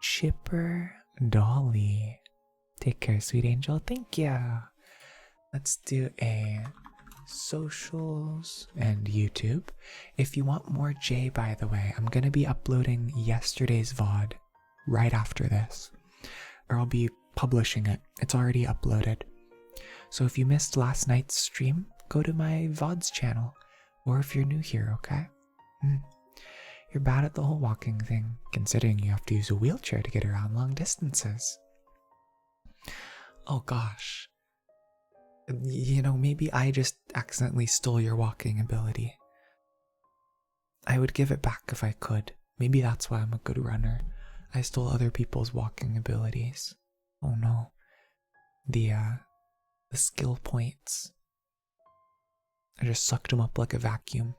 Chipper Dolly. Take care, sweet angel. Thank you. Let's do a socials and YouTube. If you want more J, by the way, I'm going to be uploading yesterday's VOD right after this. Or I'll be publishing it. It's already uploaded. So if you missed last night's stream, go to my VODs channel. Or if you're new here, okay? You're bad at the whole walking thing, considering you have to use a wheelchair to get around long distances. Oh gosh. You know, maybe I just accidentally stole your walking ability. I would give it back if I could. Maybe that's why I'm a good runner. I stole other people's walking abilities. Oh no. The skill points. I just sucked them up like a vacuum.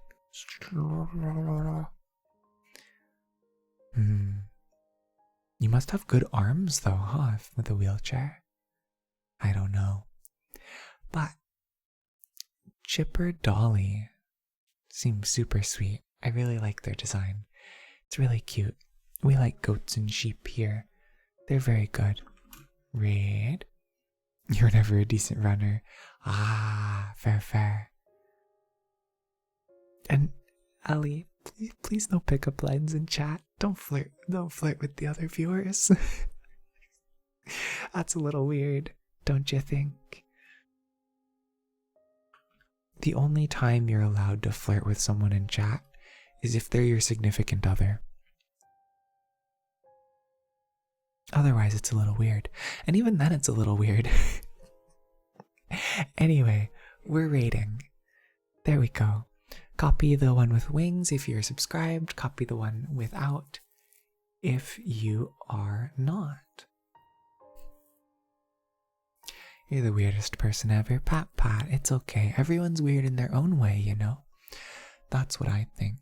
You must have good arms though, huh, with a wheelchair? I don't know. But Chipper Dolly seems super sweet. I really like their design. It's really cute. We like goats and sheep here. They're very good. Raid. You're never a decent runner. Ah, fair. And Ellie, please no pickup lines in chat. Don't flirt with the other viewers. That's a little weird, don't you think? The only time you're allowed to flirt with someone in chat is if they're your significant other. Otherwise, it's a little weird. And even then, it's a little weird. Anyway, we're rating. There we go. Copy the one with wings if you're subscribed. Copy the one without if you are not. You're the weirdest person ever. Pat. It's okay. Everyone's weird in their own way, you know? That's what I think.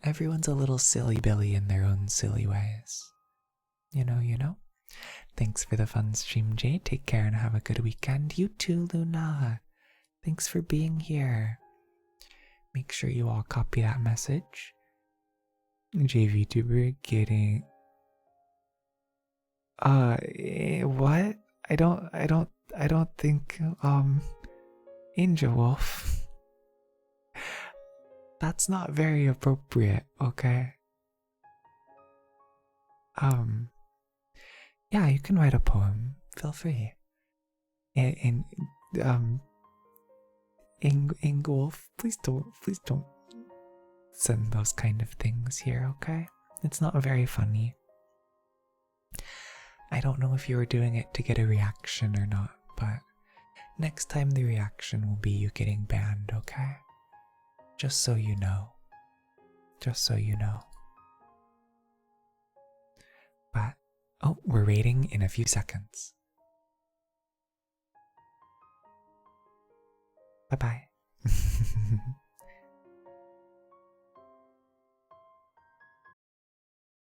Everyone's a little silly Billy in their own silly ways. You know? Thanks for the fun stream, Jay. Take care and have a good weekend. You too, Luna. Thanks for being here. Make sure you all copy that message. JVTuber getting... what? I don't think, Angel Wolf. That's not very appropriate, okay? Yeah, you can write a poem. Feel free. And Ingolf, please don't send those kind of things here, okay? It's not very funny. I don't know if you were doing it to get a reaction or not, but next time the reaction will be you getting banned, okay? Just so you know. Just so you know. But, oh, we're rating in a few seconds. Bye-bye.